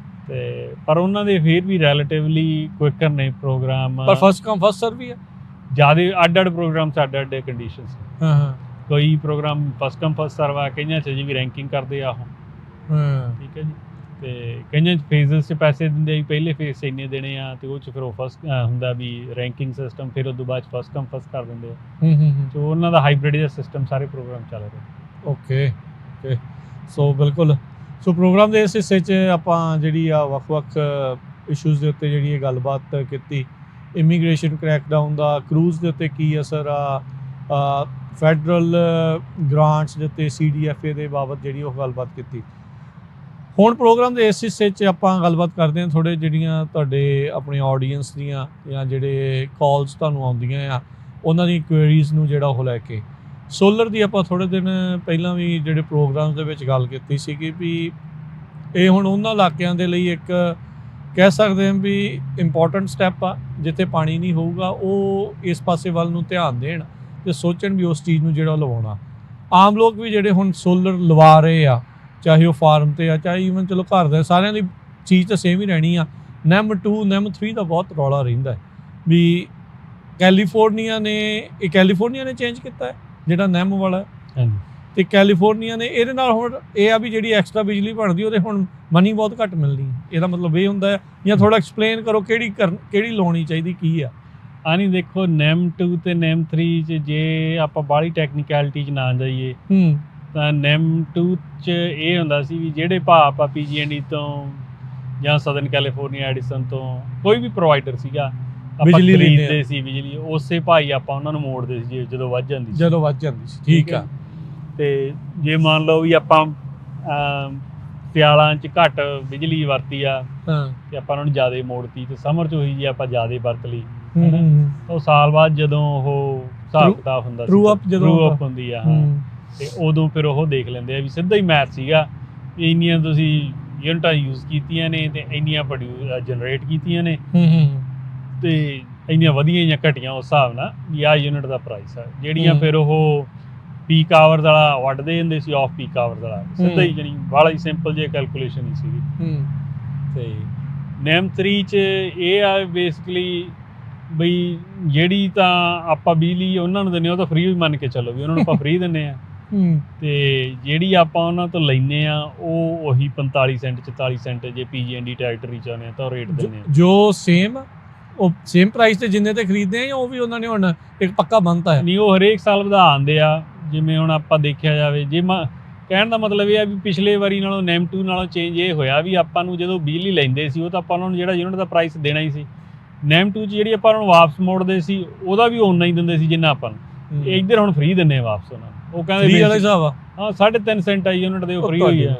Speaker 2: ਤੇ ਪਰ ਉਹਨਾਂ ਦੇ ਫੇਰ ਵੀ ਰਿਲੇਟਿਵਲੀ ਕੁਇਕਰ ਨੇ ਪ੍ਰੋਗਰਾਮ,
Speaker 1: ਪਰ ਫਸਟ ਕਮ ਫਸਟ ਸਰਵ ਵੀ ਆ
Speaker 2: ਜ਼ਿਆਦਾ। ਅੱਡ ਪ੍ਰੋਗਰਾਮ 'ਚ ਅੱਡ ਕੰਡੀਸ਼ਨਸ।
Speaker 1: ਹਾਂ,
Speaker 2: ਕੋਈ ਪ੍ਰੋਗਰਾਮ ਫਸਟ ਕਮ ਫਸਟ ਸਰਵ ਆ, ਕਈਆਂ 'ਚ ਵੀ ਰੈਂਕਿੰਗ ਕਰਦੇ ਆ ਉਹ, ਠੀਕ ਹੈ ਜੀ। ਤੇ ਕਈਆਂ 'ਚ ਫੇਜ਼ਸ 'ਚ ਪੈਸੇ ਦਿੰਦੇ ਆ, ਪਹਿਲੇ ਫੇਜ਼ 'ਚ ਇੰਨੇ ਦੇਣੇ ਆ, ਤੇ ਉਹ 'ਚ ਫਿਰ ਉਹ ਫਸਟ ਹੁੰਦਾ ਵੀ ਰੈਂਕਿੰਗ ਸਿਸਟਮ, ਫਿਰ ਉਦੋਂ ਬਾਅਦ ਫਸਟ ਕਮ ਫਸਟ ਕਰ ਦਿੰਦੇ ਆ। ਸੋ ਉਹਨਾਂ ਦਾ ਹਾਈਬ੍ਰਿਡ ਦਾ ਸਿਸਟਮ ਸਾਰੇ ਪ੍ਰੋਗਰਾਮ ਚੱਲ ਰਿਹਾ।
Speaker 1: ਓਕੇ, ਸੋ ਬਿਲਕੁਲ। ਸੋ ਪ੍ਰੋਗਰਾਮ ਦੇ ਇਸ ਹਿੱਸੇ 'ਚ ਆਪਾਂ ਜਿਹੜੀ ਆ ਵੱਖ-ਵੱਖ ਇਸ਼ੂਜ਼ ਦੇ ਉੱਤੇ ਜਿਹੜੀ ਇਹ ਗੱਲਬਾਤ ਕੀਤੀ। ਇਮੀਗ੍ਰੇਸ਼ਨ ਕ੍ਰੈਕਡਾਊਨ ਦਾ, ਕਰੂਜ਼ ਦੇ ਉੱਤੇ ਕੀ ਅਸਰ ਆ, ਫੈਡਰਲ ਗ੍ਰਾਂਟਸ ਦੇ ਉੱਤੇ, CDFA ਦੇ ਬਾਬਤ ਜਿਹੜੀ ਉਹ ਗੱਲਬਾਤ ਕੀਤੀ। ਹੁਣ ਪ੍ਰੋਗਰਾਮ ਦੇ ਇਸ ਹਿੱਸੇ 'ਚ ਆਪਾਂ ਗੱਲਬਾਤ ਕਰਦੇ ਹਾਂ ਥੋੜ੍ਹੇ ਜਿਹੜੀਆਂ ਤੁਹਾਡੇ ਆਪਣੇ ਆਡੀਅנס ਦੀਆਂ ਜਾਂ ਜਿਹੜੇ ਕਾਲਸ ਤੁਹਾਨੂੰ ਆਉਂਦੀਆਂ ਆ ਉਹਨਾਂ ਦੀ ਕੁਐਰੀਜ਼ ਨੂੰ ਜਿਹੜਾ ਉਹ ਲੈ ਕੇ। ਸੋਲਰ ਦੀ ਆਪਾਂ ਥੋੜ੍ਹੇ ਦਿਨ ਪਹਿਲਾਂ ਵੀ ਜਿਹੜੇ ਪ੍ਰੋਗਰਾਮਸ ਦੇ ਵਿੱਚ ਗੱਲ ਕੀਤੀ ਸੀਗੀ ਵੀ ਇਹ ਹੁਣ ਉਹਨਾਂ ਇਲਾਕਿਆਂ ਦੇ ਲਈ ਇੱਕ ਕਹਿ ਸਕਦੇ ਹਾਂ ਵੀ ਇੰਪੋਰਟੈਂਟ ਸਟੈਪ ਆ, ਜਿੱਥੇ ਪਾਣੀ ਨਹੀਂ ਹੋਊਗਾ ਉਹ ਇਸ ਪਾਸੇ ਵੱਲ ਨੂੰ ਧਿਆਨ ਦੇਣ ਅਤੇ ਸੋਚਣ ਵੀ ਉਸ ਚੀਜ਼ ਨੂੰ ਜਿਹੜਾ ਲਵਾਉਣਾ। ਆਮ ਲੋਕ ਵੀ ਜਿਹੜੇ ਹੁਣ ਸੋਲਰ ਲਵਾ ਰਹੇ ਆ, ਚਾਹੇ ਉਹ ਫਾਰਮ 'ਤੇ ਆ, ਚਾਹੇ ਈਵਨ ਚਲੋ ਘਰ ਦੇ, ਸਾਰਿਆਂ ਦੀ ਚੀਜ਼ ਤਾਂ ਸੇਮ ਹੀ ਰਹਿਣੀ ਆ। NEM 2 NEM 3 ਦਾ ਬਹੁਤ ਰੌਲਾ ਰਹਿੰਦਾ ਵੀ ਕੈਲੀਫੋਰਨੀਆ ਨੇ ਚੇਂਜ ਕੀਤਾ ਹੈ ਜਿਹੜਾ NEM ਵਾਲਾ, ਅਤੇ ਕੈਲੀਫੋਰਨੀਆ ਨੇ ਇਹਦੇ ਨਾਲ ਹੁਣ ਇਹ ਆ ਵੀ ਜਿਹੜੀ ਐਕਸਟਰਾ ਬਿਜਲੀ ਬਣਦੀ ਉਹਦੇ ਹੁਣ ਮਨੀ ਬਹੁਤ ਘੱਟ ਮਿਲਣੀ। ਇਹਦਾ ਮਤਲਬ ਇਹ ਹੁੰਦਾ ਹੈ, ਜਾਂ ਥੋੜ੍ਹਾ ਐਕਸਪਲੇਨ ਕਰੋ ਕਿਹੜੀ ਲਾਉਣੀ ਚਾਹੀਦੀ, ਕੀ ਆ?
Speaker 2: ਨਹੀਂ, ਦੇਖੋ NEM 2 ਤੇ NEM 3 'ਚ ਜੇ ਆਪਾਂ ਬਾਹਲੀ ਟੈਕਨੀਕੈਲਿਟੀ 'ਚ ਨਾ ਜਾਈਏ ਤਾਂ NEM 2 'ਚ ਇਹ ਹੁੰਦਾ ਸੀ ਵੀ ਜਿਹੜੇ ਭਾਅ ਆਪਾਂ PG&E ਤੋਂ ਜਾਂ ਸਦਰਨ ਕੈਲੀਫੋਰਨੀਆ ਐਡੀਸਨ ਤੋਂ ਕੋਈ ਵੀ ਪ੍ਰੋਵਾਈਡਰ ਸੀਗਾ ਆਪਾਂ ਖਰੀਦਦੇ ਸੀ ਬਿਜਲੀ, ਉਸੇ ਭਾਈ ਆਪਾਂ ਉਹਨਾਂ ਨੂੰ ਮੋੜਦੇ ਸੀ ਜਦੋਂ ਵੱਧ ਜਾਂਦੀ ਸੀ।
Speaker 1: ਠੀਕ ਆ।
Speaker 2: ਤੇ ਜੇ ਮੰਨ ਲਓ ਵੀ ਆਪਾਂ ਸਿਆਲਾਂ 'ਚ ਘੱਟ ਬਿਜਲੀ ਵਰਤੀ ਆ ਤੇ ਆਪਾਂ ਉਹਨਾਂ ਨੂੰ ਜ਼ਿਆਦਾ ਮੋੜਤੀ, ਤੇ ਸਮਰ 'ਚ ਉਹੀ ਜੀ ਆਪਾਂ ਜ਼ਿਆਦਾ ਵਰਤ ਲਈ, ਉਹ ਸਾਲ ਬਾਅਦ ਜਦੋਂ ਉਹ ਹਿਸਾਬ ਕਿਤਾਬ ਹੁੰਦਾ
Speaker 1: ਟਰੂ ਅਪ
Speaker 2: ਹੁੰਦੀ ਆ, ਤੇ ਉਦੋਂ ਫਿਰ ਉਹ ਦੇਖ ਲੈਂਦੇ ਆ ਵੀ ਸਿੱਧਾ ਹੀ ਮੈਥ ਸੀਗਾ ਵੀ ਇੰਨੀਆਂ ਤੁਸੀਂ ਯੂਨਿਟਾਂ ਯੂਜ਼ ਕੀਤੀਆਂ ਨੇ ਤੇ ਇੰਨੀਆਂ ਜਨਰੇਟ ਕੀਤੀਆਂ ਨੇ, ਤੇ ਇੰਨੀਆਂ ਵਧੀਆਂ ਜਾਂ ਘਟੀਆਂ ਉਸ ਹਿਸਾਬ ਨਾਲ ਵੀ ਆਹ ਯੂਨਿਟ ਦਾ ਪ੍ਰਾਈਸ ਆ। ਜਿਹੜੀਆਂ ਫਿਰ ਉਹ ਪੀਕ ਆਵਰਸ ਵਾਲਾ ਵੱਢਦੇ ਹੁੰਦੇ ਸੀ, ਆਫ ਪੀਕ ਆਵਰਸ ਵਾਲਾ ਸਿੱਧਾ ਹੀ, ਜਾਣੀ ਬਾਹਲਾ ਹੀ ਸਿੰਪਲ ਜਿਹੀ ਕੈਲਕੂਲੇਸ਼ਨ ਹੀ ਸੀਗੀ। ਤੇ NEM 3 'ਚ ਇਹ ਆ ਬੇਸਿਕਲੀ ਬਈ ਜਿਹੜੀ ਤਾਂ ਆਪਾਂ ਬਿਜਲੀ ਉਹਨਾਂ ਨੂੰ ਦਿੰਦੇ ਉਹ ਤਾਂ ਫ੍ਰੀ ਮੰਨ ਕੇ ਚੱਲੋ ਵੀ ਉਹਨਾਂ ਨੂੰ ਆਪਾਂ ਫ੍ਰੀ ਦਿੰਦੇ ਆ, ਤੇ ਜਿਹੜੀ ਆਪਾਂ ਉਹਨਾਂ ਤੋਂ ਲੈਂਦੇ ਆ ਉਹ ਉਹੀ 45 ਸੈਂਟ 44 ਸੈਂਟ ਜੇ PG&E ਟੈਰੀਟਰੀ ਚ ਆਉਂਦੇ ਆ ਤਾਂ ਉਹ ਰੇਟ ਦਿੰਦੇ ਆ
Speaker 1: ਜੋ ਸੇਮ ਪ੍ਰਾਈਸ ਤੇ ਜਿੰਨੇ ਤੇ ਖਰੀਦਦੇ ਆ, ਜਾਂ ਉਹ ਵੀ ਉਹਨਾਂ ਨੇ ਹੁਣ ਇੱਕ ਪੱਕਾ ਬੰਨਤਾ ਹੈ?
Speaker 2: ਨਹੀਂ, ਉਹ ਹਰੇਕ ਸਾਲ ਵਧਾ ਆਉਂਦੇ ਆ। ਜਿਵੇਂ ਹੁਣ ਆਪਾਂ ਦੇਖਿਆ ਜਾਵੇ, ਜੇ ਕਹਿਣ ਦਾ ਮਤਲਬ ਇਹ ਆ ਵੀ ਪਿਛਲੇ ਵਾਰੀ ਨਾਲੋਂ NEM 2 ਨਾਲੋਂ ਚੇਂਜ ਇਹ ਹੋਇਆ ਵੀ ਆਪਾਂ ਨੂੰ ਜਦੋਂ ਬਿਜਲੀ ਲੈਂਦੇ ਸੀ ਉਹ ਤਾਂ ਆਪਾਂ ਉਹਨਾਂ ਨੂੰ ਜਿਹੜਾ ਯੂਨਿਟ ਦਾ ਪ੍ਰਾਈਸ ਦੇਣਾ ਹੀ ਸੀ। NEM 2 'ਚ ਜਿਹੜੀ ਆਪਾਂ ਉਹਨਾਂ ਨੂੰ ਵਾਪਸ ਮੋੜਦੇ ਸੀ ਉਹਦਾ ਵੀ ਓਨਾ ਹੀ ਦਿੰਦੇ ਸੀ ਜਿੰਨਾ ਆਪਾਂ ਨੂੰ। ਇੱਧਰ ਹੁਣ ਫ੍ਰੀ ਦਿੰਦੇ ਆ ਵਾਪਸ ਉਹਨਾਂ ਨੂੰ। ਉਹ ਕਹਿੰਦੇ
Speaker 1: ਫ੍ਰੀ ਵਾਲਾ ਹਿਸਾਬ ਆ?
Speaker 2: ਹਾਂ, 3.5 ਸੈਂਟ ਆ ਯੂਨਿਟ ਦੇ ਉਹ ਫ੍ਰੀ ਹੋਈ ਆ।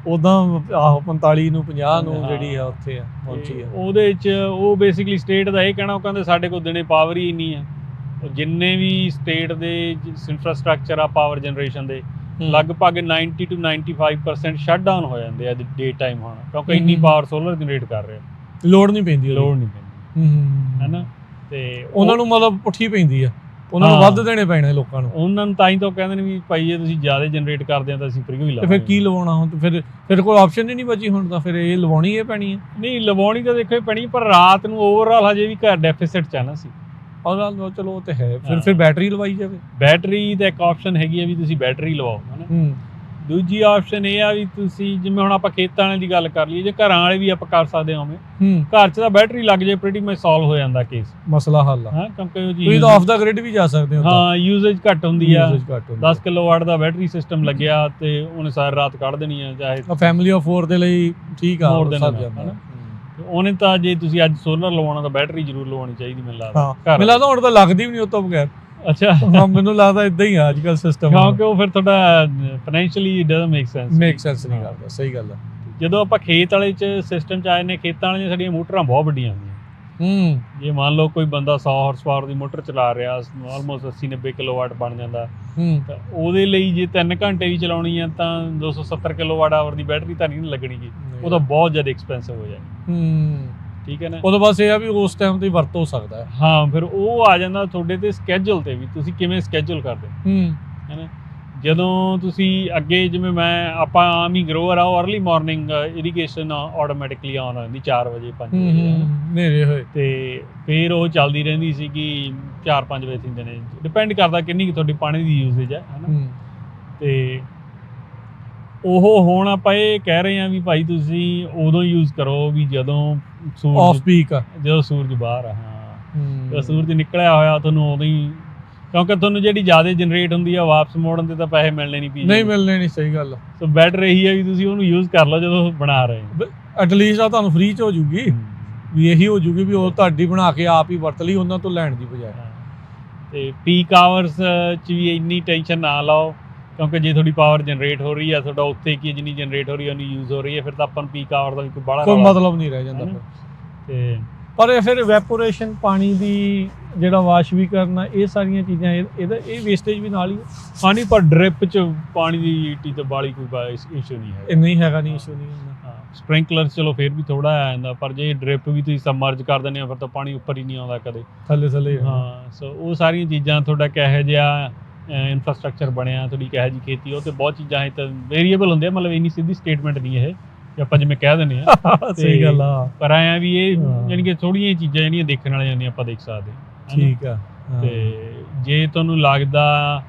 Speaker 1: ਉਦਾਂ ਆਹੋ 45 ਨੂੰ 50 ਨੂੰ ਜਿਹੜੀ ਆ ਉੱਥੇ ਆ ਪਹੁੰਚੀ ਆ।
Speaker 2: ਉਹਦੇ 'ਚ ਉਹ ਬੇਸਿਕਲੀ ਸਟੇਟ ਦਾ ਇਹ ਕਹਿਣਾ, ਉਹ ਕਹਿੰਦੇ ਸਾਡੇ ਕੋਲ ਦਿਨੇ ਪਾਵਰ ਹੀ ਇੰਨੀ ਆ। ਜਿੰਨੇ ਵੀ ਸਟੇਟ ਦੇ ਇਨਫਰਾਸਟ੍ਰਕਚਰ ਆ ਪਾਵਰ ਜਨਰੇਸ਼ਨ ਦੇ, ਲਗਭਗ 90 to 95% ਸ਼ਟ ਡਾਊਨ ਹੋ ਜਾਂਦੇ ਆ ਡੇ ਟਾਈਮ ਹੁਣ, ਕਿਉਂਕਿ ਇੰਨੀ ਪਾਵਰ ਸੋਲਰ ਜਨਰੇਟ ਕਰ ਰਹੇ ਆ,
Speaker 1: ਲੋੜ ਨਹੀਂ ਪੈਂਦੀ
Speaker 2: ਹੈਨਾ। ਤੇ
Speaker 1: ਉਹਨਾਂ ਨੂੰ ਮਤਲਬ ਪੁੱਠੀ ਪੈਂਦੀ ਆ, ਉਹਨਾਂ ਨੂੰ ਵੱਧ ਦੇਣੇ ਪੈਣੇ ਲੋਕਾਂ ਨੂੰ।
Speaker 2: ਉਹਨਾਂ ਨੂੰ ਤਾਂ ਹੀ ਤਾਂ ਕਹਿੰਦੇ ਨੇ ਵੀ ਭਾਈ ਜੇ ਤੁਸੀਂ ਜ਼ਿਆਦਾ ਜਨਰੇਟ ਕਰਦੇ ਆ ਤਾਂ ਅਸੀਂ ਫ੍ਰੀ ਹੀ ਲਾਵਾਂਗੇ।
Speaker 1: ਫਿਰ ਕੀ ਲਵਾਉਣਾ ਹੁਣ? ਫਿਰ ਕੋਈ ਆਪਸ਼ਨ ਹੀ ਨਹੀਂ ਬਚੀ ਹੁਣ ਤਾਂ, ਫਿਰ ਇਹ ਲਵਾਉਣੀ ਹੀ ਪੈਣੀ ਹੈ।
Speaker 2: ਨਹੀਂ, ਲਵਾਉਣੀ ਤਾਂ ਦੇਖੋ ਹੀ ਪੈਣੀ, ਪਰ ਰਾਤ ਨੂੰ ਓਵਰਆਲ ਹਜੇ ਵੀ ਘਰ ਡੈਫਿਸਿਟ ਚ ਆ ਨਾ ਸੀ।
Speaker 1: ਚਲੋ ਉਹ ਤੇ ਹੈ। ਫਿਰ ਬੈਟਰੀ ਲਵਾਈ ਜਾਵੇ।
Speaker 2: ਬੈਟਰੀ ਦਾ ਇੱਕ ਆਪਸ਼ਨ ਹੈਗੀ ਆ ਵੀ ਤੁਸੀਂ ਬੈਟਰੀ ਲਵਾਓ, ਹਨਾ। ਦੂਜੀ ਆਪਸ਼ਨ ਇਹ ਆ ਵੀ ਤੁਸੀਂ ਜਿਵੇਂ ਹੁਣ ਆਪਾਂ ਖੇਤਾਂ ਵਾਲੇ ਦੀ ਗੱਲ ਕਰ ਲਈਏ, ਜੇ ਘਰਾਂ ਵਾਲੇ ਵੀ ਆਪਾਂ ਕਰ ਸਕਦੇ ਹਾਂ, ਘਰ 'ਚ ਤਾਂ ਬੈਟਰੀ ਲੱਗ ਜੇ ਪ੍ਰੀਟੀ ਮਚ ਸੋਲਵ ਹੋ ਜਾਂਦਾ ਕੇਸ,
Speaker 1: ਮਸਲਾ ਹੱਲ ਆ।
Speaker 2: ਹਾਂ, ਕਿਉਂਕਿ ਉਹ
Speaker 1: ਤੁਸੀਂ ਤਾਂ ਆਫ ਦਾ ਗ੍ਰਿਡ ਵੀ ਜਾ ਸਕਦੇ ਹੋ।
Speaker 2: ਹਾਂ, ਯੂਜ਼ੇਜ ਘੱਟ ਹੁੰਦੀ ਆ। 10 ਕਿਲੋਵਾਟ ਦਾ ਬੈਟਰੀ ਸਿਸਟਮ ਲੱਗਿਆ ਤੇ ਉਹਨੇ ਸਾਰੀ ਰਾਤ ਕੱਢ ਦੇਣੀ ਆ, ਚਾਹੇ
Speaker 1: ਫੈਮਿਲੀ ਆਫ 4 ਦੇ ਲਈ ਠੀਕ ਆ, ਸਰ ਜਾਂਦਾ।
Speaker 2: ਉਹਨੇ ਤਾਂ ਜੇ ਤੁਸੀਂ ਅੱਜ ਸੋਲਰ ਲਵਾਉਣਾ ਤਾਂ ਬੈਟਰੀ ਜ਼ਰੂਰ ਲਵਾਉਣੀ ਚਾਹੀਦੀ ਮੈਨੂੰ ਲੱਗਦਾ।
Speaker 1: ਮੈਨੂੰ ਲੱਗਦਾ ਹੁਣ ਤਾਂ ਲੱਗਦੀ ਵੀ ਨਹੀਂ ਉਹ ਤੋਂ ਬਗੈਰ।
Speaker 2: ਅੱਛਾ,
Speaker 1: ਮੈਨੂੰ ਲੱਗਦਾ ਇਦਾਂ ਹੀ ਆ ਅੱਜ ਕੱਲ ਸਿਸਟਮ,
Speaker 2: ਕਿਉਂਕਿ ਉਹ ਫਿਰ ਤੁਹਾਡਾ ਫਾਈਨੈਂਸ਼ੀਅਲੀ ਡਜ਼ਨਟ ਮੇਕ ਸੈਂਸ
Speaker 1: ਨਹੀਂ ਕਰਦਾ। ਸਹੀ ਗੱਲ ਆ।
Speaker 2: ਜਦੋਂ ਆਪਾਂ ਖੇਤ ਵਾਲੇ ਚ ਸਿਸਟਮ ਚ ਆਏ ਨੇ, ਖੇਤਾਂ ਵਾਲੀਆਂ ਸਾਡੀਆਂ ਮੋਟਰਾਂ ਬਹੁਤ ਵੱਡੀਆਂ ਹੁੰਦੀਆਂ। ਜੇ ਮੰਨ ਲਓ ਕੋਈ ਬੰਦਾ 100 ਹਾਰਸ ਪਾਵਰ ਦੀ ਮੋਟਰ ਚਲਾ ਰਿਹਾ, ਆਲਮੋਸਟ 80-90 ਕਿਲੋਵਾਟ ਬਣ ਜਾਂਦਾ, ਤਾਂ ਉਹਦੇ ਲਈ ਜੇ 3 ਘੰਟੇ ਵੀ ਚਲਾਉਣੀ ਆ ਤਾਂ 270 ਕਿਲੋਵਾਟ ਆਵਰ ਦੀ ਬੈਟਰੀ ਤਾਂ ਨਹੀਂ ਲੱਗਣੀ ਗੀ, ਉਹ ਤਾਂ ਬਹੁਤ ਜ਼ਿਆਦਾ ਐਕਸਪੈਂਸਿਵ ਹੋ ਜਾਣੀ। ਠੀਕ ਹੈ ਨਾ। ਉਹਦੇ ਬਸ ਇਹ ਆ ਵੀ ਉਸ ਟਾਈਮ ਤੇ ਵਰਤ ਹੋ ਸਕਦਾ ਹੈ। ਹਾਂ, ਫਿਰ ਉਹ ਆ ਜਾਂਦਾ ਤੁਹਾਡੇ ਤੇ ਸਕੇਜੂਲ ਤੇ ਵੀ ਤੁਸੀਂ ਕਿਵੇਂ ਸਕੇਜੂਲ ਕਰਦੇ ਹੈ ਨਾ। ਜਦੋਂ ਤੁਸੀਂ ਅੱਗੇ ਜਿਵੇਂ ਆਪਾਂ ਆਮ ਹੀ ਗਰੋਅਰ ਆ, ਉਹ ਅਰਲੀ ਮਾਰਨਿੰਗ ਇਰੀਗੇਸ਼ਨ ਆਟੋਮੈਟਿਕਲੀ ਆਨ ਹੋ ਜਾਂਦੀ 4 ਵਜੇ 5 ਵਜੇ ਹਨੇਰੇ ਹੋਏ, ਤੇ ਫਿਰ ਉਹ ਚੱਲਦੀ ਰਹਿੰਦੀ ਸੀ ਕਿ 4-5 ਵਜੇ ਦਿੰਦੇ ਨੇ, ਡਿਪੈਂਡ ਕਰਦਾ ਕਿੰਨੀ ਕੁ ਤੁਹਾਡੀ ਪਾਣੀ ਦੀ ਯੂਜ਼ੇਜ ਹੈ ਹਨਾ। ਤੇ ਉਹ ਹੁਣ ਆਪਾਂ ਇਹ ਕਹਿ ਰਹੇ ਹਾਂ ਵੀ ਭਾਈ ਤੁਸੀਂ ਉਦੋਂ ਯੂਜ਼ ਕਰੋ ਵੀ ਜਦੋਂ ਆਫ ਪੀਕ ਆ, ਜਦੋਂ ਸੂਰਜ ਬਾਹਰ ਆ। ਹਾਂ, ਜਦੋਂ ਸੂਰਜ ਨਿਕਲਿਆ ਹੋਇਆ ਤੁਹਾਨੂੰ ਉਦੋਂ ਹੀ, ਕਿਉਂਕਿ ਤੁਹਾਨੂੰ ਜਿਹੜੀ ਜ਼ਿਆਦਾ ਜਨਰੇਟ ਹੁੰਦੀ ਆ ਵਾਪਸ ਮੋੜਨ ਤੇ ਤਾਂ ਪੈਸੇ ਮਿਲਣੇ ਨਹੀਂ ਮਿਲਣੇ ਨਹੀਂ। ਸਹੀ ਗੱਲ ਆ। ਸੋ ਬੈਟਰ ਇਹੀ ਹੈ ਵੀ ਤੁਸੀਂ ਉਹਨੂੰ ਯੂਜ਼ ਕਰ ਲਓ ਜਦੋਂ ਬਣਾ ਰਹੇ ਹੋ,
Speaker 1: ਐਟਲੀਸਟ ਆ ਤੁਹਾਨੂੰ ਫ੍ਰੀ ਚ ਹੋ ਜੂਗੀ ਵੀ, ਇਹੀ ਹੋ ਜੂਗੀ ਵੀ ਉਹ ਤੁਹਾਡੀ ਬਣਾ ਕੇ ਆਪ ਹੀ ਵਰਤ ਲਈ, ਉਹਨਾਂ ਤੋਂ ਲੈਣ ਦੀ ਬਜਾਏ।
Speaker 2: ਤੇ ਪੀਕ ਆਵਰਸ ਚ ਵੀ ਇੰਨੀ ਟੈਨਸ਼ਨ ਨਾ ਲਓ, ਕਿਉਂਕਿ ਜੇ ਤੁਹਾਡੀ ਪਾਵਰ ਜਨਰੇਟ ਹੋ ਰਹੀ ਆ, ਤੁਹਾਡਾ ਉੱਥੇ ਕੀ ਜਿੰਨੀ ਜਨਰੇਟ ਹੋ ਰਹੀ ਹੈ ਉਨੀ ਯੂਜ਼ ਹੋ ਰਹੀ ਹੈ, ਫਿਰ ਤਾਂ ਆਪਾਂ ਨੂੰ ਪੀਕ ਆਵਰ ਦਾ ਵੀ ਕੋਈ ਮਤਲਬ ਨਹੀਂ ਰਹਿ ਜਾਂਦਾ। ਤੇ ਪਰ ਫਿਰ ਇਵੈਪੋਰੇਸ਼ਨ, ਪਾਣੀ ਦੀ ਜਿਹੜਾ ਵਾਸ਼ ਵੀ ਕਰਨਾ, ਇਹ ਸਾਰੀਆਂ ਚੀਜ਼ਾਂ ਇਹ ਵੇਸਟੇਜ ਵੀ ਨਾਲ ਹੀ ਹਾਂ। ਨਹੀਂ, ਪਰ ਡ੍ਰਿਪ ਚ ਪਾਣੀ ਦੀ ਟੀ ਤੇ ਬਾਲੀ ਕੋਈ ਇਸ਼ੂ ਨਹੀਂ ਹੈ। ਨਹੀਂ ਹੈਗਾ, ਨਹੀਂ ਇਸ਼ੂ ਨਹੀਂ ਹੁੰਦਾ। ਹਾਂ, ਸਪ੍ਰਿੰਕਲਰ ਚਲੋ ਫਿਰ ਵੀ ਥੋੜਾ ਆ ਜਾਂਦਾ, ਪਰ ਜੇ ਡ੍ਰਿਪ ਵੀ ਤੁਸੀਂ ਸਬਮਰਜ ਕਰ ਦਿੰਦੇ ਹੋ ਫਿਰ ਤਾਂ ਪਾਣੀ ਉੱਪਰ ਹੀ ਨਹੀਂ ਆਉਂਦਾ ਕਦੇ, ਥੱਲੇ। ਹਾਂ, ਸੋ ਉਹ ਸਾਰੀਆਂ ਚੀਜ਼ਾਂ ਤੁਹਾਡਾ ਕਿਹੋ ਜਿਹਾ ਇਨਫਰਾਸਟ੍ਰਕਚਰ ਬਣਿਆ, ਤੁਹਾਡੀ ਕਿਹੋ ਜਿਹੀ ਖੇਤੀ, ਉਹ ਤੇ ਬਹੁਤ ਚੀਜ਼ਾਂ ਹੈ ਤਾਂ ਵੇਰੀਏਬਲ ਹੁੰਦੇ ਆ, ਮਤਲਬ ਇੰਨੀ ਸਿੱਧੀ ਸਟੇਟਮੈਂਟ ਨਹੀਂ ਇਹ ਆਪਾਂ ਜਿਵੇਂ ਕਹਿ ਦਿੰਦੇ ਆ। ਸਹੀ ਗੱਲ ਆ। ਪਰ ਆਇਆ ਵੀ ਇਹ ਯਾਨੀ ਕਿ ਥੋੜੀਆਂ ਚੀਜ਼ਾਂ ਜਿਹੜੀਆਂ ਦੇਖਣ ਵਾਲੀਆਂ ਹੁੰਦੀਆਂ ਆਪਾਂ ਦੇਖ ਸਕਦੇ। ਠੀਕ ਆ। ਤੇ ਜੇ ਤੁਹਾਨੂੰ ਲੱਗਦਾ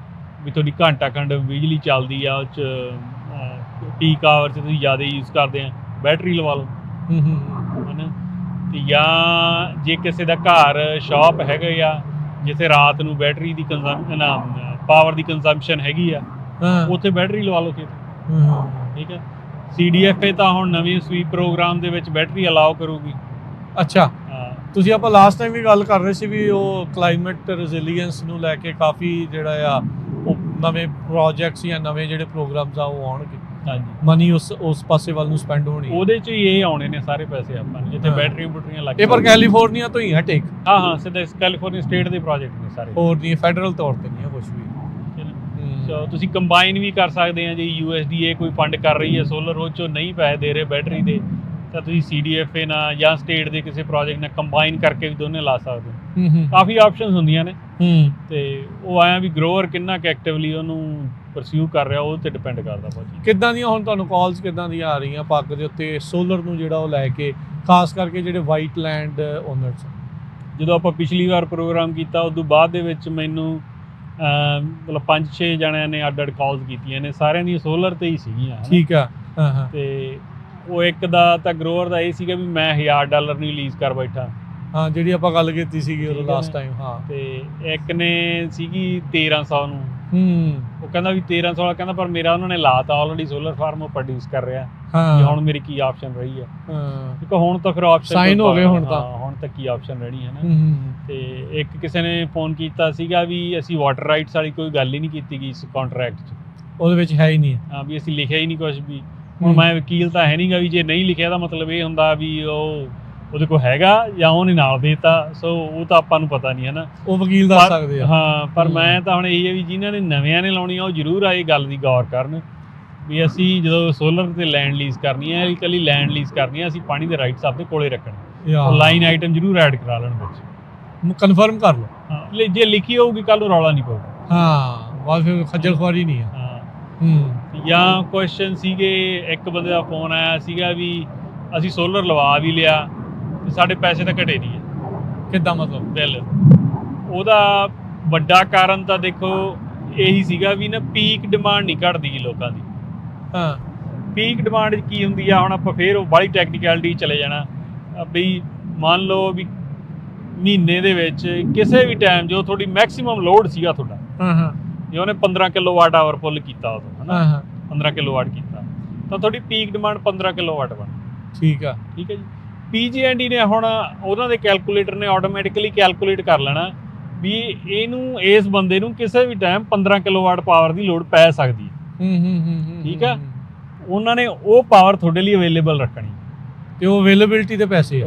Speaker 2: ਵੀ ਤੁਹਾਡੀ ਘੰਟਾ ਖੰਡ ਬਿਜਲੀ ਚੱਲਦੀ ਆ, ਉਹ 'ਚ ਪੀਕ ਆਵਰ 'ਚ ਤੁਸੀਂ ਜ਼ਿਆਦਾ ਯੂਜ਼ ਕਰਦੇ ਆ, ਬੈਟਰੀ ਲਵਾ ਲਓ ਹੈ ਨਾ। ਤੇ ਜਾਂ ਜੇ ਕਿਸੇ ਦਾ ਘਰ ਸ਼ਾਪ ਹੈਗਾ ਆ ਜਿੱਥੇ ਰਾਤ ਨੂੰ ਬੈਟਰੀ ਦੀ ਪਾਵਰ ਦੀ ਕੰਜ਼ੰਪਸ਼ਨ ਹੈਗੀ ਆ, ਉੱਥੇ ਬੈਟਰੀ ਲਵਾ ਲਓ ਖੇਤ। ਠੀਕ ਹੈ। CDFA ਤਾਂ ਹੁਣ ਨਵੇਂ ਸਵੀਪ ਪ੍ਰੋਗਰਾਮ ਦੇ ਵਿੱਚ ਬੈਟਰੀ ਅਲਾਓ ਕਰੂਗੀ। ਅੱਛਾ, ਤੁਸੀਂ ਆਪਾਂ ਲਾਸਟ ਟਾਈਮ ਵੀ ਗੱਲ ਕਰ ਰਹੇ ਸੀ ਵੀ ਉਹ ਕਲਾਈਮੇਟ ਰੈਜ਼ਿਲੀਅੰਸ ਨੂੰ ਲੈ ਕੇ ਕਾਫੀ ਜਿਹੜਾ ਆ ਉਹ ਨਵੇਂ ਪ੍ਰੋਜੈਕਟਸ ਜਾਂ ਨਵੇਂ ਜਿਹੜੇ ਪ੍ਰੋਗਰਾਮਸ ਆ ਉਹ ਆਉਣਗੇ। ਹਾਂਜੀ, ਮਨੀ ਉਸ ਪਾਸੇ ਵੱਲ ਨੂੰ ਸਪੈਂਡ ਹੋਣੀ, ਉਹਦੇ 'ਚ ਹੀ ਇਹ ਆਉਣੇ ਨੇ ਸਾਰੇ ਪੈਸੇ ਆਪਾਂ ਨੂੰ, ਜਿੱਥੇ ਬੁਟਰੀਆਂ ਲੱਗ। ਇਹ ਪਰ ਕੈਲੀਫੋਰਨੀਆ ਤੋਂ ਹੀ ਆ ਟੇਕ? ਹਾਂ, ਸਿੱਧਾ ਕੈਲੀਫੋਰਨੀਆ ਸਟੇਟ ਦੇ ਪ੍ਰੋਜੈਕਟ ਨੇ ਸਾਰੇ, ਹੋਰ ਨਹੀਂ ਫੈਡਰਲ ਤੌਰ ਤੇ ਨਹੀਂ ਆ ਕੁਝ ਵੀ। ਸੋ ਤੁਸੀਂ ਕੰਬਾਈਨ ਵੀ ਕਰ ਸਕਦੇ ਆ, ਜੇ USDA ਕੋਈ ਫੰਡ ਕਰ ਰਹੀ ਹੈ ਸੋਲਰ, ਉਹ 'ਚੋਂ ਨਹੀਂ ਪੈਸੇ ਦੇ ਰਹੇ ਬੈਟਰੀ ਦੇ, ਤਾਂ ਤੁਸੀਂ CDFA ਨਾਲ ਜਾਂ ਸਟੇਟ ਦੇ ਕਿਸੇ ਪ੍ਰੋਜੈਕਟ ਨਾਲ ਕੰਬਾਈਨ ਕਰਕੇ ਵੀ ਦੋਨੇ ਲਾ ਸਕਦੇ ਹੋ। ਕਾਫੀ ਆਪਸ਼ਨਸ ਹੁੰਦੀਆਂ ਨੇ। ਤੇ ਉਹ ਆਇਆ ਵੀ ਗਰੋਅਰ ਕਿੰਨਾ ਕੁ ਐਕਟਿਵਲੀ ਉਹਨੂੰ ਪਰਸਿਊ ਕਰ ਰਿਹਾ ਉਹ ਤੇ ਡਿਪੈਂਡ ਕਰਦਾ ਭਾਜੀ।
Speaker 1: ਕਿੱਦਾਂ ਦੀਆਂ ਹੁਣ ਤੁਹਾਨੂੰ ਕਾਲਸ ਕਿੱਦਾਂ ਦੀਆਂ ਆ ਰਹੀਆਂ ਪੱਗ ਦੇ ਉੱਤੇ ਸੋਲਰ ਨੂੰ ਜਿਹੜਾ ਉਹ ਲੈ ਕੇ, ਖਾਸ ਕਰਕੇ ਜਿਹੜੇ ਵਾਈਟ ਲੈਂਡ ਓਨਰਸ?
Speaker 2: ਜਦੋਂ ਆਪਾਂ ਪਿਛਲੀ ਵਾਰ ਪ੍ਰੋਗਰਾਮ ਕੀਤਾ ਉਦੋਂ ਬਾਅਦ ਦੇ ਵਿੱਚ ਮੈਨੂੰ ਮਤਲਬ 5-6 ਜਣਿਆਂ ਨੇ ਅੱਡ ਕਾਲਸ ਕੀਤੀਆਂ ਨੇ, ਸਾਰਿਆਂ ਦੀਆਂ ਸੋਲਰ ਤੇ ਹੀ ਸੀਗੀਆਂ।
Speaker 1: ਠੀਕ ਆ। ਹਾਂ।
Speaker 2: ਤੇ ਉਹ ਇੱਕ ਦਾ ਤਾਂ ਗਰੋਅਰ ਦਾ ਇਹ ਸੀਗਾ ਵੀ ਮੈਂ $1000 ਨੂੰ ਰਿਲੀਜ਼ ਕਰ ਬੈਠਾ।
Speaker 1: ਹਾਂ, ਜਿਹੜੀ ਆਪਾਂ ਗੱਲ ਕੀਤੀ ਸੀਗੀ ਉਦੋਂ ਲਾਸਟ ਟਾਈਮ। ਹਾਂ।
Speaker 2: ਤੇ ਇੱਕ ਨੇ ਸੀਗੀ 1300 ਨੂੰ। ਉਹ ਕਹਿੰਦਾ ਵੀ 1300 ਵਾਲਾ ਕਹਿੰਦਾ ਪਰ ਮੇਰਾ ਉਹਨਾਂ ਨੇ ਲਾਤਾ ਆਲਰੇਡੀ ਸੋਲਰ ਫਾਰਮ ਉਹ ਪ੍ਰੋਡਿਊਸ ਕਰ ਰਿਹਾ। ਹੁਣ ਮੇਰੀ ਕੀ ਆਪਸ਼ਨ ਰਹੀ ਹੈ? ਕਿਉਂਕਿ ਹੁਣ ਤਾਂ ਫਿਰ ਆਪਸ਼ਨ
Speaker 1: ਸਾਈਨ ਹੋ ਗਏ ਹੁਣ
Speaker 2: ਤਾਂ ਕੀ ਆਪਸ਼ਨ ਰਹਿਣੀ ਹੈ ਨਾ। ਤੇ ਇੱਕ ਕਿਸੇ ਨੇ ਫੋਨ ਕੀਤਾ ਸੀਗਾ ਵੀ ਅਸੀਂ ਵਾਟਰ ਰਾਈਟਸ ਵਾਲੀ ਕੋਈ ਗੱਲ ਹੀ ਨਹੀਂ ਕੀਤੀ ਗਈ ਇਸ ਕੰਟਰੈਕਟ 'ਚ,
Speaker 1: ਉਹਦੇ ਵਿੱਚ ਹੈ ਹੀ ਨਹੀਂ।
Speaker 2: ਹਾਂ, ਵੀ ਅਸੀਂ ਲਿਖਿਆ ਹੀ ਨਹੀਂ ਕੁਝ ਵੀ। ਹੁਣ ਮੈਂ ਵਕੀਲ ਤਾਂ ਹੈ ਨਹੀਂਗਾ ਵੀ ਜੇ ਨਹੀਂ ਲਿਖਿਆ ਤਾਂ ਮਤਲਬ ਇਹ ਹੁੰਦਾ ਵੀ ਉਹਦੇ ਕੋਲ ਹੈਗਾ ਜਾਂ ਉਹਨੇ ਨਾਲ ਦੇਤਾ। ਸੋ ਉਹ ਤਾਂ ਆਪਾਂ ਨੂੰ ਪਤਾ ਨਹੀਂ ਹੈ ਨਾ,
Speaker 1: ਉਹ ਵਕੀਲ ਦੱਸ ਸਕਦੇ ਆ।
Speaker 2: ਹਾਂ, ਪਰ ਮੈਂ ਤਾਂ ਹੁਣ ਇਹੀ ਹੈ ਵੀ ਜਿਨ੍ਹਾਂ ਨੇ ਨਵਿਆਂ ਨੇ ਲਾਉਣੀ ਆ ਉਹ ਜ਼ਰੂਰ ਆ ਇਹ ਗੱਲ ਦੀ ਗੌਰ ਕਰਨ ਵੀ ਅਸੀਂ ਜਦੋਂ ਸੋਲਰ ਤੇ ਲੈਂਡ ਲੀਜ਼ ਕਰਨੀ ਹੈ, ਇਕੱਲੀ ਲੈਂਡ ਲੀਜ਼ ਕਰਨੀ ਹੈ, ਅਸੀਂ ਪਾਣੀ ਦੇ ਰਾਈਟਸ ਆਪਣੇ ਕੋਲੇ ਰੱਖਣੇ। ਉਹ ਲਾਈਨ ਆਈਟਮ ਜ਼ਰੂਰ ਐਡ ਕਰਾ ਲੈਣ ਵਿੱਚ,
Speaker 1: ਕਨਫਰਮ ਕਰ ਲਓ।
Speaker 2: ਹਾਂ, ਜੇ ਲਿਖੀ ਹੋਊਗੀ ਕੱਲ ਨੂੰ ਰੌਲਾ ਨਹੀਂ ਪਊਗਾ।
Speaker 1: ਹਾਂ, ਬਸ ਫਿਰ ਖੱਜਲ ਖੁਆਰੀ ਨਹੀਂ ਆ।
Speaker 2: ਹਾਂ। ਜਾਂ ਕੁਐਸਚਨ ਸੀਗੇ, ਇੱਕ ਬੰਦੇ ਦਾ ਫੋਨ ਆਇਆ ਸੀਗਾ ਵੀ ਅਸੀਂ ਸੋਲਰ ਲਵਾ ਵੀ ਲਿਆ ਤੇ ਸਾਡੇ ਪੈਸੇ ਤਾਂ ਘਟੇ ਨਹੀਂ ਹੈ।
Speaker 1: ਕਿੱਦਾਂ ਮਤਲਬ?
Speaker 2: ਬਿੱਲ ਉਹਦਾ ਵੱਡਾ ਕਾਰਨ ਤਾਂ ਦੇਖੋ ਇਹੀ ਸੀਗਾ ਵੀ ਨਾ ਪੀਕ ਡਿਮਾਂਡ ਨਹੀਂ ਘਟਦੀ ਲੋਕਾਂ ਦੀ।
Speaker 1: ਹਾਂ।
Speaker 2: ਪੀਕ ਡਿਮਾਂਡ ਕੀ ਹੁੰਦੀ ਆ? ਹੁਣ ਆਪਾਂ ਫੇਰ ਉਹ ਬਾਹਲੀ ਟੈਕਨੀਕੈਲਿਟੀ ਚਲੇ ਜਾਣਾ ਬਈ ਮੰਨ ਲਓ ਵੀ ਮਹੀਨੇ ਦੇ ਵਿੱਚ ਕਿਸੇ ਵੀ ਟਾਈਮ ਜੋ ਤੁਹਾਡੀ ਮੈਕਸਿਮਮ ਲੋਡ ਸੀਗਾ ਤੁਹਾਡਾ, ਜੇ ਉਹਨੇ 15 ਕਿਲੋਵਾਟ ਆਵਰ ਫੁੱਲ ਕੀਤਾ ਉਦੋਂ, ਹਨਾ 15 ਕਿਲੋਵਾਟ ਕੀਤਾ ਤਾਂ ਤੁਹਾਡੀ ਪੀਕ ਡਿਮਾਂਡ 15 ਕਿਲੋਵਾਟ ਬਣ। ਠੀਕ ਹੈ ਜੀ। PG&E ਨੇ ਹੁਣ ਉਹਨਾਂ ਦੇ ਕੈਲਕੂਲੇਟਰ ਨੇ ਆਟੋਮੈਟਿਕਲੀ ਕੈਲਕੂਲੇਟ ਕਰ ਲੈਣਾ ਵੀ ਇਹਨੂੰ ਇਸ ਬੰਦੇ ਨੂੰ ਕਿਸੇ ਵੀ ਟਾਈਮ 15 ਕਿਲੋਵਾਟ ਪਾਵਰ ਦੀ ਲੋਡ ਪੈ ਸਕਦੀ ਹੈ। ਠੀਕ ਆ, ਉਹਨਾਂ ਨੇ ਉਹ ਪਾਵਰ ਤੁਹਾਡੇ ਲਈ ਅਵੇਲੇਬਲ ਰੱਖਣੀ
Speaker 1: ਤੇ ਉਹ ਅਵੇਲੇਬਿਲਿਟੀ ਦੇ ਪੈਸੇ।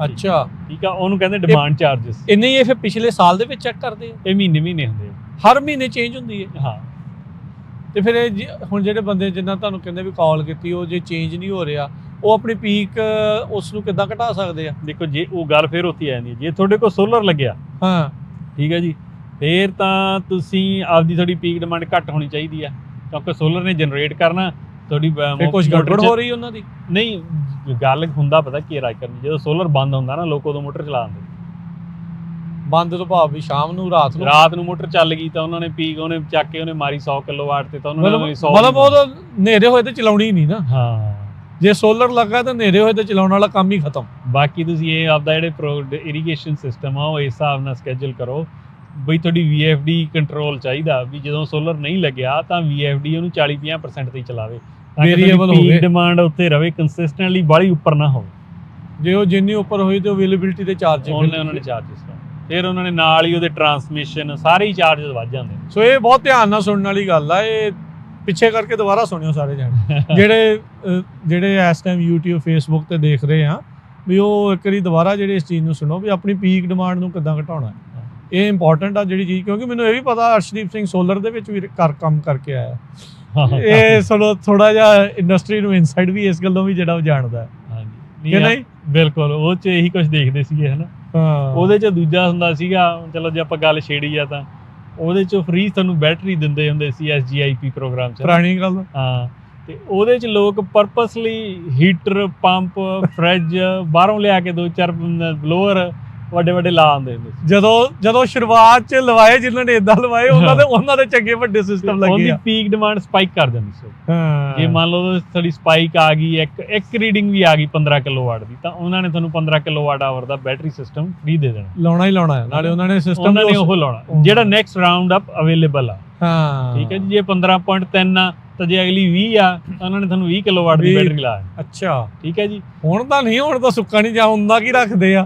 Speaker 1: ਅੱਛਾ, ਠੀਕ ਆ, ਉਹਨੂੰ ਕਹਿੰਦੇ ਡਿਮਾਂਡ ਚਾਰजेस। ਇੰਨੇ ਹੀ ਇਹ ਫਿਰ ਪਿਛਲੇ ਸਾਲ ਦੇ ਵਿੱਚ ਚੈੱਕ ਕਰਦੇ ਆ?
Speaker 2: ਇਹ ਮਹੀਨੇ ਹੁੰਦੇ ਆ,
Speaker 1: ਹਰ ਮਹੀਨੇ ਚੇਂਜ ਹੁੰਦੀ ਹੈ।
Speaker 2: ਹਾਂ।
Speaker 1: ਤੇ ਫਿਰ ਹੁਣ ਜਿਹੜੇ ਬੰਦੇ ਜਿੰਨਾ ਤੁਹਾਨੂੰ ਕਹਿੰਦੇ ਵੀ ਕਾਲ ਕੀਤੀ ਉਹ ਜੇ ਚੇਂਜ ਨਹੀਂ ਹੋ ਰਿਹਾ, ਉਹ ਆਪਣੀ ਪੀਕ ਉਸ ਨੂੰ ਕਿੱਦਾਂ ਘਟਾ ਸਕਦੇ ਆ?
Speaker 2: ਦੇਖੋ ਜੇ ਉਹ ਗੱਲ ਫਿਰ ਉੱਥੇ ਆ ਜਾਂਦੀ ਹੈ, ਜੇ ਤੁਹਾਡੇ ਕੋਲ ਸੋਲਰ ਲੱਗਿਆ,
Speaker 1: ਹਾਂ
Speaker 2: ਠੀਕ ਹੈ ਜੀ, ਫਿਰ ਤਾਂ ਤੁਸੀਂ ਆਪਦੀ ਤੁਹਾਡੀ ਪੀਕ ਡਿਮਾਂਡ ਘੱਟ ਹੋਣੀ ਚਾਹੀਦੀ ਆ ਕਿਉਂਕਿ ਸੋਲਰ ਨੇ ਜਨਰੇਟ ਕਰਨਾ। ਤੁਹਾਡੀ
Speaker 1: ਕੁਝ ਗੜਬੜ ਹੋ ਰਹੀ ਉਹਨਾਂ ਦੀ?
Speaker 2: ਨਹੀਂ, ਗੱਲ ਹੁੰਦਾ ਪਤਾ ਕੀ ਰਾਜ ਕਰਨੀ, ਜਦੋਂ ਸੋਲਰ ਬੰਦ ਹੁੰਦਾ ਨਾ ਲੋਕ ਉਦੋਂ ਮੋਟਰ ਚਲਾ ਦਿੰਦੇ।
Speaker 1: ਬੰਦ ਤੋਂ ਭਾਵ ਵੀ ਸ਼ਾਮ ਨੂੰ, ਰਾਤ
Speaker 2: ਨੂੰ ਮੋਟਰ ਚੱਲ ਗਈ ਤਾਂ ਉਹਨਾਂ ਨੇ ਪੀਕ ਉਹਨੇ ਚੱਕ ਕੇ ਉਹਨੇ ਮਾਰੀ 100 ਕਿਲੋਵਾਟ ਤੇ, ਤਾਂ ਉਹਨਾਂ ਨੇ
Speaker 1: ਮਤਲਬ ਉਹ ਤਾਂ ਹਨੇਰੇ ਹੋਏ ਤੇ ਚਲਾਉਣੀ ਨਹੀਂ ਨਾ।
Speaker 2: ਹਾਂ,
Speaker 1: ਜੇ ਸੋਲਰ ਲੱਗਾ ਤਾਂ ਹਨੇਰੇ ਹੋਏ ਤੇ ਚਲਾਉਣ ਵਾਲਾ ਕੰਮ ਹੀ ਖਤਮ।
Speaker 2: ਬਾਕੀ ਤੁਸੀਂ ਇਹ ਆਪਦਾ ਜਿਹੜੇ ਇਰੀਗੇਸ਼ਨ ਸਿਸਟਮ ਆ ਉਹ ਇਸ ਹਿਸਾਬ ਨਾਲ ਸਕੇਜੂਲ ਕਰੋ ਬਈ ਤੁਹਾਡੀ VFD ਕੰਟਰੋਲ ਚਾਹੀਦਾ ਵੀ ਜਦੋਂ ਸੋਲਰ ਨਹੀਂ ਲੱਗਿਆ ਤਾਂ VFD ਉਹਨੂੰ 40-50% ਤੇ ਹੀ ਚਲਾਵੇ,
Speaker 1: ਵੇਰੀਏਬਲ ਹੋਵੇ,
Speaker 2: ਡਿਮਾਂਡ ਉੱਤੇ ਰਵੇ, ਕੰਸਿਸਟੈਂਟਲੀ ਬਾਹਲੀ ਉੱਪਰ ਨਾ ਹੋਵੇ।
Speaker 1: ਜੇ ਉਹ ਜਿੰਨੀ ਉੱਪਰ ਹੋਈ ਤੇ ਅਵੇਲੇਬਿਲਿਟੀ ਦੇ ਚਾਰਜ
Speaker 2: ਉਹਨਾਂ ਨੇ ਚਾਰजेस ਫਿਰ ਉਹਨਾਂ ਨੇ ਨਾਲ ਹੀ ਉਹਦੇ ਟਰਾਂਸਮਿਸ਼ਨ ਸਾਰੇ ਹੀ ਚਾਰजेस ਵੱਧ ਜਾਂਦੇ।
Speaker 1: ਸੋ ਇਹ ਬਹੁਤ ਧਿਆਨ ਨਾਲ ਸੁਣਨ ਵਾਲੀ ਗੱਲ ਆ। ਇਹ ਪਿੱਛੇ ਕਰਕੇ ਦੁਬਾਰਾ ਸੁਣਿਓ ਸਾਰੇ ਜਾਣੇ ਜਿਹੜੇ ਇਸ ਟਾਈਮ YouTube Facebook ਤੇ ਦੇਖ ਰਹੇ ਆ, ਵੀ ਉਹ ਇੱਕ ਵਾਰੀ ਦੁਬਾਰਾ ਜਿਹੜੇ ਇਸ ਚੀਜ਼ ਨੂੰ ਸੁਣੋ ਵੀ ਆਪਣੀ ਪੀਕ ਡਿਮਾਂਡ ਨੂੰ ਕਿੱਦਾਂ ਘਟਾਉਣਾ। ਇਹ ਇੰਪੋਰਟੈਂਟ ਆ ਜਿਹੜੀ ਚੀਜ਼, ਕਿਉਂਕਿ ਮੈਨੂੰ ਇਹ ਵੀ ਪਤਾ ਅਰਸ਼ਦੀਪ ਸਿੰਘ ਸੋਲਰ ਦੇ ਵਿੱਚ ਵੀ ਕੰਮ ਕਰਕੇ ਆਇਆ। ਇਹ ਚਲੋ ਥੋੜਾ ਜਿਹਾ ਇੰਡਸਟਰੀ ਨੂੰ ਇਨਸਾਈਡ ਵੀ ਇਸ ਗੱਲੋਂ ਵੀ ਜਿਹੜਾ ਜਾਣਦਾ ਹੈ।
Speaker 2: ਹਾਂਜੀ, ਨਹੀਂ ਬਿਲਕੁਲ, ਉਹ 'ਚ ਇਹੀ ਕੁਝ ਦੇਖਦੇ ਸੀਗੇ ਹਨਾ। ਉਹਦੇ 'ਚ ਦੂਜਾ ਹੁੰਦਾ ਸੀਗਾ, ਚਲੋ ਜੇ ਆਪਾਂ ਗੱਲ ਛੇੜੀ ਆ ਤਾਂ ਉਹਦੇ 'ਚ ਫ੍ਰੀ ਤੁਹਾਨੂੰ ਬੈਟਰੀ ਦਿੰਦੇ ਹੁੰਦੇ ਸੀ SGIP ਪ੍ਰੋਗਰਾਮ 'ਚ, ਪੁਰਾਣੀ ਗੱਲ। ਹਾਂ, ਤੇ ਉਹਦੇ 'ਚ ਲੋਕ ਪਰਪਸਲੀ ਹੀਟਰ, ਪੰਪ, ਫਰਿੱਜ ਬਾਹਰੋਂ ਲਿਆ ਕੇ 2-4 ਬਲੋਅਰ ਵੱਡੇ ਲਾ ਆਉਂਦੇ ਹੁੰਦੇ ਸੀ। ਜਦੋਂ ਸ਼ੁਰੂਆਤ 'ਚ ਲਵਾਏ, ਜਿਨ੍ਹਾਂ ਨੇ ਏਦਾਂ ਲਵਾਏ ਉਹਨਾਂ ਦੇ ਚੰਗੇ ਵੱਡੇ ਸਿਸਟਮ ਲੱਗੇ। ਉਹਦੀ ਪੀਕ ਡਿਮਾਂਡ ਸਪਾਈਕ ਕਰ ਜਾਂਦੀ ਸੀ। ਜੇ ਮੰਨ ਲਓ ਤੁਹਾਡੀ ਸਪਾਈਕ ਆ ਗਈ, ਇੱਕ ਰੀਡਿੰਗ ਵੀ ਆ ਗਈ 15 ਕਿਲੋਵਾਟ ਦੀ, ਤਾਂ ਉਹਨਾਂ ਨੇ ਤੁਹਾਨੂੰ 15 ਕਿਲੋਵਾਟ ਆਵਰ ਦਾ ਬੈਟਰੀ ਸਿਸਟਮ ਫ੍ਰੀ ਦੇ ਦੇਣਾ। ਲਾਉਣਾ ਹੀ ਲਾਉਣਾ ਹੈ, ਨਾਲੇ ਉਹਨਾਂ ਨੇ ਸਿਸਟਮ ਉਹ ਲਾਉਣਾ ਜਿਹੜਾ ਨੈਕਸਟ ਰਾਉਂਡ ਅਪ ਅਵੇਲੇਬਲ ਆ। ਠੀਕ ਹੈ ਜੀ, ਜੇ 15.3 ਆ ਤਾਂ ਜੇ ਅਗਲੀ 20 ਆ ਤਾਂ ਉਹਨਾਂ ਨੇ ਤੁਹਾਨੂੰ 20 ਕਿਲੋਵਾਟ ਦੀ ਬੈਟਰੀ ਲਾ ਦੇਣੀ। ਅੱਛਾ, ਠੀਕ ਹੈ ਜੀ। ਹੁਣ ਤਾਂ ਸੁੱਕਾ ਨਹੀਂ ਜਾ ਹੁੰਦਾ, ਕੀ ਰੱਖਦੇ ਆ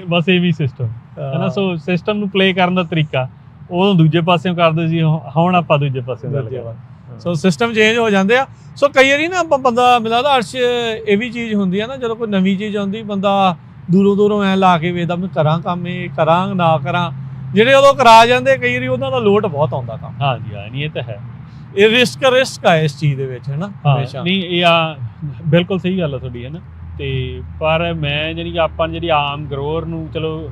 Speaker 2: ਬਸ ਇਹ ਵੀ ਸਿਸਟਮ ਹੈ ਨਾ। ਸੋ ਸਿਸਟਮ ਨੂੰ ਪਲੇ ਕਰਨ ਦਾ ਤਰੀਕਾ ਉਦੋਂ ਦੂਜੇ ਪਾਸਿਓਂ ਕਰਦੇ ਸੀ, ਹੁਣ ਆਪਾਂ ਦੂਜੇ ਪਾਸਿਓਂ। ਸੋ ਸਿਸਟਮ ਚੇਂਜ ਹੋ ਜਾਂਦੇ ਆ। ਸੋ ਕਈ ਵਾਰੀ ਨਾ ਆਪਾਂ ਬੰਦਾ ਮਿਲਦਾ ਅਰਸ਼, ਇਹ ਵੀ ਚੀਜ਼ ਹੁੰਦੀ ਆ ਨਾ, ਜਦੋਂ ਕੋਈ ਨਵੀਂ ਚੀਜ਼ ਆਉਂਦੀ ਬੰਦਾ ਦੂਰੋਂ ਐ ਲਾ ਕੇ ਵੇਖਦਾ ਮੈਂ ਕਰਾਂ ਕੰਮ, ਇਹ ਕਰਾਂ ਨਾ ਕਰਾਂ। ਜਿਹੜੇ ਉਦੋਂ ਕਰਾ ਜਾਂਦੇ ਕਈ ਵਾਰੀ ਉਹਨਾਂ ਦਾ ਲੋਡ ਬਹੁਤ ਆਉਂਦਾ ਕੰਮ। ਹਾਂਜੀ ਹਾਂ, ਨਹੀਂ ਇਹ ਤਾਂ ਹੈ, ਇਹ ਰਿਸਕ ਆ ਇਸ ਚੀਜ਼ ਦੇ ਵਿੱਚ, ਹੈ ਨਾ। ਹਮੇਸ਼ਾ ਨਹੀਂ, ਇਹ ਆ ਬਿਲਕੁਲ ਸਹੀ ਗੱਲ ਆ ਤੁਹਾਡੀ, ਹੈ ਨਾ। ਤੇ ਪਰ ਮੈਂ ਜਿਹੜੀ ਆਪਾਂ ਜਿਹੜੀ ਆਮ ਗਰੋਅਰ ਨੂੰ ਚਲੋ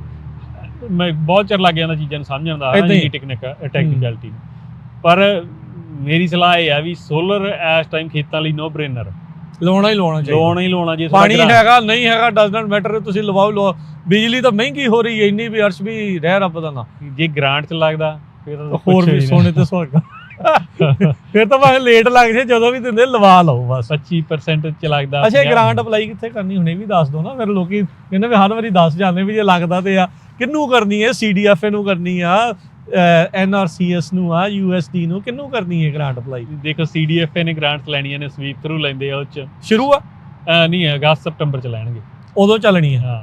Speaker 2: ਮੈਂ ਬਹੁਤ ਚਿਰ ਲੱਗ ਜਾਂਦਾ ਚੀਜ਼ਾਂ ਨੂੰ ਸਮਝਣ ਦਾ
Speaker 1: ਏਦਾਂ ਹੀ।
Speaker 2: ਟੈਕਨੀਕੈਲਿਟੀ ਨੂੰ, ਪਰ ਮੇਰੀ ਸਲਾਹ ਇਹ ਆ ਵੀ ਸੋਲਰ ਇਸ ਟਾਈਮ ਖੇਤਾਂ ਲਈ ਨੋ ਬ੍ਰੇਨਰ,
Speaker 1: ਲਾਉਣਾ ਹੀ ਲਾਉਣਾ ਚਾਹੀਦਾ।
Speaker 2: ਲਾਉਣਾ ਹੀ ਲਾਉਣਾ। ਜੇ
Speaker 1: ਪਾਣੀ ਹੈਗਾ ਨਹੀਂ ਹੈਗਾ ਡਸ ਨਾਟ ਮੈਟਰ, ਤੁਸੀਂ ਲਵਾਓ। ਬਿਜਲੀ ਤਾਂ ਮਹਿੰਗੀ ਹੋ ਰਹੀ ਹੈ ਇੰਨੀ ਵੀ, ਅਰਸ਼ ਵੀ ਰਹਿ ਰੱਬ ਦਾ ਨਾ।
Speaker 2: ਜੇ ਗ੍ਰਾਂਟ 'ਚ ਲੱਗਦਾ ਫਿਰ ਤਾਂ
Speaker 1: ਹੋਰ ਵੀ ਸੋਨੇ ਤੇ ਸੁਹਾਗਾ। ਫਿਰ ਤਾਂ ਭਾਵੇਂ ਲੇਟ ਲੱਗ ਜੇ, ਜਦੋਂ ਵੀ ਦਿੰਦੇ ਲਵਾ ਲਓ ਬਸ।
Speaker 2: 25% 'ਚ ਲੱਗਦਾ।
Speaker 1: ਅੱਛਾ, ਗ੍ਰਾਂਟ ਅਪਲਾਈ ਕਿੱਥੇ ਕਰਨੀ ਹੁਣੇ ਵੀ ਦੱਸ ਦਿਓ ਨਾ, ਫਿਰ ਲੋਕੀ ਕਹਿੰਦੇ ਵੀ ਹਰ ਵਾਰੀ ਦੱਸ ਜਾਂਦੇ ਵੀ ਜੇ ਲੱਗਦਾ ਤੇ ਆ ਕਿਹਨੂੰ ਕਰਨੀ ਹੈ, CDFA ਨੂੰ ਕਰਨੀ ਆ, NRCS ਨੂੰ ਆ, USD ਨੂੰ, ਕਿਹਨੂੰ ਕਰਨੀ ਹੈ ਗ੍ਰਾਂਟ ਅਪਲਾਈ?
Speaker 2: ਦੇਖੋ CDFA ਨੇ ਗ੍ਰਾਂਟਸ ਲੈਣੀਆਂ ਨੇ, ਸਵੀਪ ਥਰੂ ਲੈਂਦੇ ਆ, ਉਹ 'ਚ
Speaker 1: ਸ਼ੁਰੂ ਆ
Speaker 2: ਨਹੀਂ ਅਗਸਤ ਸਤੰਬਰ 'ਚ ਲੈਣਗੇ,
Speaker 1: ਉਦੋਂ ਚੱਲਣੀ ਹੈ।
Speaker 2: ਹਾਂ,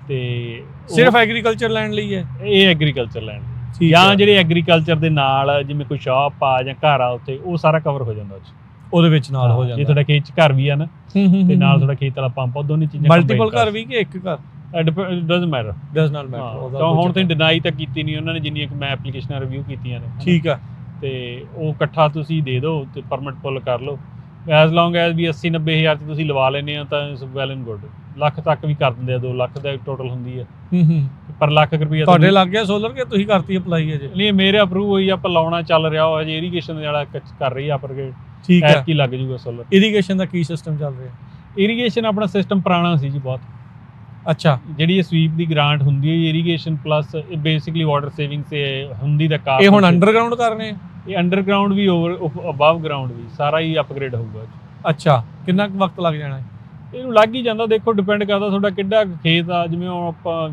Speaker 2: ਤੇ
Speaker 1: ਸਿਰਫ ਐਗਰੀਕਲਚਰ ਲੈਣ ਲਈ ਹੈ
Speaker 2: ਇਹ ਐਗਰੀਕਲਚਰ ਲੈਣ,
Speaker 1: ਠੀਕ
Speaker 2: ਜਾਂ
Speaker 1: ਹੈ।
Speaker 2: ਜਿਹੜੇ ਐਗਰੀਕਲਚਰ ਦੇ ਨਾਲ ਜਿਵੇਂ ਕੋਈ ਸ਼ਾਪ ਆ ਜਾਂ ਘਰ ਆ ਉੱਥੇ, ਉਹ ਸਾਰਾ ਕਵਰ ਹੋ ਜਾਂਦਾ ਉਹ 'ਚ,
Speaker 1: ਉਹਦੇ ਵਿੱਚ ਨਾਲ ਹੋ
Speaker 2: ਜੇ
Speaker 1: ਜਾਂਦਾ।
Speaker 2: ਤੁਹਾਡਾ ਖੇਤ 'ਚ ਘਰ ਵੀ ਆ ਨਾ ਤੇ ਨਾਲ ਤੁਹਾਡਾ ਖੇਤ ਵਾਲਾ ਪੰਪ, ਉਹ ਦੋਨੇ ਚੀਜ਼ਾਂ
Speaker 1: ਮਲਟੀਪਲ ਘਰ ਵੀ ਕਿ ਇੱਕ ਘਰ?
Speaker 2: Doesn't matter,
Speaker 1: does not matter.
Speaker 2: ਤਾਂ ਹੁਣ ਤੇ ਡਿਨਾਈ ਤਾਂ ਕੀਤੀ ਨਹੀਂ ਉਹਨਾਂ ਨੇ, ਜਿੰਨੀਆਂ ਕਿ ਮੈਂ ਐਪਲੀਕੇਸ਼ਨਾਂ ਰਿਵਿਊ ਕੀਤੀਆਂ ਨੇ,
Speaker 1: ਠੀਕ ਆ।
Speaker 2: ਤੇ ਉਹ ਇਕੱਠਾ ਤੁਸੀਂ ਦੇ ਦਿਓ ਤੇ ਪਰਮਿਟ ਪੁੱਲ ਕਰ ਲਓ, ਐਜ਼ ਲੌਂਗ ਐਜ਼ ਵੀ 80-90 ਹਜ਼ਾਰ 'ਚ ਤੁਸੀਂ ਲਵਾ ਲੈਂਦੇ ਆ ਤਾਂ ਵੈਲ ਐਂਡ ਗੁੱਡ। ਲੱਖ ਤੱਕ ਵੀ ਕਰ ਦਿੰਦੇ ਆ, 2 ਲੱਖ ਦਾ ਟੋਟਲ ਹੁੰਦੀ ਹੈ, ਪਰ ਲੱਖ ਰੁਪਈਆ
Speaker 1: ਤੁਹਾਡੇ ਲੱਗ ਗਿਆ ਸੋਲਰ ਕਿ ਤੁਸੀਂ ਕਰਤੀ ਅਪਲਾਈ ਅਜੇ?
Speaker 2: ਨਹੀਂ, ਮੇਰੇ ਅਪਰੂਵ ਹੋਈ ਆ, ਆਪਾਂ ਲਾਉਣਾ ਚੱਲ ਰਿਹਾ ਉਹ ਹਜੇ, ਇਰੀਗੇਸ਼ਨ ਵਾਲਾ ਕਰ ਰਹੀ ਆ ਅਪਰਗ੍ਰੇਡ,
Speaker 1: ਠੀਕ ਹੈ।
Speaker 2: ਕੀ ਲੱਗ ਜੂਗਾ ਸੋਲਰ।
Speaker 1: ਇਰੀਗੇਸ਼ਨ ਦਾ ਕੀ ਸਿਸਟਮ ਚੱਲ ਰਿਹਾ?
Speaker 2: ਇਰੀਗੇਸ਼ਨ ਆਪਣਾ ਸਿਸਟਮ ਪੁਰਾਣਾ ਸੀ ਜੀ ਬਹੁਤ।
Speaker 1: ਅੱਛਾ,
Speaker 2: ਜਿਹੜੀ ਇਹ ਸਵੀਪ ਦੀ ਗ੍ਰਾਂਟ ਹੁੰਦੀ ਹੈ irrigation plus basically water saving ਤੇ ਹੁੰਦੀ ਦਾ ਕਾਰਨ।
Speaker 1: ਇਹ ਹੁਣ ਅੰਡਰਗਰਾਉਂਡ ਕਰਨੇ ਆ?
Speaker 2: ਇਹ ਅੰਡਰਗਰਾਉਂਡ ਵੀ ਅਬਵ ਗਰਾਊਂਡ ਵੀ ਸਾਰਾ ਹੀ ਅਪਗ੍ਰੇਡ ਹੋਊਗਾ।
Speaker 1: ਅੱਛਾ, ਕਿੰਨਾ ਕੁ ਵਕਤ ਲੱਗ ਜਾਣਾ?
Speaker 2: ਇਹਨੂੰ ਲੱਗ ਹੀ ਜਾਂਦਾ, ਦੇਖੋ ਡਿਪੈਂਡ ਕਰਦਾ ਤੁਹਾਡਾ ਕਿੱਡਾ ਖੇਤ ਆ। ਜਿਵੇਂ ਹੁਣ ਆਪਾਂ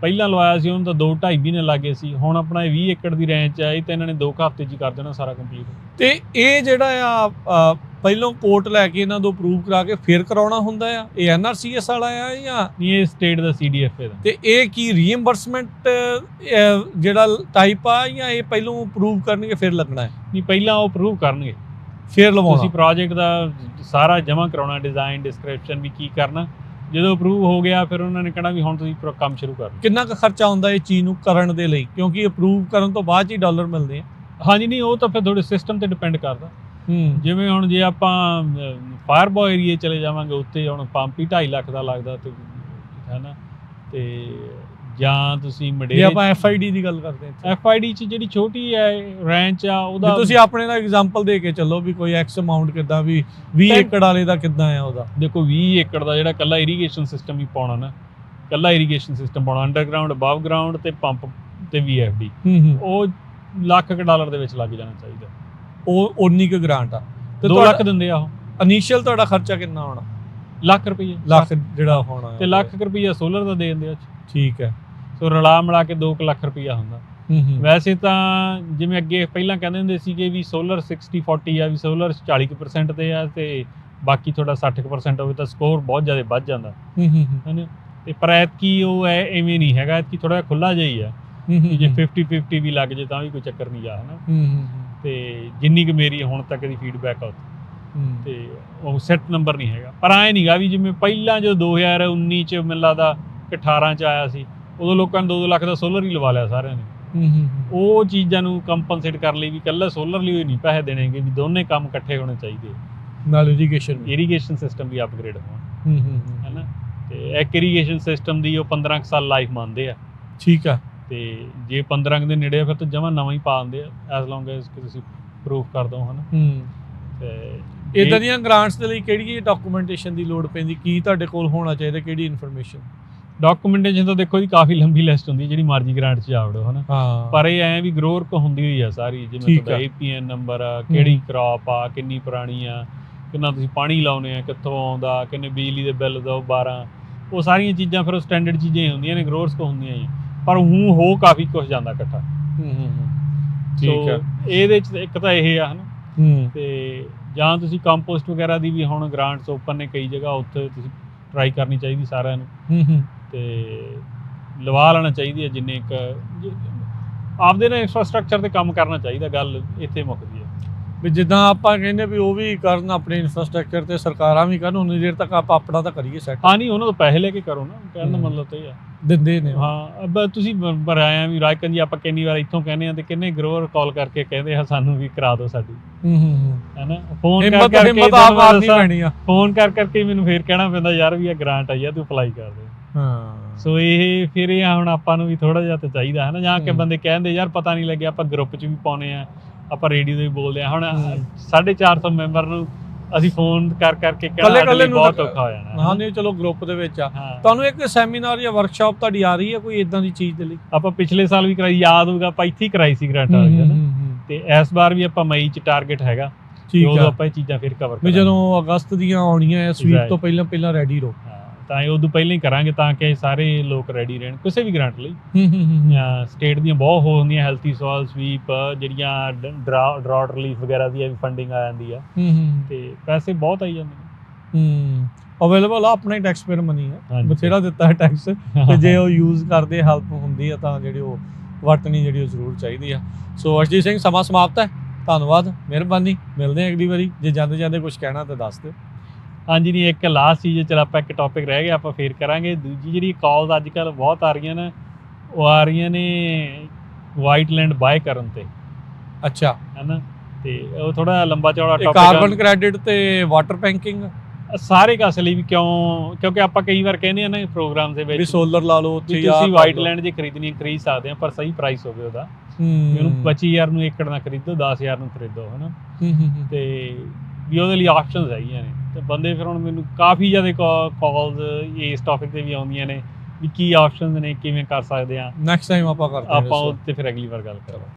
Speaker 2: ਪਹਿਲਾਂ ਲਵਾਇਆ ਸੀ ਉਹਨੂੰ ਤਾਂ 2-2.5 ਮਹੀਨੇ ਲੱਗੇ ਸੀ, ਹੁਣ ਆਪਣਾ 20 ਏਕੜ ਦੀ ਰੇਂਜ 'ਚ ਆਈ ਤਾਂ ਇਹਨਾਂ ਨੇ 2 ਹਫ਼ਤੇ 'ਚ ਹੀ ਕਰ ਦੇਣਾ ਸਾਰਾ ਕੰਪਲੀਟ।
Speaker 1: ਤੇ ਇਹ ਜਿਹੜਾ ਆ ਪਹਿਲੋਂ ਕੋਰਟ ਲੈ ਕੇ ਇਹਨਾਂ ਤੋਂ ਅਪਰੂਵ ਕਰਾ ਕੇ ਫਿਰ ਕਰਾਉਣਾ ਹੁੰਦਾ ਆ? ਇਹ NRCS ਵਾਲਾ ਆ ਜਾਂ
Speaker 2: ਨਹੀਂ, ਇਹ ਸਟੇਟ ਦਾ CDFA ਦਾ।
Speaker 1: ਤੇ ਇਹ ਕੀ ਰੀਇੰਬਰਸਮੈਂਟ ਜਿਹੜਾ ਟਾਈਪ ਆ, ਜਾਂ ਇਹ ਪਹਿਲੋਂ ਅਪਰੂਵ ਕਰਨਗੇ ਫਿਰ ਲੱਗਣਾ ਹੈ?
Speaker 2: ਨਹੀਂ, ਪਹਿਲਾਂ ਉਹ ਅਪਰੂਵ ਕਰਨਗੇ,
Speaker 1: ਫਿਰ ਲਵਾਉਣਾ।
Speaker 2: ਤੁਸੀਂ ਪ੍ਰੋਜੈਕਟ ਦਾ ਸਾਰਾ ਜਮ੍ਹਾਂ ਕਰਾਉਣਾ, ਡਿਜ਼ਾਈਨ ਡਿਸਕ੍ਰਿਪਸ਼ਨ ਵੀ ਕੀ ਕਰਨਾ, ਜਦੋਂ ਅਪਰੂਵ ਹੋ ਗਿਆ ਫਿਰ ਉਹਨਾਂ ਨੇ ਕਹਿਣਾ ਵੀ ਹੁਣ ਤੁਸੀਂ ਕੰਮ ਸ਼ੁਰੂ ਕਰ ਲਓ।
Speaker 1: ਕਿੰਨਾ ਕੁ ਖਰਚਾ ਆਉਂਦਾ ਇਹ ਚੀਜ਼ ਨੂੰ ਕਰਨ ਦੇ ਲਈ, ਕਿਉਂਕਿ ਅਪਰੂਵ ਕਰਨ ਤੋਂ ਬਾਅਦ ਹੀ ਡਾਲਰ ਮਿਲਦੇ ਆ?
Speaker 2: ਹਾਂਜੀ, ਨਹੀਂ ਉਹ ਤਾਂ ਫਿਰ ਤੁਹਾਡੇ ਸਿਸਟਮ ਤੇ ਡਿਪੈਂਡ ਕਰਦਾ। ਜਿਵੇਂ ਹੁਣ ਜੇ ਆਪਾਂ ਫਾਇਰਬੋ ਏਰੀਏ ਚਲੇ ਜਾਵਾਂਗੇ, ਉੱਥੇ ਹੁਣ ਪੰਪ ਹੀ 2.5 ਲੱਖ ਦਾ ਲੱਗਦਾ, ਤੇ ਹੈ ਨਾ, ਤੇ ਜਾਂ ਤੁਸੀਂ
Speaker 1: ਜੇ ਆਪਾਂ FID ਦੀ ਗੱਲ ਕਰਦੇ ਹਾਂ,
Speaker 2: FID 'ਚ ਜਿਹੜੀ ਛੋਟੀ ਹੈ ਰੈਂਚ ਆ, ਉਹਦਾ
Speaker 1: ਤੁਸੀਂ ਆਪਣੇ ਨਾਲ ਐਗਜ਼ਾਮਪਲ ਦੇ ਕੇ ਚੱਲੋ ਵੀ ਕੋਈ X ਅਮਾਉਂਟ ਕਿੱਦਾਂ, ਵੀ 20 ਏਕੜ ਵਾਲੇ ਦਾ ਕਿੱਦਾਂ ਆ ਉਹਦਾ?
Speaker 2: ਦੇਖੋ 20 ਏਕੜ ਦਾ ਜਿਹੜਾ ਕੱਲਾ ਇਰੀਗੇਸ਼ਨ ਸਿਸਟਮ ਹੀ ਪਾਉਣਾ ਨਾ, ਕੱਲਾ ਇਰੀਗੇਸ਼ਨ ਸਿਸਟਮ ਪਾਉਣਾ, ਅੰਡਰਗਰਾਉਂਡ, ਅਬਵ ਗਰਾਊਂਡ ਤੇ ਪੰਪ ਤੇ VFD, ਉਹ $1,00,000 ਦੇ ਵਿੱਚ ਲੱਗ ਜਾਣਾ ਚਾਹੀਦਾ। ਉਹ
Speaker 1: ਉਨੀ ਕੁ ਗ੍ਰਾਂਟ ਆ
Speaker 2: ਤੇ 2 ਲੱਖ ਦਿੰਦੇ ਆ ਉਹ।
Speaker 1: ਇਨੀਸ਼ੀਅਲ ਤੁਹਾਡਾ ਖਰਚਾ ਕਿੰਨਾ ਹੋਣਾ?
Speaker 2: ਲੱਖ ਰੁਪਈਆ,
Speaker 1: ਲੱਖ ਜਿਹੜਾ ਹੋਣਾ,
Speaker 2: ਤੇ ਲੱਖ ਰੁਪਈਆ ਸੋਲਰ ਦਾ ਦੇ ਦਿੰਦੇ ਆ।
Speaker 1: ਠੀਕ ਹੈ,
Speaker 2: ਸੋ ਰਲਾ ਮਿਲਾ ਕੇ 2 ਲੱਖ ਰੁਪਈਆ ਹੁੰਦਾ। ਵੈਸੇ ਤਾਂ ਜਿਵੇਂ ਅੱਗੇ ਪਹਿਲਾਂ ਕਹਿੰਦੇ ਹੁੰਦੇ ਸੀਗੇ ਵੀ ਸੋਲਰ 60-40 ਆ, ਵੀ ਸੋਲਰ 40% ਤੇ ਆ ਤੇ ਬਾਕੀ ਤੁਹਾਡਾ 60% ਹੋਵੇ ਤਾਂ ਸਕੋਰ ਬਹੁਤ ਜ਼ਿਆਦਾ ਵੱਧ ਜਾਂਦਾ ਹੈ। ਤੇ ਪਰ ਐਤਕੀ ਉਹ ਐਵੇਂ ਨਹੀਂ ਹੈਗਾ, ਐਤਕੀ ਥੋੜਾ ਜਿਹਾ ਖੁੱਲਾ ਜਿਹਾ ਹੀ ਆ, ਜੇ 50-50 ਵੀ ਲੱਗ ਜੇ ਤਾਂ ਵੀ ਕੋਈ ਚੱਕਰ ਨਹੀਂ ਆ, ਹੈ ਨਾ। ਤੇ ਜਿੰਨੀ ਕੁ ਮੇਰੀ ਹੁਣ ਤੱਕ ਦੀ ਫੀਡਬੈਕ ਆ ਤੇ ਉਹ ਸੈੱਟ ਨੰਬਰ ਨਹੀਂ ਹੈਗਾ। ਪਰ ਐਂ ਨਹੀਂਗਾ ਵੀ ਜਿਵੇਂ ਪਹਿਲਾਂ ਜਦੋਂ 2019 'ਚ ਮੈਨੂੰ ਲੱਗਦਾ ਕਿ 18 'ਚ ਆਇਆ ਸੀ, ਉਦੋਂ ਲੋਕਾਂ ਨੇ 2-2 ਲੱਖ ਦਾ ਸੋਲਰ ਹੀ ਲਵਾ ਲਿਆ ਸਾਰਿਆਂ ਨੇ। ਉਹ ਚੀਜ਼ਾਂ ਨੂੰ ਕੰਪਨਸੇਟ ਕਰਨ ਲਈ ਵੀ ਇਕੱਲਾ ਸੋਲਰ ਲਈ ਨਹੀਂ ਪੈਸੇ ਦੇਣਗੇ, ਵੀ ਦੋਨੇ ਕੰਮ ਇਕੱਠੇ ਹੋਣੇ ਚਾਹੀਦੇ, ਨਾਲ ਇਰੀਗੇਸ਼ਨ ਸਿਸਟਮ ਵੀ ਅਪਗ੍ਰੇਡ ਹੋਣ, ਹੈ ਨਾ। ਤੇ ਇੱਕ ਇਰੀਗੇਸ਼ਨ ਸਿਸਟਮ ਦੀ ਉਹ 15 ਕੁ ਸਾਲ ਲਾਈਫ ਮੰਨਦੇ ਆ। ਠੀਕ ਆ, ਤੇ ਜੇ 15 ਦੇ ਨੇੜੇ ਫਿਰ ਤਾਂ ਜਮਾਂ ਨਵਾਂ ਹੀ ਪਾ ਦਿੰਦੇ ਆ, ਐਜ਼ ਲੌਂਗ ਐਜ਼ ਕਿ ਤੁਸੀਂ ਪ੍ਰੂਫ ਕਰ ਦਿਓ, ਹੈ ਨਾ। ਤੇ ਇਦਾਂ ਦੀਆਂ ਗ੍ਰਾਂਟਸ ਦੇ ਲਈ ਕਿਹੜੀ ਡਾਕੂਮੈਂਟੇਸ਼ਨ ਦੀ ਲੋੜ ਪੈਂਦੀ, ਕੀ ਤੁਹਾਡੇ ਕੋਲ ਹੋਣਾ ਚਾਹੀਦਾ, ਕਿਹੜੀ ਇਨਫੋਰਮੇਸ਼ਨ? ਡਾਕੂਮੈਂਟੇਸ਼ਨ ਤਾਂ ਦੇਖੋ ਜੀ ਕਾਫੀ ਲੰਬੀ ਲਿਸਟ ਹੁੰਦੀ, ਜਿਹੜੀ ਮਰਜ਼ੀ ਗ੍ਰਾਂਟ 'ਚ ਆਵੜੋ, ਹੈ ਨਾ। ਪਰ ਇਹ ਐਂ ਵੀ ਗਰੋਰ ਕੋ ਹੁੰਦੀ ਹੋਈ ਆ ਸਾਰੀ, ਜਿਵੇਂ ਤੁਹਾਡਾ APN ਨੰਬਰ ਆ, ਕਿਹੜੀ ਕ੍ਰੌਪ ਆ, ਕਿੰਨੀ ਪੁਰਾਣੀ ਆ, ਕਿੰਨਾ ਤੁਸੀਂ ਪਾਣੀ ਲਾਉਨੇ ਆ, ਕਿੱਥੋਂ ਆਉਂਦਾ, ਕਿੰਨੇ ਬਿਜਲੀ ਦੇ ਬਿੱਲ ਦੋ 12, ਉਹ ਸਾਰੀਆਂ ਚੀਜ਼ਾਂ ਫਿਰ ਉਹ ਸਟੈਂਡਰਡ ਚੀਜ਼ਾਂ ਹੀ ਹੁੰਦੀਆਂ ਨੇ, ਗਰੋਰਸ ਕੋ ਹੁੰਦੀਆਂ ਹੀ, ਪਰ ਹੋ ਕਾਫੀ ਕੁਝ ਜਾਂਦਾ ਇਕੱਠਾ। ਠੀਕ ਹੈ, ਇਹਦੇ 'ਚ ਇੱਕ ਤਾਂ ਇਹ ਆ, ਹੈ ਨਾ। ਤੇ ਜਾਂ ਤੁਸੀਂ ਕੰਪੋਸਟ ਵਗੈਰਾ ਦੀ ਵੀ ਹੁਣ ਗ੍ਰਾਂਟਸ ਓਪਨ ਨੇ ਕਈ ਜਗ੍ਹਾ, ਉੱਥੇ ਤੁਸੀਂ ਟਰਾਈ ਕਰਨੀ ਚਾਹੀਦੀ ਸਾਰਿਆਂ ਨੂੰ, ਤੇ ਲਵਾ ਲੈਣਾ ਚਾਹੀਦੀ ਹੈ ਜਿੰਨੇ ਇੱਕ ਆਪਦੇ ਨਾਲ ਇਨਫਰਾਸਟਰਕਚਰ ਤੇ ਕੰਮ ਕਰਨਾ ਚਾਹੀਦਾ। ਗੱਲ ਇੱਥੇ ਮੁੱਕਦੀ ਹੈ ਵੀ ਜਿੱਦਾਂ ਆਪਾਂ ਕਹਿੰਦੇ ਵੀ ਉਹ ਵੀ ਕਰਨ ਆਪਣੇ ਇਨਫਰਾਸਟਰਕਚਰ ਤੇ ਸਰਕਾਰਾਂ ਵੀ ਕਰਨ, ਉਨੀ ਦੇਰ ਤੱਕ ਆਪਾਂ ਆਪਣਾ ਤਾਂ ਕਰੀਏ ਸੈੱਟ। ਹਾਂ, ਨਹੀਂ ਉਹਨਾਂ ਤੋਂ ਪੈਸੇ ਲੈ ਕੇ ਕਰੋ ਨਾ, ਕਹਿਣ ਦਾ ਮਤਲਬ ਤਾਂ ਇਹ ਆ, ਦਿੰਦੇ ਨੇ। ਹਾਂ, ਤੁਸੀਂ ਬਰਾਇਆ ਵੀ ਰਾਜਕਨ ਜੀ, ਆਪਾਂ ਕਿੰਨੀ ਵਾਰ ਇੱਥੋਂ ਕਹਿੰਦੇ ਆ ਤੇ ਕਿੰਨੇ ਗਰੋਅਰ ਕਾਲ ਕਰਕੇ ਕਹਿੰਦੇ ਆ ਸਾਨੂੰ ਵੀ ਕਰਾ ਦਿਓ ਸਾਡੀ, ਹੈ ਨਾ। ਫੋਨ ਕਰਕੇ ਮੈਨੂੰ ਫੇਰ ਕਹਿਣਾ ਪੈਂਦਾ ਯਾਰ ਵੀ ਇਹ ਗ੍ਰਾਂਟ ਆਈ ਆ, ਤੂੰ ਅਪਲਾਈ ਕਰ ਦੇ।
Speaker 1: ਹਾਂ
Speaker 2: ਸੋ ਇਹ ਫਿਰ ਇਹ ਹੁਣ ਆਪਾਂ ਨੂੰ ਵੀ ਥੋੜਾ ਜਿਹਾ ਤਾਂ ਚਾਹੀਦਾ ਹੈ ਨਾ, ਜਾਂ ਕਿ
Speaker 1: ਹੂੰ।
Speaker 2: ਬੰਦੇ ਕਹਿੰਦੇ ਯਾਰ ਪਤਾ ਨਹੀਂ ਲੱਗਿਆ, ਆਪਾਂ ਗਰੁੱਪ 'ਚ ਵੀ ਪਾਉਨੇ ਆ, ਆਪਾਂ ਰੇਡੀਓ ਤੇ ਵੀ ਬੋਲਦੇ ਆ। ਹੁਣ
Speaker 1: ਹੂੰ।
Speaker 2: 450 ਮੈਂਬਰ ਨੂੰ ਅਸੀਂ ਫੋਨ ਕਰਕੇ ਕਹਿਣਾ
Speaker 1: ਇਕੱਲੇ
Speaker 2: ਸਾਡੇ ਲਈ
Speaker 1: ਨੂੰ
Speaker 2: ਬਹੁਤ
Speaker 1: ਤਾਂ-
Speaker 2: ਔਖਾ ਹੋ ਜਾਣਾ।
Speaker 1: ਹਾਂ ਨਹੀਂ ਚਲੋ ਗਰੁੱਪ ਦੇ ਵਿੱਚ ਆ।
Speaker 2: ਹਾਂ।
Speaker 1: ਤੁਹਾਨੂੰ ਇੱਕ ਸੈਮੀਨਾਰ ਜਾਂ ਵਰਕਸ਼ਾਪ ਤੁਹਾਡੀ ਆ ਰਹੀ ਹੈ ਕੋਈ ਇਦਾਂ ਦੀ ਚੀਜ਼ ਦੇ ਲਈ?
Speaker 2: ਆਪਾਂ ਪਿਛਲੇ ਸਾਲ ਵੀ ਕਰਾਈ, ਯਾਦ ਹੋਊਗਾ ਆਪਾਂ ਇੱਥੇ ਹੀ ਕਰਾਈ ਸੀ ਗ੍ਰਾਂਟ ਵਾਲੀ ਹੈ ਨਾ, ਤੇ ਇਸ ਵਾਰ ਵੀ ਆਪਾਂ ਮਈ 'ਚ ਟਾਰਗੇਟ ਹੈਗਾ,
Speaker 1: ਠੀਕ
Speaker 2: ਉਦੋਂ
Speaker 1: ਆ
Speaker 2: ਆਪਾਂ ਇਹ ਚੀਜ਼ਾਂ ਫਿਰ ਕਵਰ
Speaker 1: ਵੀ ਜਦੋਂ ਅਗਸਤ ਦੀਆਂ ਆਉਣੀਆਂ ਆ ਸਵੀਪ ਤੋਂ ਪਹਿਲਾਂ ਪਹਿਲਾਂ ਰੈਡੀ ਰਹੋ।
Speaker 2: ਤਾਂ ਇਹ ਉਦੋਂ ਪਹਿਲਾਂ ਹੀ ਕਰਾਂਗੇ ਤਾਂ ਕਿ ਸਾਰੇ ਲੋਕ ਰੈਡੀ ਰਹਿਣ ਕਿਸੇ ਵੀ ਗ੍ਰਾਂਟ ਲਈ। ਜਾਂ ਸਟੇਟ ਦੀਆਂ ਬਹੁਤ ਹੋ ਹੁੰਦੀਆਂ, ਹੈਲਥੀ ਸੋਇਲ ਸਵੀਪ, ਜਿਹੜੀਆਂ ਡਰਾਟ ਰਿਲੀਫ ਵਗੈਰਾ ਦੀ ਵੀ ਫੰਡਿੰਗ ਆ ਜਾਂਦੀ ਆ, ਤੇ ਪੈਸੇ ਬਹੁਤ ਆਈ ਜਾਂਦੇ ਨੇ।
Speaker 1: ਅਵੇਲੇਬਲ ਆ, ਆਪਣਾ ਹੀ ਟੈਕਸ ਪੇਅਰ ਮਨੀ ਹੈ,
Speaker 2: ਹਾਂਜੀ।
Speaker 1: ਬਥੇਰਾ ਦਿੱਤਾ ਹੈ ਟੈਕਸ, ਤੇ ਜੇ ਉਹ ਯੂਜ਼ ਕਰਦੇ ਹੈਲਪ ਹੁੰਦੀ ਆ ਤਾਂ ਜਿਹੜੀ ਉਹ ਵਰਤਣੀ ਜਿਹੜੀ ਉਹ ਜ਼ਰੂਰ ਚਾਹੀਦੀ ਆ। ਸੋ ਅਰਸ਼ਦੀਪ ਸਿੰਘ, ਸਮਾਂ ਸਮਾਪਤ ਹੈ, ਧੰਨਵਾਦ, ਮਿਹਰਬਾਨੀ, ਮਿਲਦੇ ਹਾਂ ਅਗਲੀ ਵਾਰੀ। ਜੇ ਜਾਂਦੇ ਜਾਂਦੇ ਕੁਝ ਕਹਿਣਾ ਤਾਂ ਦੱਸ ਦਿਓ।
Speaker 2: ਹਾਂਜੀ ਨਹੀਂ, ਇੱਕ ਲਾਸਟ ਚੀਜ਼, ਚਲ ਆਪਾਂ ਇੱਕ ਟੌਪਿਕ ਰਹਿ ਗਿਆ, ਆਪਾਂ ਫੇਰ ਕਰਾਂਗੇ। ਦੂਜੀ ਜਿਹੜੀ ਕਾਲਸ ਅੱਜ ਕੱਲ੍ਹ ਬਹੁਤ ਆ ਰਹੀਆਂ ਨੇ, ਉਹ ਆ ਰਹੀਆਂ ਨੇ ਵਾਈਟ ਲੈਂਡ ਬਾਏ ਕਰਨ ਤੇ,
Speaker 1: ਅੱਛਾ,
Speaker 2: ਹੈ ਨਾ, ਤੇ ਉਹ ਥੋੜਾ ਲੰਬਾ ਚੌੜਾ
Speaker 1: ਇਹ
Speaker 2: ਟੌਪਿਕ
Speaker 1: ਕਾਰਬਨ ਕ੍ਰੈਡਿਟ ਤੇ ਵਾਟਰ ਬੈਂਕਿੰਗ
Speaker 2: ਸਾਰੇ ਕਾਸੇ ਲਈ ਵੀ ਕਿਉਂਕਿ ਆਪਾਂ ਕਈ ਵਾਰ ਕਹਿੰਦੇ ਆ ਨਾ ਪ੍ਰੋਗਰਾਮ ਦੇ
Speaker 1: ਵੀ
Speaker 2: ਵਿੱਚ
Speaker 1: ਸੋਲਰ ਲਾ ਲਓ ਉੱਥੇ,
Speaker 2: ਵੀ ਤੁਸੀਂ ਵਾਈਟ ਲੈਂਡ ਜੇ ਖਰੀਦਣੀ ਖਰੀਦ ਸਕਦੇ ਆ, ਪਰ ਸਹੀ ਪ੍ਰਾਈਸ ਹੋਵੇ ਉਹਦਾ। ਵੀ ਉਹਨੂੰ 25,000 ਨੂੰ ਏਕੜ ਨਾ ਖਰੀਦੋ, 10,000 ਨੂੰ ਖਰੀਦੋ, ਹੈ ਨਾ, ਤੇ ਵੀ ਉਹਦੇ ਲਈ ਆਪਸ਼ਨਸ ਹੈਗੀਆਂ ਨੇ। ਤੇ ਬੰਦੇ ਫਿਰ ਹੁਣ ਮੈਨੂੰ ਕਾਫੀ ਜ਼ਿਆਦਾ ਕਾਲਸ ਇਸ ਟੌਪਿਕ ਤੇ ਵੀ ਆਉਂਦੀਆਂ ਨੇ ਵੀ ਕੀ ਆਪਸ਼ਨਸ ਨੇ, ਕਿਵੇਂ ਕਰ ਸਕਦੇ ਆ
Speaker 1: ਨੈਕਸਟ ਟਾਈਮ ਆਪਾਂ ਕਰਦੇ ਹਾਂ।
Speaker 2: ਆਪਾਂ ਉਹ ਤੇ ਫਿਰ ਅਗਲੀ ਵਾਰ ਗੱਲ ਕਰਾਂਗੇ।